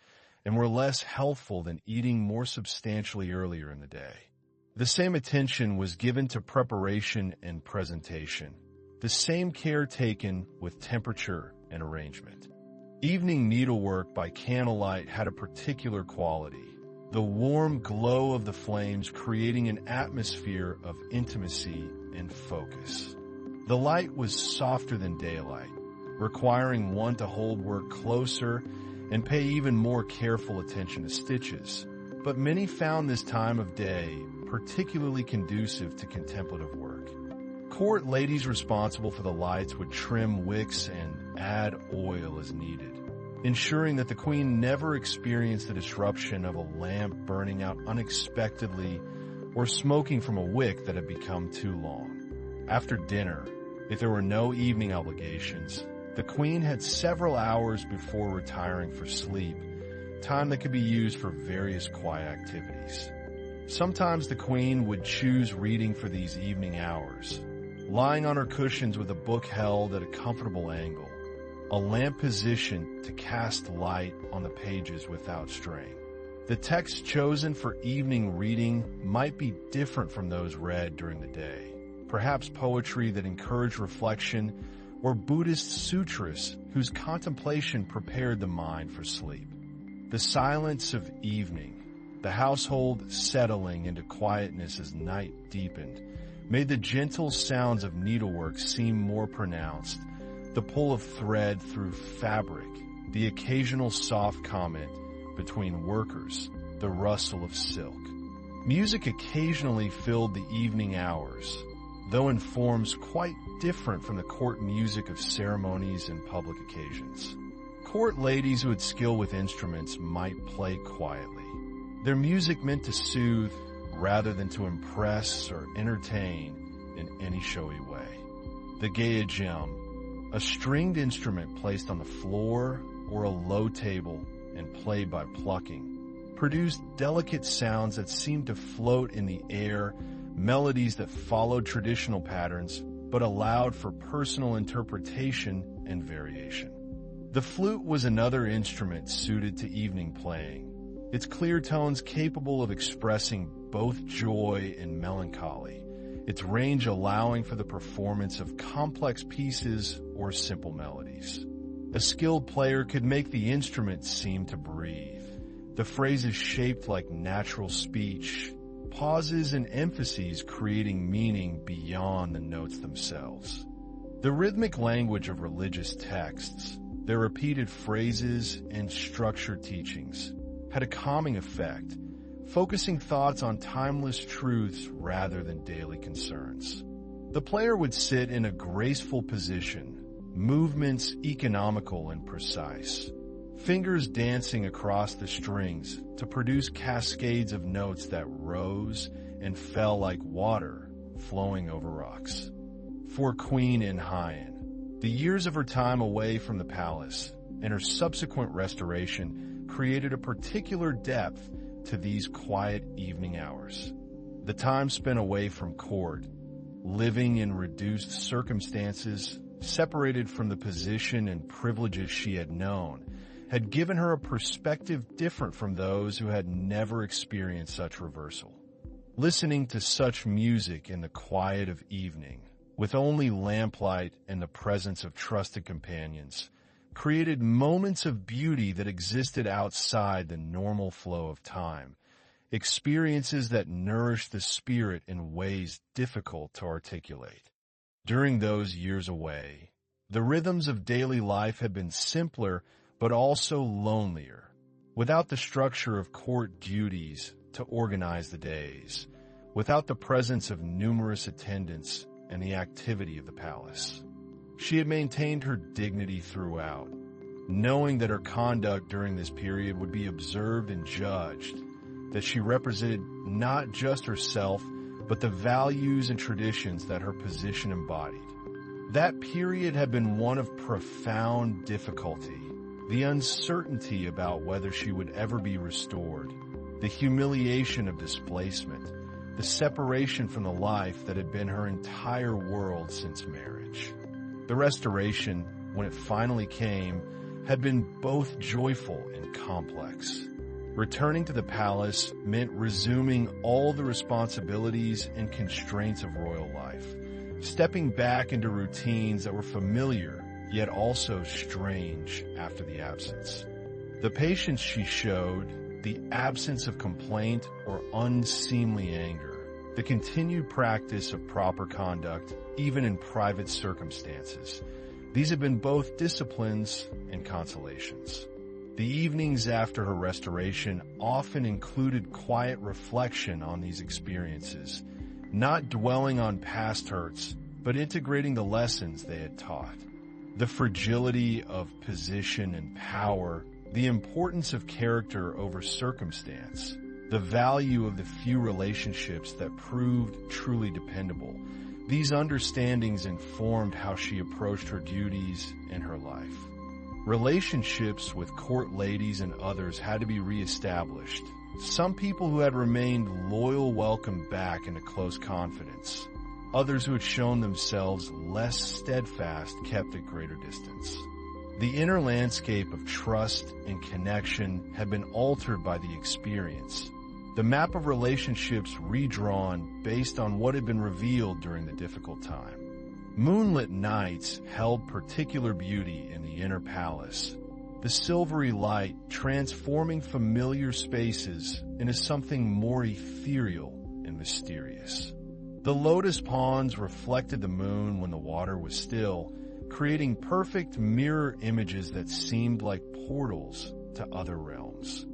and were less healthful than eating more substantially earlier in the day. The same attention was given to preparation and presentation, the same care taken with temperature and arrangement. Evening needlework by candlelight had a particular quality, the warm glow of the flames creating an atmosphere of intimacy and focus. The light was softer than daylight, requiring one to hold work closer and pay even more careful attention to stitches, but many found this time of day particularly conducive to contemplative work. Court ladies responsible for the lights would trim wicks and add oil as needed, ensuring that the queen never experienced the disruption of a lamp burning out unexpectedly or smoking from a wick that had become too long. After dinner, if there were no evening obligations, the queen had several hours before retiring for sleep, time that could be used for various quiet activities. Sometimes the queen would choose reading for these evening hours, lying on her cushions with a book held at a comfortable angle, a lamp positioned to cast light on the pages without strain. The texts chosen for evening reading might be different from those read during the day, perhaps poetry that encouraged reflection or Buddhist sutras whose contemplation prepared the mind for sleep. The silence of evening, the household settling into quietness as night deepened, made the gentle sounds of needlework seem more pronounced, the pull of thread through fabric, the occasional soft comment between workers, the rustle of silk. Music occasionally filled the evening hours, though in forms quite different from the court music of ceremonies and public occasions. Court ladies who had skill with instruments might play quietly, their music meant to soothe rather than to impress or entertain in any showy way. The gaejeom, a stringed instrument placed on the floor or a low table and played by plucking, produced delicate sounds that seemed to float in the air, melodies that followed traditional patterns but allowed for personal interpretation and variation. The flute was another instrument suited to evening playing, its clear tones capable of expressing both joy and melancholy, its range allowing for the performance of complex pieces or simple melodies. A skilled player could make the instrument seem to breathe, the phrases shaped like natural speech, pauses and emphases creating meaning beyond the notes themselves. The rhythmic language of religious texts, their repeated phrases and structured teachings, had a calming effect, focusing thoughts on timeless truths rather than daily concerns. The player would sit in a graceful position, movements economical and precise, fingers dancing across the strings to produce cascades of notes that rose and fell like water flowing over rocks. For Queen Inhyeon, the years of her time away from the palace and her subsequent restoration created a particular depth to these quiet evening hours. The time spent away from court, living in reduced circumstances, separated from the position and privileges she had known, had given her a perspective different from those who had never experienced such reversal. Listening to such music in the quiet of evening, with only lamplight and the presence of trusted companions, created moments of beauty that existed outside the normal flow of time, experiences that nourished the spirit in ways difficult to articulate. During those years away, the rhythms of daily life had been simpler but also lonelier, without the structure of court duties to organize the days, without the presence of numerous attendants and the activity of the palace. She had maintained her dignity throughout, knowing that her conduct during this period would be observed and judged, that she represented not just herself, but the values and traditions that her position embodied. That period had been one of profound difficulty, the uncertainty about whether she would ever be restored, the humiliation of displacement, the separation from the life that had been her entire world since marriage. The restoration, when it finally came, had been both joyful and complex. Returning to the palace meant resuming all the responsibilities and constraints of royal life, stepping back into routines that were familiar yet also strange after the absence. The patience she showed, the absence of complaint or unseemly anger, the continued practice of proper conduct, even in private circumstances, these have been both disciplines and consolations. The evenings after her restoration often included quiet reflection on these experiences, not dwelling on past hurts, but integrating the lessons they had taught. The fragility of position and power, the importance of character over circumstance, the value of the few relationships that proved truly dependable. These understandings informed how she approached her duties and her life. Relationships with court ladies and others had to be reestablished, Some people who had remained loyal welcomed back into close confidence. Others who had shown themselves less steadfast kept at greater distance. The inner landscape of trust and connection had been altered by the experience. The map of relationships redrawn based on what had been revealed during the difficult time. Moonlit nights held particular beauty in the inner palace, the silvery light transforming familiar spaces into something more ethereal and mysterious. The lotus ponds reflected the moon when the water was still, creating perfect mirror images that seemed like portals to other realms.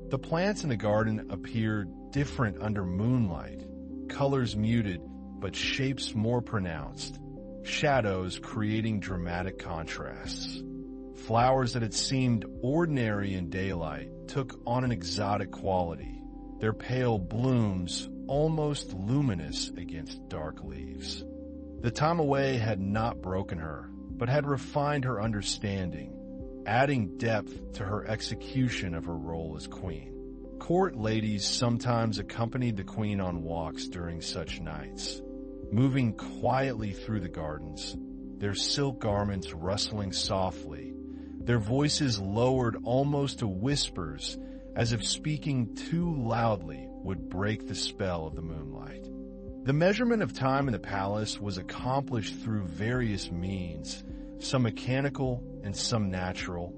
The plants in the garden appeared different under moonlight, colors muted but shapes more pronounced, shadows creating dramatic contrasts. Flowers that had seemed ordinary in daylight took on an exotic quality, their pale blooms almost luminous against dark leaves. The time away had not broken her, but had refined her understanding, adding depth to her execution of her role as queen. Court ladies sometimes accompanied the queen on walks during such nights, moving quietly through the gardens, their silk garments rustling softly, their voices lowered almost to whispers, as if speaking too loudly would break the spell of the moonlight. The measurement of time in the palace was accomplished through various means, some mechanical and some natural,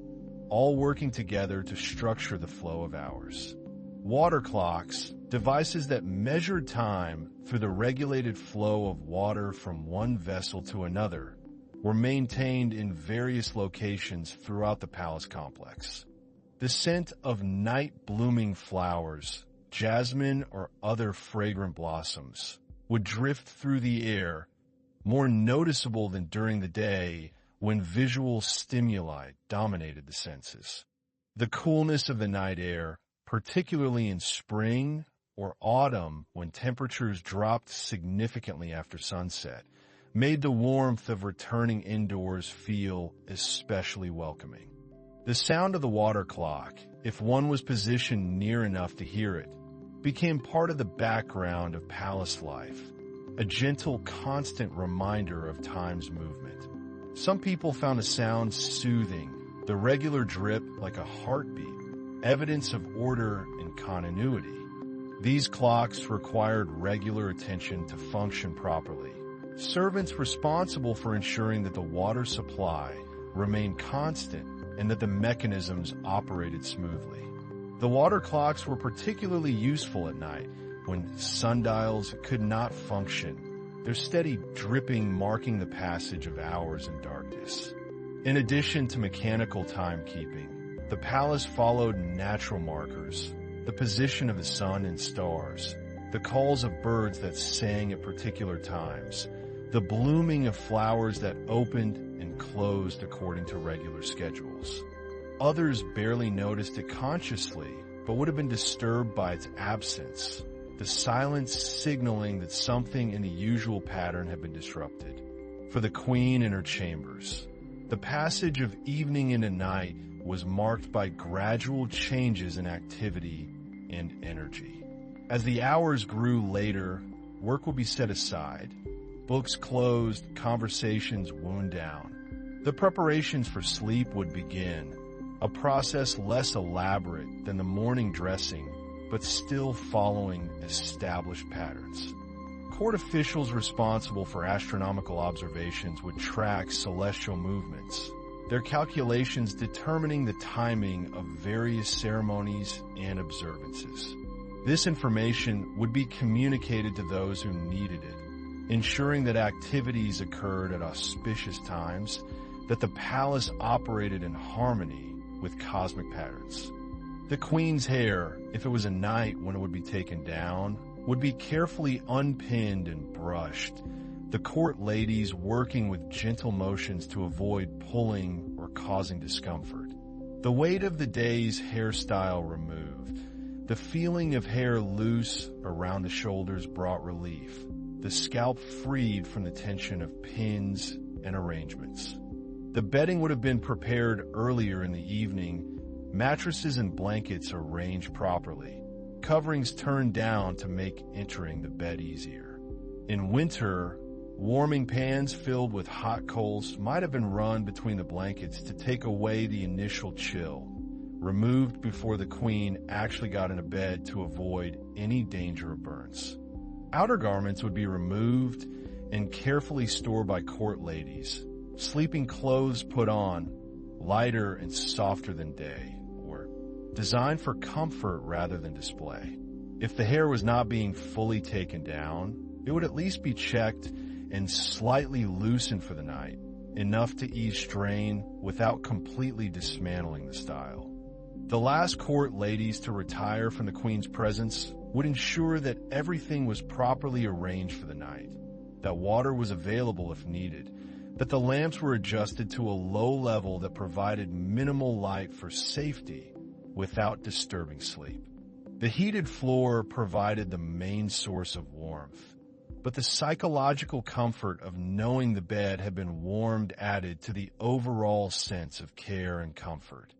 all working together to structure the flow of hours. Water clocks, devices that measured time through the regulated flow of water from one vessel to another, were maintained in various locations throughout the palace complex. The scent of night-blooming flowers, jasmine or other fragrant blossoms, would drift through the air, more noticeable than during the day when visual stimuli dominated the senses. The coolness of the night air, particularly in spring or autumn when temperatures dropped significantly after sunset, made the warmth of returning indoors feel especially welcoming. The sound of the water clock, if one was positioned near enough to hear it, became part of the background of palace life, a gentle, constant reminder of time's movement. Some people found the sound soothing, the regular drip like a heartbeat, evidence of order and continuity. These clocks required regular attention to function properly. Servants responsible for ensuring that the water supply remained constant and that the mechanisms operated smoothly. The water clocks were particularly useful at night when sundials could not function, their steady dripping marking the passage of hours in darkness. In addition to mechanical timekeeping, the palace followed natural markers, the position of the sun and stars, the calls of birds that sang at particular times, the blooming of flowers that opened and closed according to regular schedules. Others barely noticed it consciously, but would have been disturbed by its absence, the silence signaling that something in the usual pattern had been disrupted. For the queen in her chambers, the passage of evening into night was marked by gradual changes in activity and energy. As the hours grew later, work would be set aside, books closed, conversations wound down. The preparations for sleep would begin, a process less elaborate than the morning dressing, but still following established patterns. Court officials responsible for astronomical observations would track celestial movements, their calculations determining the timing of various ceremonies and observances. This information would be communicated to those who needed it, ensuring that activities occurred at auspicious times, that the palace operated in harmony with cosmic patterns. The queen's hair, if it was a night when it would be taken down, would be carefully unpinned and brushed, the court ladies working with gentle motions to avoid pulling or causing discomfort. The weight of the day's hairstyle removed, the feeling of hair loose around the shoulders brought relief, the scalp freed from the tension of pins and arrangements. The bedding would have been prepared earlier in the evening, mattresses and blankets arranged properly, coverings turned down to make entering the bed easier. In winter, warming pans filled with hot coals might have been run between the blankets to take away the initial chill, removed before the queen actually got into bed to avoid any danger of burns. Outer garments would be removed and carefully stored by court ladies, sleeping clothes put on, lighter and softer than day, or designed for comfort rather than display. If the hair was not being fully taken down, it would at least be checked and slightly loosened for the night, enough to ease strain without completely dismantling the style. The last court ladies to retire from the queen's presence would ensure that everything was properly arranged for the night, that water was available if needed, that the lamps were adjusted to a low level that provided minimal light for safety without disturbing sleep. The heated floor provided the main source of warmth, but the psychological comfort of knowing the bed had been warmed added to the overall sense of care and comfort.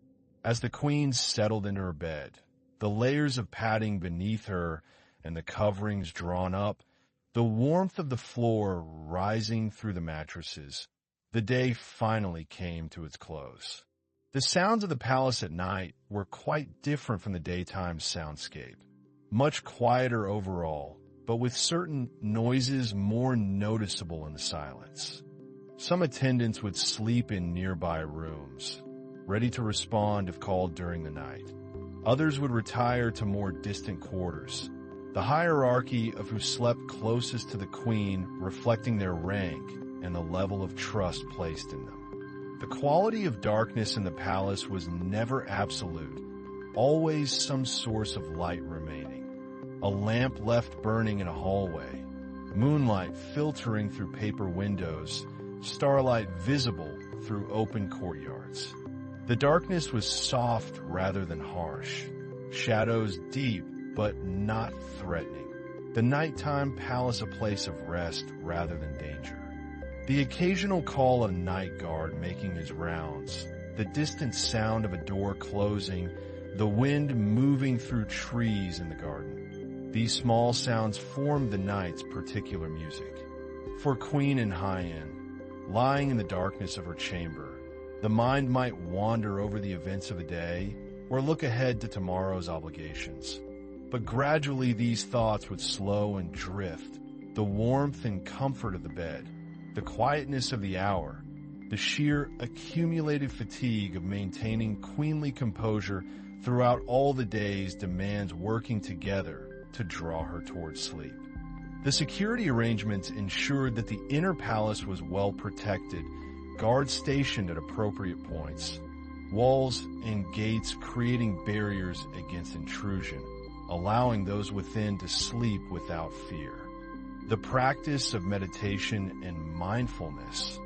As the queen settled into her bed, the layers of padding beneath her and the coverings drawn up, the warmth of the floor rising through the mattresses, the day finally came to its close. The sounds of the palace at night were quite different from the daytime soundscape. Much quieter overall, but with certain noises more noticeable in the silence. Some attendants would sleep in nearby rooms, ready to respond if called during the night. Others would retire to more distant quarters, the hierarchy of who slept closest to the queen reflecting their rank and the level of trust placed in them. The quality of darkness in the palace was never absolute, always some source of light remaining. A lamp left burning in a hallway, moonlight filtering through paper windows, starlight visible through open courtyards. The darkness was soft rather than harsh, shadows deep but not threatening. The nighttime palace a place of rest rather than danger. The occasional call of night guard making his rounds, the distant sound of a door closing, the wind moving through trees in the garden. These small sounds formed the night's particular music. For Queen Inhyeon, lying in the darkness of her chamber, the mind might wander over the events of the day or look ahead to tomorrow's obligations. But gradually these thoughts would slow and drift. The warmth and comfort of the bed, the quietness of the hour, the sheer accumulated fatigue of maintaining queenly composure throughout all the day's demands working together to draw her towards sleep. The security arrangements ensured that the inner palace was well protected, guards stationed at appropriate points, walls and gates creating barriers against intrusion, allowing those within to sleep without fear. The practice of meditation and mindfulness,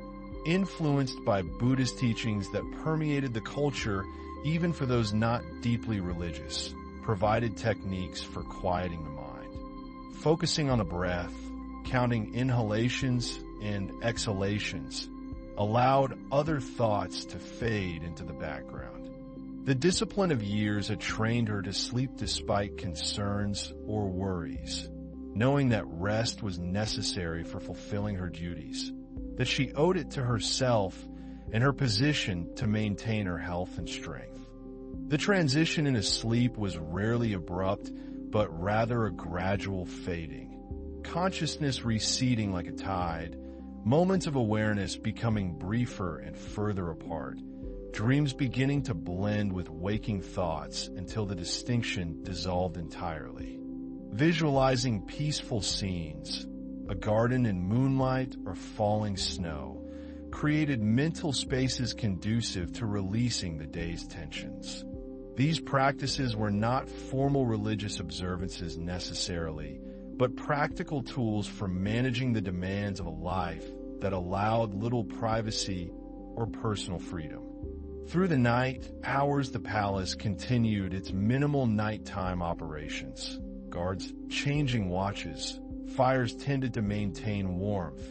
influenced by Buddhist teachings that permeated the culture even for those not deeply religious, provided techniques for quieting the mind. Focusing on the breath, counting inhalations and exhalations, allowed other thoughts to fade into the background. The discipline of years had trained her to sleep despite concerns or worries, knowing that rest was necessary for fulfilling her duties, that she owed it to herself and her position to maintain her health and strength. The transition into sleep was rarely abrupt, but rather a gradual fading, consciousness receding like a tide, moments of awareness becoming briefer and further apart, dreams beginning to blend with waking thoughts until the distinction dissolved entirely. Visualizing peaceful scenes, a garden in moonlight or falling snow, created mental spaces conducive to releasing the day's tensions. These practices were not formal religious observances necessarily, but practical tools for managing the demands of a life that allowed little privacy or personal freedom. Through the night hours, the palace continued its minimal nighttime operations. Guards changing watches, fires tended to maintain warmth,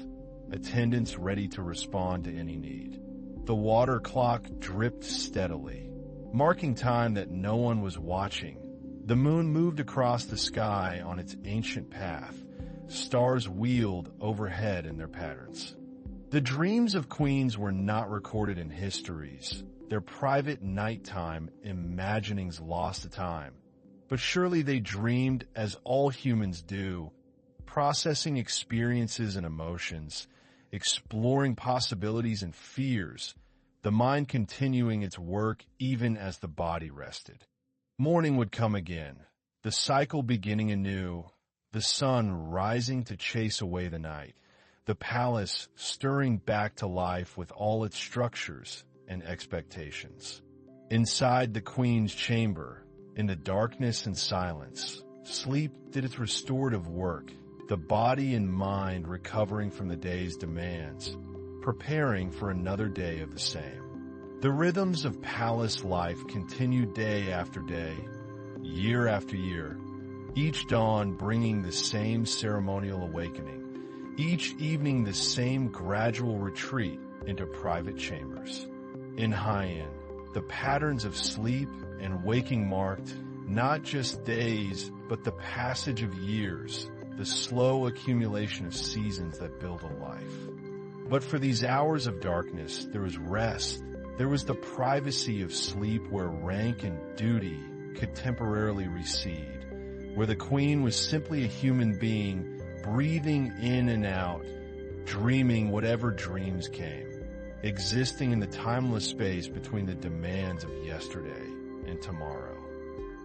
attendants ready to respond to any need. The water clock dripped steadily, marking time that no one was watching, The moon moved across the sky on its ancient path. Stars wheeled overhead in their patterns. The dreams of queens were not recorded in histories, their private nighttime imaginings lost to time. But surely they dreamed as all humans do, processing experiences and emotions, exploring possibilities and fears, the mind continuing its work even as the body rested. Morning would come again, the cycle beginning anew, the sun rising to chase away the night, the palace stirring back to life with all its structures and expectations. Inside the queen's chamber, in the darkness and silence, sleep did its restorative work, the body and mind recovering from the day's demands, preparing for another day of the same. The rhythms of palace life continued day after day, year after year, each dawn bringing the same ceremonial awakening, each evening the same gradual retreat into private chambers. In Inhyeon, the patterns of sleep and waking marked not just days, but the passage of years, the slow accumulation of seasons that build a life. But for these hours of darkness, there was rest. There was the privacy of sleep where rank and duty could temporarily recede, where the queen was simply a human being breathing in and out, dreaming whatever dreams came, existing in the timeless space between the demands of yesterday and tomorrow.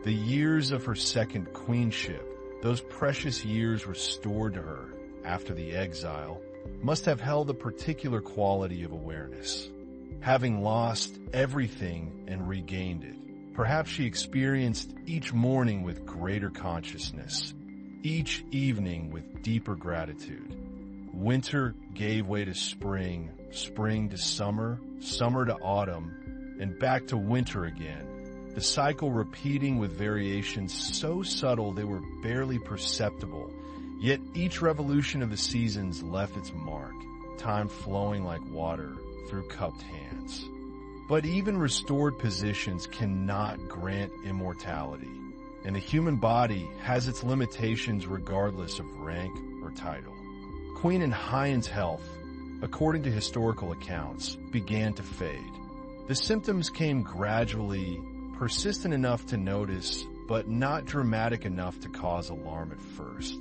The years of her second queenship, those precious years restored to her after the exile, must have held a particular quality of awareness. Having lost everything and regained it, perhaps she experienced each morning with greater consciousness, each evening with deeper gratitude. Winter gave way to spring, spring to summer, summer to autumn, and back to winter again, the cycle repeating with variations so subtle they were barely perceptible, yet each revolution of the seasons left its mark, time flowing like water through cupped hands. But even restored positions cannot grant immortality, and the human body has its limitations regardless of rank or title. Queen Inhyeon's health, according to historical accounts, began to fade. The symptoms came gradually, persistent enough to notice, but not dramatic enough to cause alarm at first.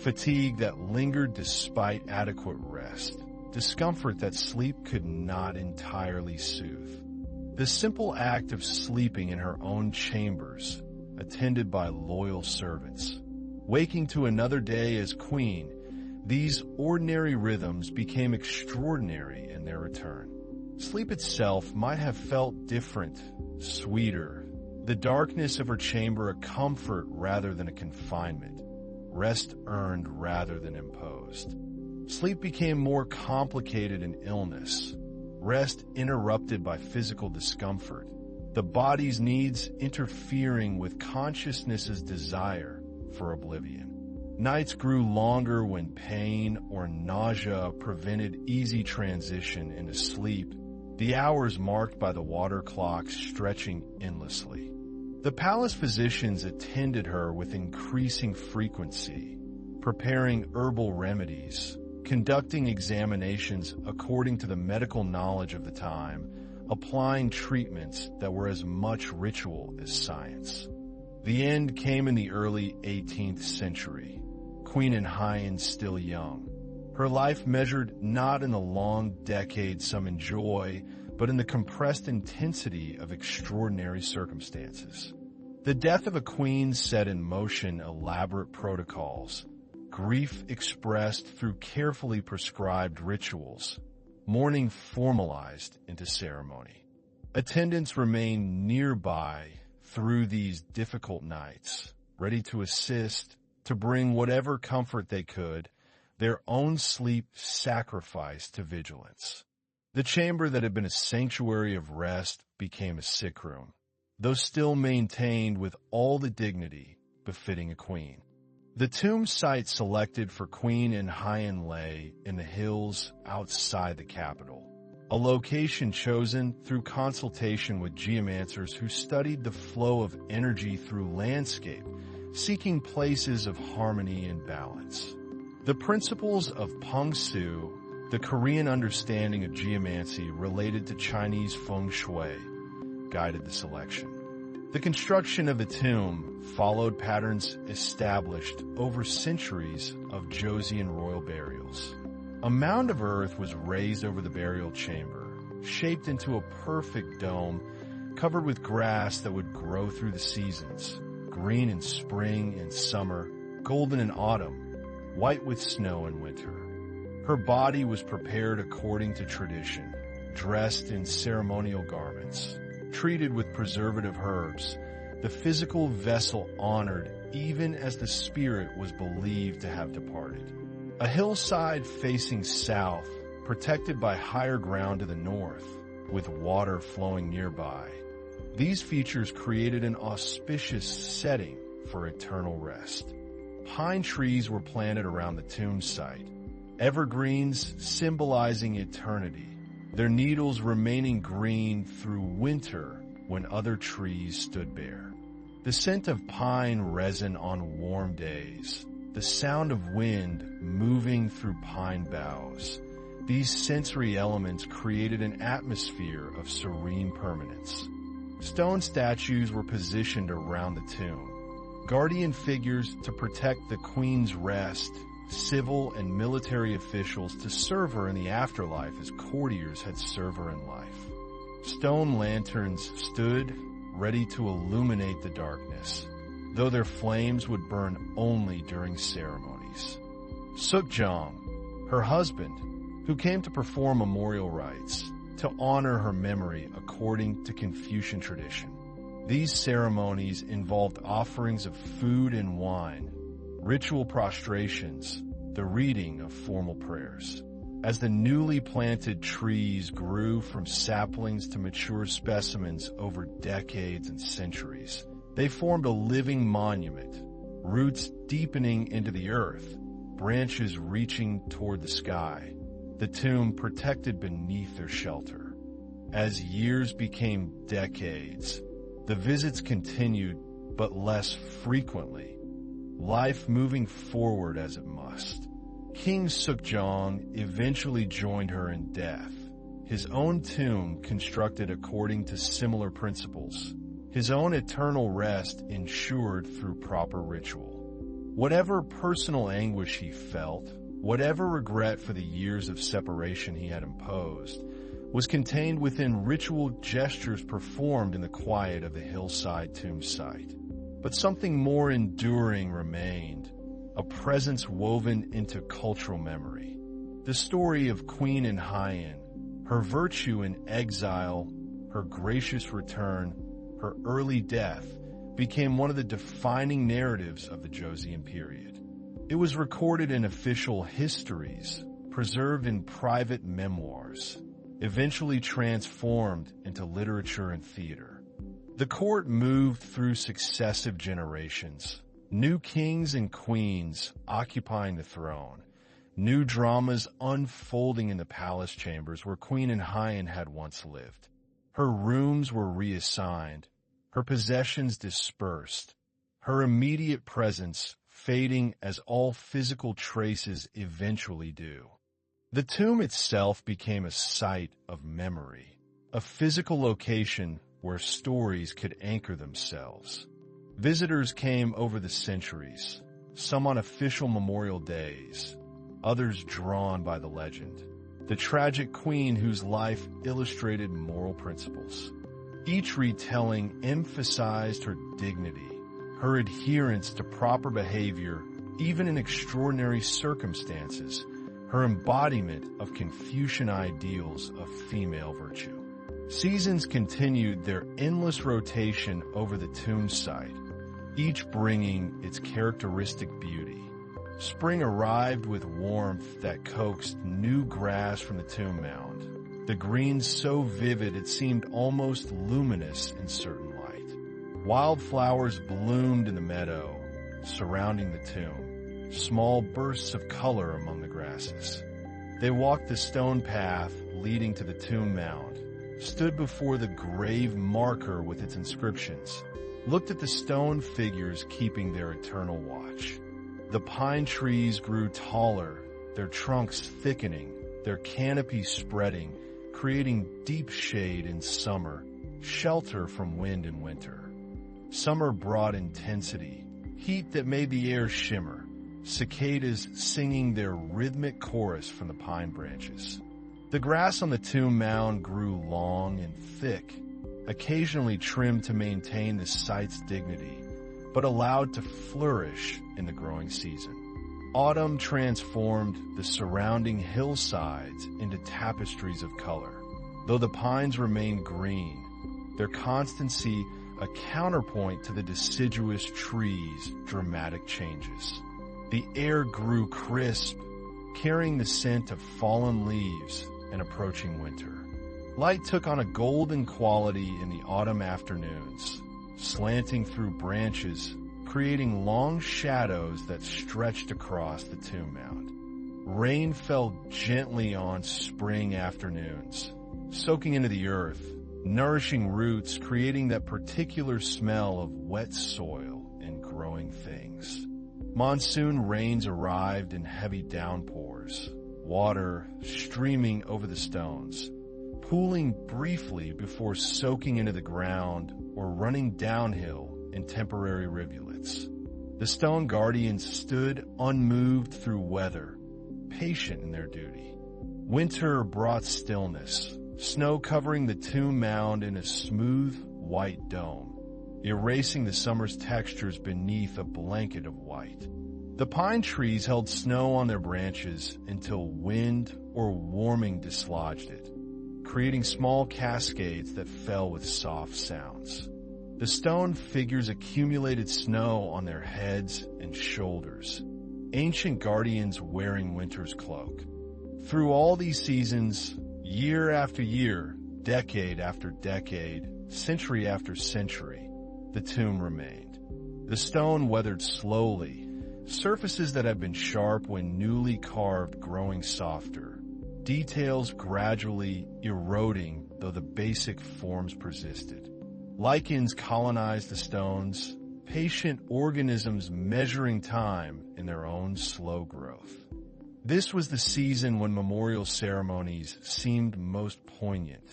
Fatigue that lingered despite adequate rest. Discomfort that sleep could not entirely soothe. The simple act of sleeping in her own chambers, attended by loyal servants. Waking to another day as queen, these ordinary rhythms became extraordinary in their return. Sleep itself might have felt different, sweeter. The darkness of her chamber a comfort rather than a confinement. Rest earned rather than imposed. Sleep became more complicated in illness. Rest interrupted by physical discomfort. The body's needs interfering with consciousness's desire for oblivion. Nights grew longer when pain or nausea prevented easy transition into sleep, the hours marked by the water clock stretching endlessly. The palace physicians attended her with increasing frequency, preparing herbal remedies, conducting examinations according to the medical knowledge of the time, applying treatments that were as much ritual as science. The end came in the early 18th century. Queen Inhyeon still young. Her life measured not in the long decades some enjoy, but in the compressed intensity of extraordinary circumstances. The death of a queen set in motion elaborate protocols, grief expressed through carefully prescribed rituals, mourning formalized into ceremony. Attendants remained nearby through these difficult nights, ready to assist, to bring whatever comfort they could, their own sleep sacrificed to vigilance. The chamber that had been a sanctuary of rest became a sick room, though still maintained with all the dignity befitting a queen. The tomb site selected for Queen Inhyeon lay in the hills outside the capital, a location chosen through consultation with geomancers who studied the flow of energy through landscape, seeking places of harmony and balance. The principles of Pungsu, the Korean understanding of geomancy related to Chinese feng shui, guided the selection. The construction of the tomb followed patterns established over centuries of Joseon royal burials. A mound of earth was raised over the burial chamber, shaped into a perfect dome, covered with grass that would grow through the seasons, green in spring and summer, golden in autumn, white with snow in winter. Her body was prepared according to tradition, dressed in ceremonial garments, treated with preservative herbs, the physical vessel honored even as the spirit was believed to have departed. A hillside facing south, protected by higher ground to the north, with water flowing nearby. These features created an auspicious setting for eternal rest. Pine trees were planted around the tomb site, evergreens symbolizing eternity, their needles remaining green through winter when other trees stood bare. The scent of pine resin on warm days, the sound of wind moving through pine boughs, these sensory elements created an atmosphere of serene permanence. Stone statues were positioned around the tomb, guardian figures to protect the queen's rest, civil and military officials to serve her in the afterlife as courtiers had served her in life. Stone lanterns stood ready to illuminate the darkness, though their flames would burn only during ceremonies. Seokjong, her husband, who came to perform memorial rites to honor her memory according to Confucian tradition. These ceremonies involved offerings of food and wine, ritual prostrations, the reading of formal prayers. As the newly planted trees grew from saplings to mature specimens over decades and centuries, they formed a living monument, roots deepening into the earth, branches reaching toward the sky, the tomb protected beneath their shelter. As years became decades, the visits continued, but less frequently, life moving forward as it must. King Seokjong eventually joined her in death, his own tomb constructed according to similar principles, his own eternal rest ensured through proper ritual. Whatever personal anguish he felt, whatever regret for the years of separation he had imposed, was contained within ritual gestures performed in the quiet of the hillside tomb site. But something more enduring remained, a presence woven into cultural memory. The story of Queen Inhyeon, her virtue in exile, her gracious return, her early death, became one of the defining narratives of the Joseon period. It was recorded in official histories, preserved in private memoirs, eventually transformed into literature and theater. The court moved through successive generations, new kings and queens occupying the throne, new dramas unfolding in the palace chambers where Queen Inhyeon had once lived. Her rooms were reassigned, her possessions dispersed, her immediate presence fading as all physical traces eventually do. The tomb itself became a site of memory, a physical location where stories could anchor themselves. Visitors came over the centuries, some on official memorial days, others drawn by the legend, the tragic queen whose life illustrated moral principles. Each retelling emphasized her dignity, her adherence to proper behavior, even in extraordinary circumstances, her embodiment of Confucian ideals of female virtue. Seasons continued their endless rotation over the tomb site, each bringing its characteristic beauty. Spring arrived with warmth that coaxed new grass from the tomb mound, the green so vivid it seemed almost luminous in certain light. Wildflowers bloomed in the meadow surrounding the tomb, small bursts of color among the grasses. They walked the stone path leading to the tomb mound, stood before the grave marker with its inscriptions, looked at the stone figures keeping their eternal watch. The pine trees grew taller, their trunks thickening, their canopies spreading, creating deep shade in summer, shelter from wind in winter. Summer brought intensity, heat that made the air shimmer, cicadas singing their rhythmic chorus from the pine branches. The grass on the tomb mound grew long and thick, occasionally trimmed to maintain the site's dignity, but allowed to flourish in the growing season. Autumn transformed the surrounding hillsides into tapestries of color. Though the pines remained green, their constancy a counterpoint to the deciduous trees' dramatic changes. The air grew crisp, carrying the scent of fallen leaves and approaching winter. Light took on a golden quality in the autumn afternoons, slanting through branches, creating long shadows that stretched across the tomb mound. Rain fell gently on spring afternoons, soaking into the earth, nourishing roots, creating that particular smell of wet soil and growing things. Monsoon rains arrived in heavy downpours, water streaming over the stones, pooling briefly before soaking into the ground or running downhill in temporary rivulets. The stone guardians stood unmoved through weather, patient in their duty. Winter brought stillness, snow covering the tomb mound in a smooth white dome, erasing the summer's textures beneath a blanket of white. The pine trees held snow on their branches until wind or warming dislodged it, creating small cascades that fell with soft sounds. The stone figures accumulated snow on their heads and shoulders, ancient guardians wearing winter's cloak. Through all these seasons, year after year, decade after decade, century after century, the tomb remained. The stone weathered slowly, surfaces that had been sharp when newly carved growing softer, details gradually eroding though the basic forms persisted. Lichens colonized the stones, patient organisms measuring time in their own slow growth. This was the season when memorial ceremonies seemed most poignant,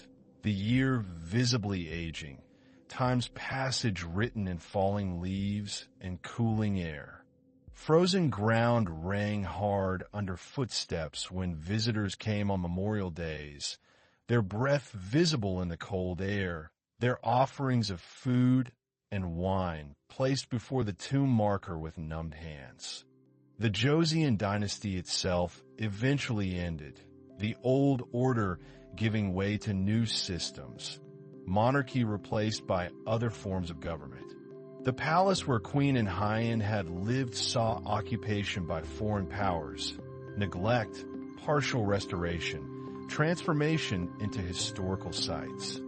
the year visibly aging, time's passage written in falling leaves and cooling air. Frozen ground rang hard under footsteps when visitors came on Memorial Days, their breath visible in the cold air, their offerings of food and wine placed before the tomb marker with numbed hands. The Joseon Dynasty itself eventually ended, the old order giving way to new systems, monarchy replaced by other forms of government. The palace where Queen Inhyeon had lived saw occupation by foreign powers, neglect, partial restoration, transformation into historical sites.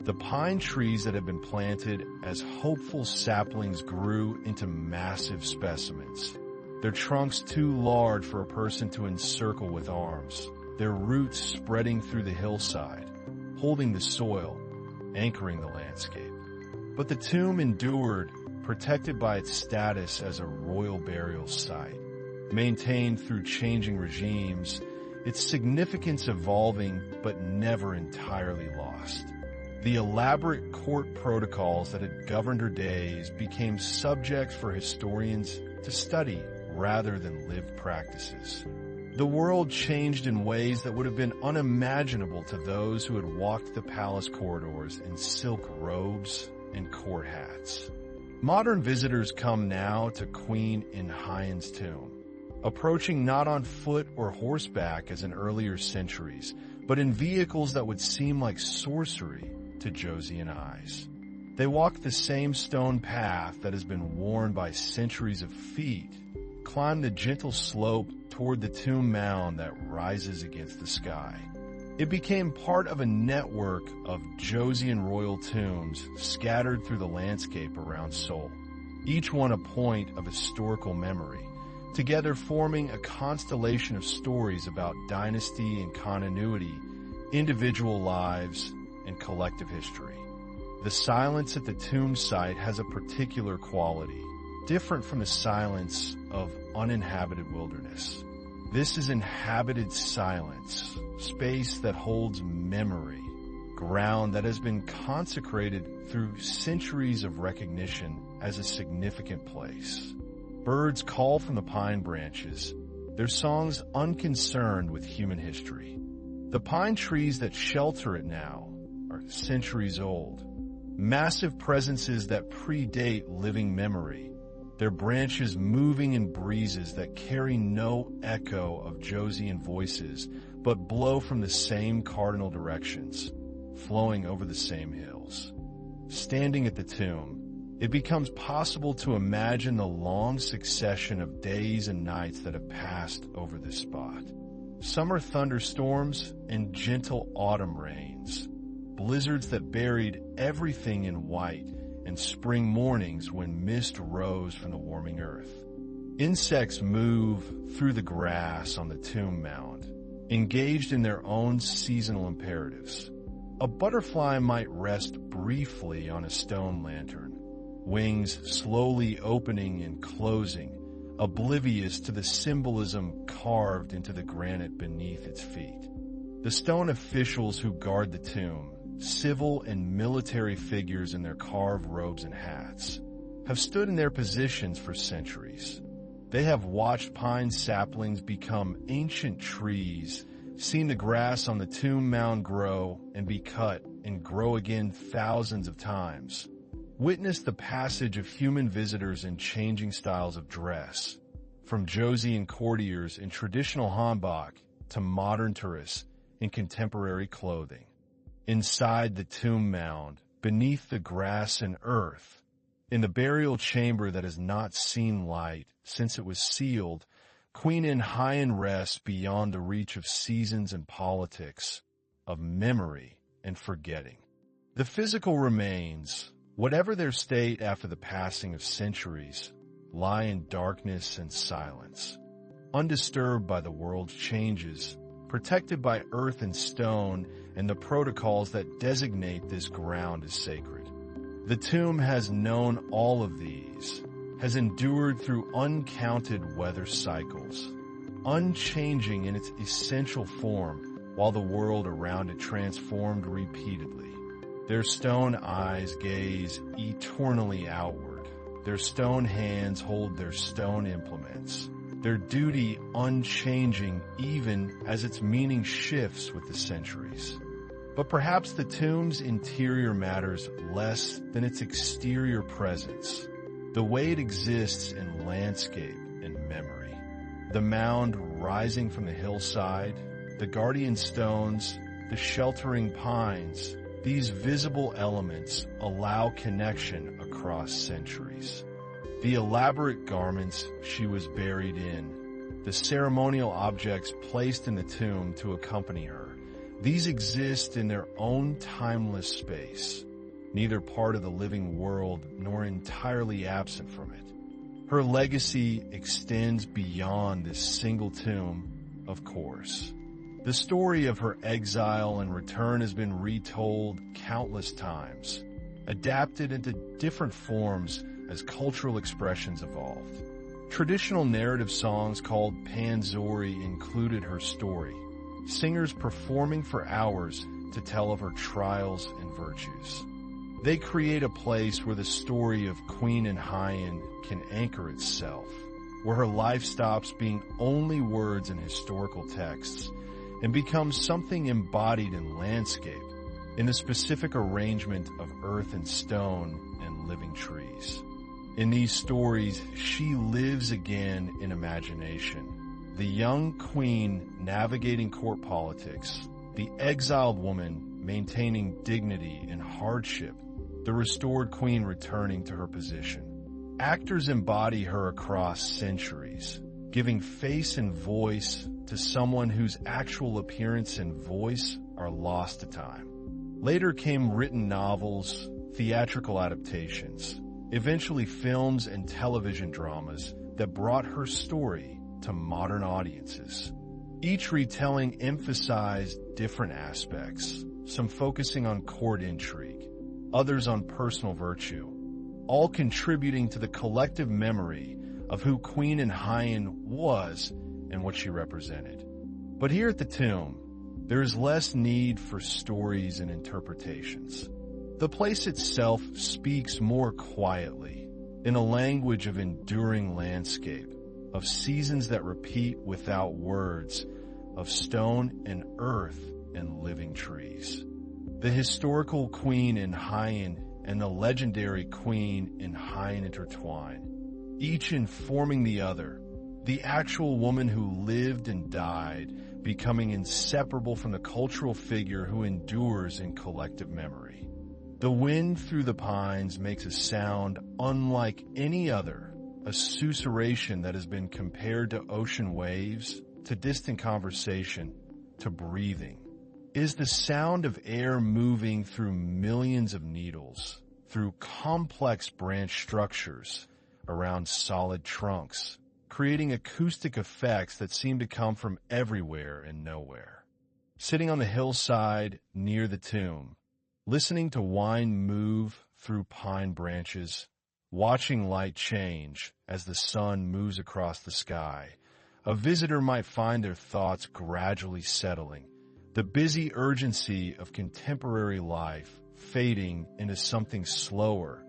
The pine trees that had been planted as hopeful saplings grew into massive specimens, their trunks too large for a person to encircle with arms, their roots spreading through the hillside, holding the soil, anchoring the landscape. But the tomb endured, protected by its status as a royal burial site, maintained through changing regimes, its significance evolving but never entirely lost. The elaborate court protocols that had governed her days became subjects for historians to study rather than lived practices. The world changed in ways that would have been unimaginable to those who had walked the palace corridors in silk robes and court hats. Modern visitors come now to Queen Inhyeon's tomb, approaching not on foot or horseback as in earlier centuries, but in vehicles that would seem like sorcery to Joseon eyes. They walk the same stone path that has been worn by centuries of feet, climb the gentle slope toward the tomb mound that rises against the sky. It became part of a network of Joseon royal tombs scattered through the landscape around Seoul, each one a point of historical memory, together forming a constellation of stories about dynasty and continuity individual lives, and collective history. The silence at the tomb site has a particular quality, different from the silence of uninhabited wilderness. This is inhabited silence, space that holds memory, ground that has been consecrated through centuries of recognition as a significant place. Birds call from the pine branches, their songs unconcerned with human history. The pine trees that shelter it now are centuries old, massive presences that predate living memory, their branches moving in breezes that carry no echo of Joseon voices, but blow from the same cardinal directions, flowing over the same hills. Standing at the tomb, it becomes possible to imagine the long succession of days and nights that have passed over this spot. Summer thunderstorms and gentle autumn rains, blizzards that buried everything in white, and spring mornings when mist rose from the warming earth. Insects move through the grass on the tomb mound, engaged in their own seasonal imperatives. A butterfly might rest briefly on a stone lantern, wings slowly opening and closing, oblivious to the symbolism carved into the granite beneath its feet. The stone officials who guard the tomb, civil and military figures in their carved robes and hats, have stood in their positions for centuries. They have watched pine saplings become ancient trees, seen the grass on the tomb mound grow and be cut and grow again thousands of times, witnessed the passage of human visitors in changing styles of dress, from Joseon courtiers in traditional hanbok to modern tourists in contemporary clothing. Inside the tomb mound, beneath the grass and earth, in the burial chamber that has not seen light since it was sealed, Queen Inhyeon rests beyond the reach of seasons and politics, of memory and forgetting. The physical remains, whatever their state after the passing of centuries, lie in darkness and silence, undisturbed by the world's changes, protected by earth and stone and the protocols that designate this ground as sacred. The tomb has known all of these, has endured through uncounted weather cycles, unchanging in its essential form while the world around it transformed repeatedly. Their stone eyes gaze eternally outward. Their stone hands hold their stone implements, their duty unchanging even as its meaning shifts with the centuries. But perhaps the tomb's interior matters less than its exterior presence, the way it exists in landscape and memory. The mound rising from the hillside, the guardian stones, the sheltering pines, these visible elements allow connection across centuries. The elaborate garments she was buried in, the ceremonial objects placed in the tomb to accompany her, these exist in their own timeless space, neither part of the living world nor entirely absent from it. Her legacy extends beyond this single tomb, of course. The story of her exile and return has been retold countless times, adapted into different forms as cultural expressions evolved. Traditional narrative songs called Panzori included her story, singers performing for hours to tell of her trials and virtues. They create a place where the story of Queen Inhyeon can anchor itself, where her life stops being only words in historical texts and becomes something embodied in landscape, in the specific arrangement of earth and stone and living trees. In these stories, she lives again in imagination. The young queen navigating court politics, the exiled woman maintaining dignity in hardship, the restored queen returning to her position. Actors embody her across centuries, giving face and voice to someone whose actual appearance and voice are lost to time. Later came written novels, theatrical adaptations, eventually films and television dramas that brought her story to modern audiences. Each retelling emphasized different aspects, some focusing on court intrigue, others on personal virtue, all contributing to the collective memory of who Queen Inhyeon was and what she represented. But here at the tomb, there is less need for stories and interpretations. The place itself speaks more quietly, in a language of enduring landscape, of seasons that repeat without words, of stone and earth and living trees. The historical Queen Inhyeon and the legendary Queen Inhyeon intertwine, each informing the other, the actual woman who lived and died, becoming inseparable from the cultural figure who endures in collective memory. The wind through the pines makes a sound unlike any other, a susurration that has been compared to ocean waves, to distant conversation, to breathing. It is the sound of air moving through millions of needles, through complex branch structures around solid trunks, creating acoustic effects that seem to come from everywhere and nowhere. Sitting on the hillside near the tomb, listening to wind move through pine branches, watching light change as the sun moves across the sky, a visitor might find their thoughts gradually settling, the busy urgency of contemporary life fading into something slower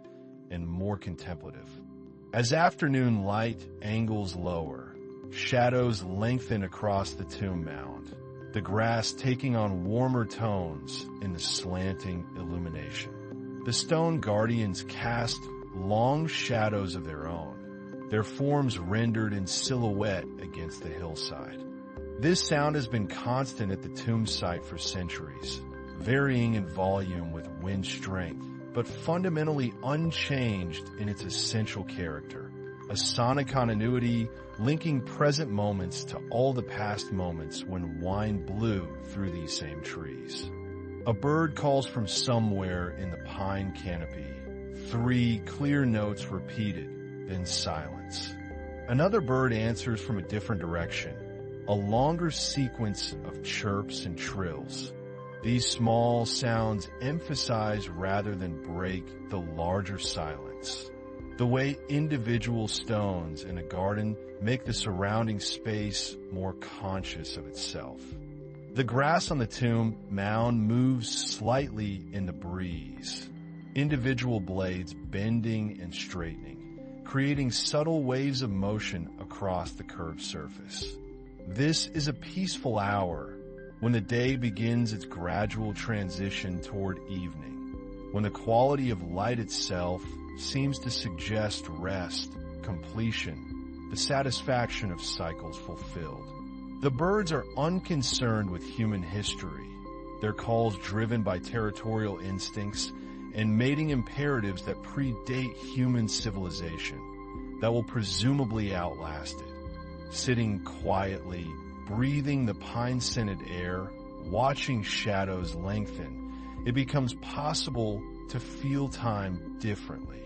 and more contemplative. As afternoon light angles lower, shadows lengthen across the tomb mound, the grass taking on warmer tones in the slanting illumination. The stone guardians cast long shadows of their own, their forms rendered in silhouette against the hillside. This sound has been constant at the tomb site for centuries, varying in volume with wind strength, but fundamentally unchanged in its essential character, a sonic continuity linking present moments to all the past moments when wind blew through these same trees. A bird calls from somewhere in the pine canopy, 3 clear notes repeated, then silence. Another bird answers from a different direction, a longer sequence of chirps and trills. These small sounds emphasize rather than break the larger silence. The way individual stones in a garden make the surrounding space more conscious of itself. The grass on the tomb mound moves slightly in the breeze, individual blades bending and straightening, creating subtle waves of motion across the curved surface. This is a peaceful hour when the day begins its gradual transition toward evening, when the quality of light itself seems to suggest rest, completion, the satisfaction of cycles fulfilled. The birds are unconcerned with human history, their calls driven by territorial instincts and mating imperatives that predate human civilization, that will presumably outlast it. Sitting quietly, breathing the pine-scented air, watching shadows lengthen, it becomes possible to feel time differently.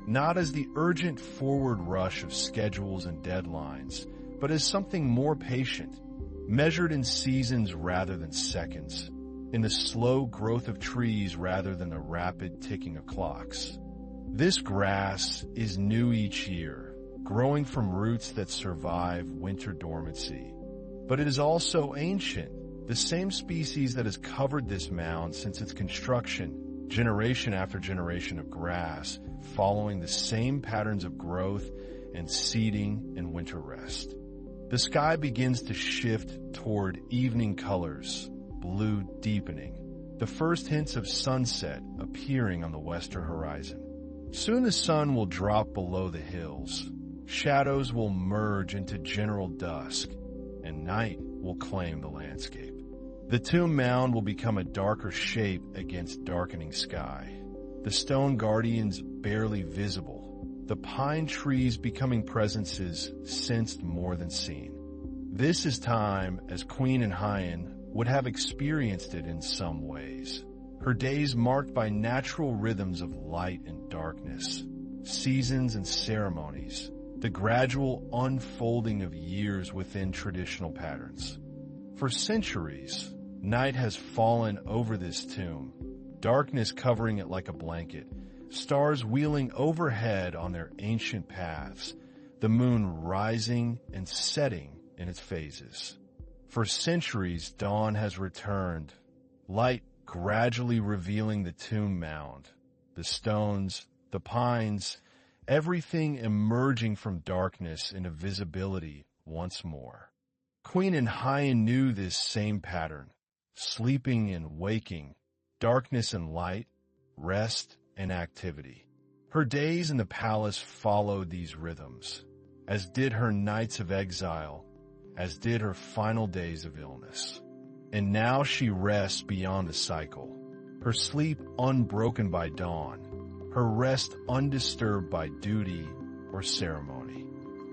Not as the urgent forward rush of schedules and deadlines, but as something more patient, measured in seasons rather than seconds, in the slow growth of trees rather than the rapid ticking of clocks. This grass is new each year, growing from roots that survive winter dormancy. But it is also ancient, the same species that has covered this mound since its construction, generation after generation of grass, following the same patterns of growth and seeding and winter rest. The sky begins to shift toward evening colors, blue deepening, the first hints of sunset appearing on the western horizon. Soon the sun will drop below the hills. Shadows will merge into general dusk, and night will claim the landscape. The tomb mound will become a darker shape against darkening sky. The stone guardians barely visible, the pine trees becoming presences sensed more than seen. This is time as Queen Inhyeon would have experienced it in some ways. Her days marked by natural rhythms of light and darkness, seasons and ceremonies, the gradual unfolding of years within traditional patterns. For centuries, night has fallen over this tomb, darkness covering it like a blanket, stars wheeling overhead on their ancient paths, the moon rising and setting in its phases. For centuries, dawn has returned, light gradually revealing the tomb mound, the stones, the pines, everything emerging from darkness into visibility once more. Queen Inhyeon knew this same pattern, sleeping and waking, darkness and light, rest and activity. Her days in the palace followed these rhythms, as did her nights of exile, as did her final days of illness. And now she rests beyond the cycle, her sleep unbroken by dawn, her rest undisturbed by duty or ceremony.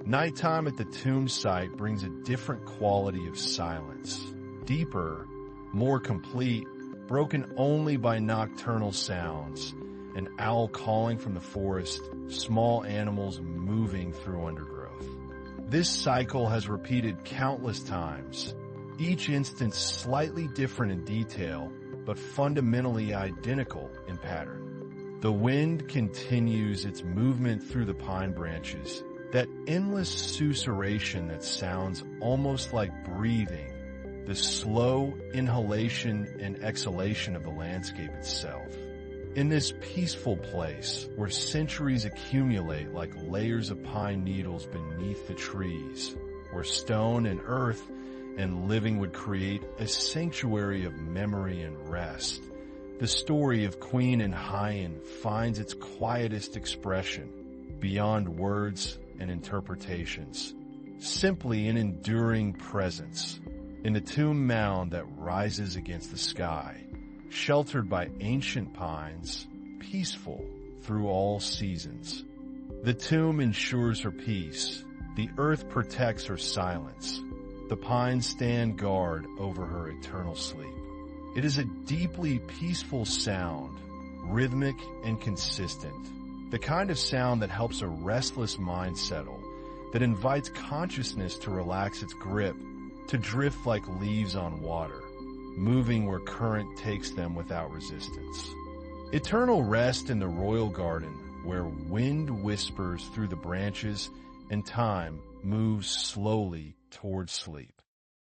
Nighttime at the tomb site brings a different quality of silence, deeper, more complete, broken only by nocturnal sounds, an owl calling from the forest, small animals moving through undergrowth. This cycle has repeated countless times, each instance slightly different in detail, but fundamentally identical in pattern. The wind continues its movement through the pine branches, that endless susurration that sounds almost like breathing, the slow inhalation and exhalation of the landscape itself. In this peaceful place, where centuries accumulate like layers of pine needles beneath the trees, where stone and earth and living would create a sanctuary of memory and rest, the story of Queen Inhyeon finds its quietest expression, beyond words and interpretations, simply an enduring presence, in the tomb mound that rises against the sky, sheltered by ancient pines, peaceful through all seasons. The tomb ensures her peace, the earth protects her silence, the pines stand guard over her eternal sleep. It is a deeply peaceful sound, rhythmic and consistent, the kind of sound that helps a restless mind settle, that invites consciousness to relax its grip, to drift like leaves on water, moving where current takes them without resistance. Eternal rest in the royal garden, where wind whispers through the branches and time moves slowly toward sleep.